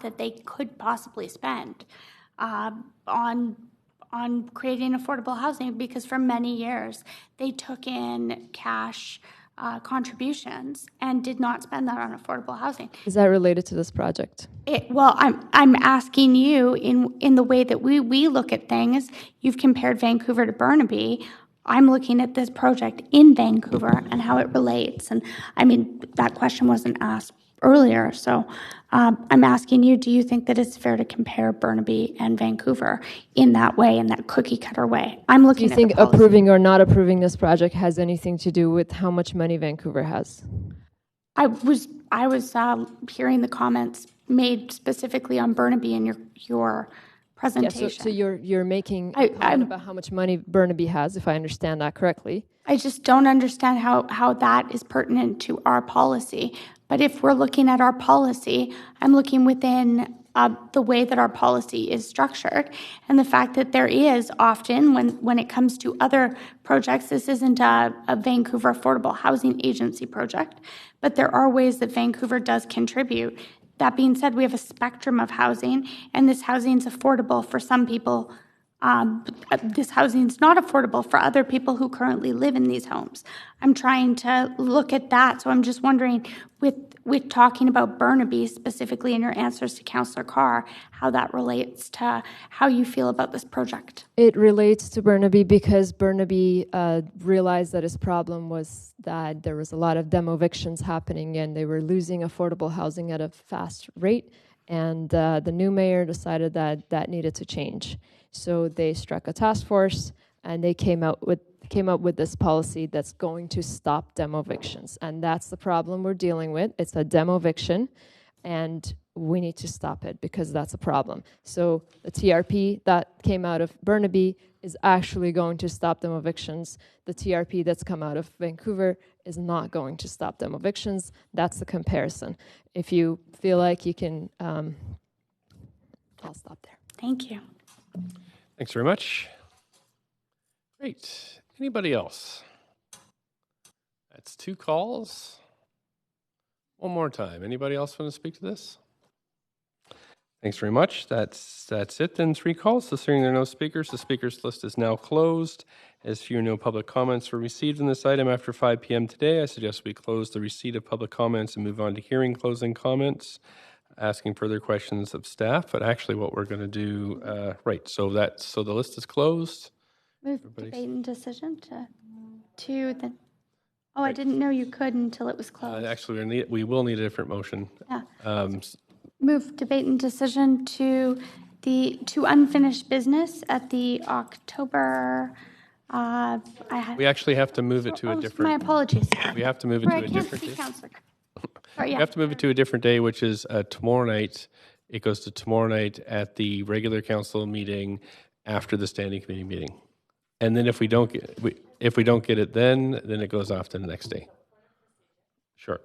that they could possibly spend on creating affordable housing, because for many years they took in cash contributions and did not spend that on affordable housing. Is that related to this project? Well, I'm asking you in the way that we look at things. You've compared Vancouver to Burnaby. I'm looking at this project in Vancouver and how it relates. And I mean, that question wasn't asked earlier. So I'm asking you, do you think that it's fair to compare Burnaby and Vancouver in that way, in that cookie cutter way? I'm looking at Do you think approving or not approving this project has anything to do with how much money Vancouver has? I was hearing the comments made specifically on Burnaby in your presentation. Yeah, so you're making a comment about how much money Burnaby has, if I understand that correctly. I just don't understand how that is pertinent to our policy. But if we're looking at our policy, I'm looking within the way that our policy is structured, and the fact that there is often, when it comes to other projects, this isn't a Vancouver Affordable Housing Agency project, but there are ways that Vancouver does contribute. That being said, we have a spectrum of housing, and this housing is affordable for some people. This housing is not affordable for other people who currently live in these homes. I'm trying to look at that. So I'm just wondering, with talking about Burnaby specifically in your answers to Councillor Carr, how that relates to how you feel about this project. It relates to Burnaby because Burnaby realized that his problem was that there was a lot of demo evictions happening and they were losing affordable housing at a fast rate. And the new mayor decided that needed to change. So they struck a task force and they came up with this policy that's going to stop demo evictions. And that's the problem we're dealing with. It's a demo eviction, and we need to stop it because that's a problem. So the TRP that came out of Burnaby is actually going to stop demo evictions. The TRP that's come out of Vancouver is not going to stop them evictions. That's the comparison. If you feel like you can, I'll stop there. Thank you. Thanks very much. Great. Anybody else? That's 2 calls. One more time. Anybody else want to speak to this? Thanks very much. That's it then. 3 calls. So seeing there are no speakers, the speakers list is now closed. As few no public comments were received in this item after 5 p.m. today, I suggest we close the receipt of public comments and move on to hearing closing comments, asking further questions of staff. But actually what we're going to do, so the list is closed. Move debate and decision to the. Oh, I didn't know you could until it was closed. Actually, we will need a different motion. Yeah. Move debate and decision to unfinished business at the October. We actually have to move it to a different. My apologies. We have to move it to a different day. Sorry, yeah. We have to move it to a different day, which is tomorrow night. It goes to tomorrow night at the regular council meeting after the standing committee meeting. And then if we don't get it then it goes off to the next day. Sure.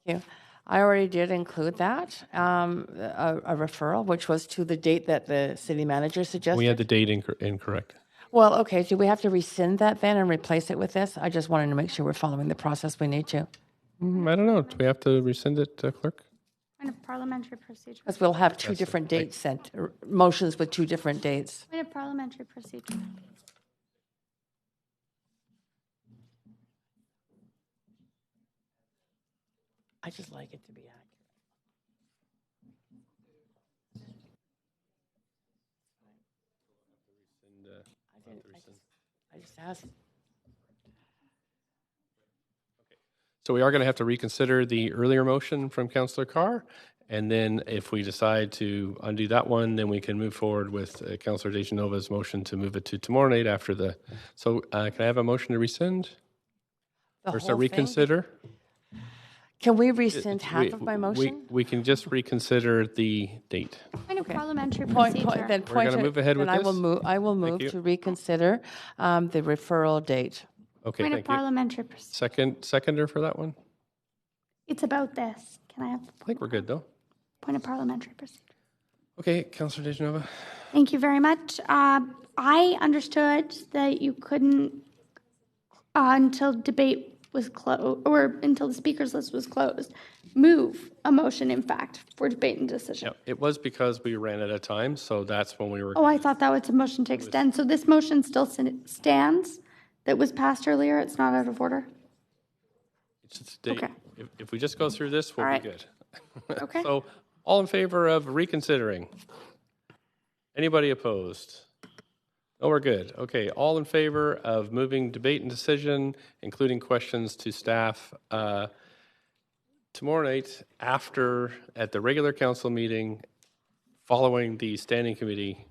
Thank you. I already did include that, a referral, which was to the date that the city manager suggested. We had the date incorrect. Well, okay, do we have to rescind that then and replace it with this? I just wanted to make sure we're following the process we need to. I don't know. Do we have to rescind it, clerk? Point of parliamentary procedure. Because we'll have 2 different dates sent, motions with 2 different dates. Point of parliamentary procedure. I just like it to be accurate. I just asked. So we are going to have to reconsider the earlier motion from Councillor Carr. And then if we decide to undo that one, then we can move forward with Councillor DeGenova's motion to move it to tomorrow night after the. So can I have a motion to rescind? The Or to whole reconsider? Can we rescind half of my motion? We can just reconsider the date. Point of parliamentary Point, procedure. then We're gonna move ahead with then this? I will move you. to reconsider the referral date. Okay, Point of thank you. parliamentary procedure. Seconder for that one? It's about this. Can I have I think we're good though. point of parliamentary procedure? Okay, Councillor DeGenova. Thank you very much. I understood that you couldn't, until debate was closed, or until the speakers list was closed, move a motion, in fact, for debate and decision. Yeah, it was because we ran out of time, so that's when we were. Oh, I thought that was a motion to extend. So this motion still stands that was passed earlier? It's not out of order? Okay. If we just go through this, we'll All be right. good. Okay. So all in favor of reconsidering? Anybody opposed? Oh, we're good. Okay, all in favor of moving debate and decision, including questions to staff, tomorrow night at the regular council meeting following the standing committee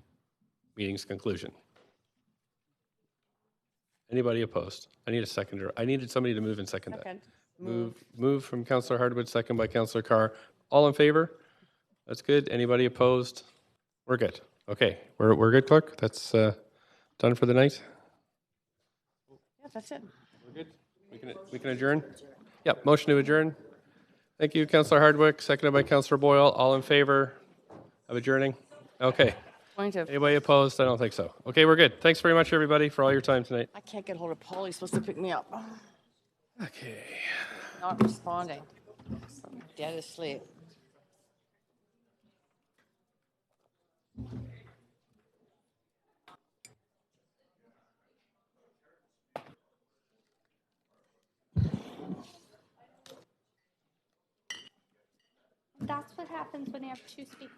meeting's conclusion? Anybody opposed? I need a seconder. I needed somebody to move and second that. Move from Councillor Hardwood, second by Councillor Carr. All in favor? That's good. Anybody opposed? We're good. Okay, we're good, clerk. That's done for the night. Yeah, that's it. We're good. We can adjourn. Yep. Motion to adjourn. Thank you, Councillor Hardwick. Seconded by Councillor Boyle. All in favor of adjourning? Okay. Point of. Anybody opposed? I don't think so. Okay, we're good. Thanks very much, everybody, for all your time tonight. I can't get hold of Paul. He's supposed to pick me up. Okay. Not responding. Dead asleep. That's what happens when you have 2 speakers.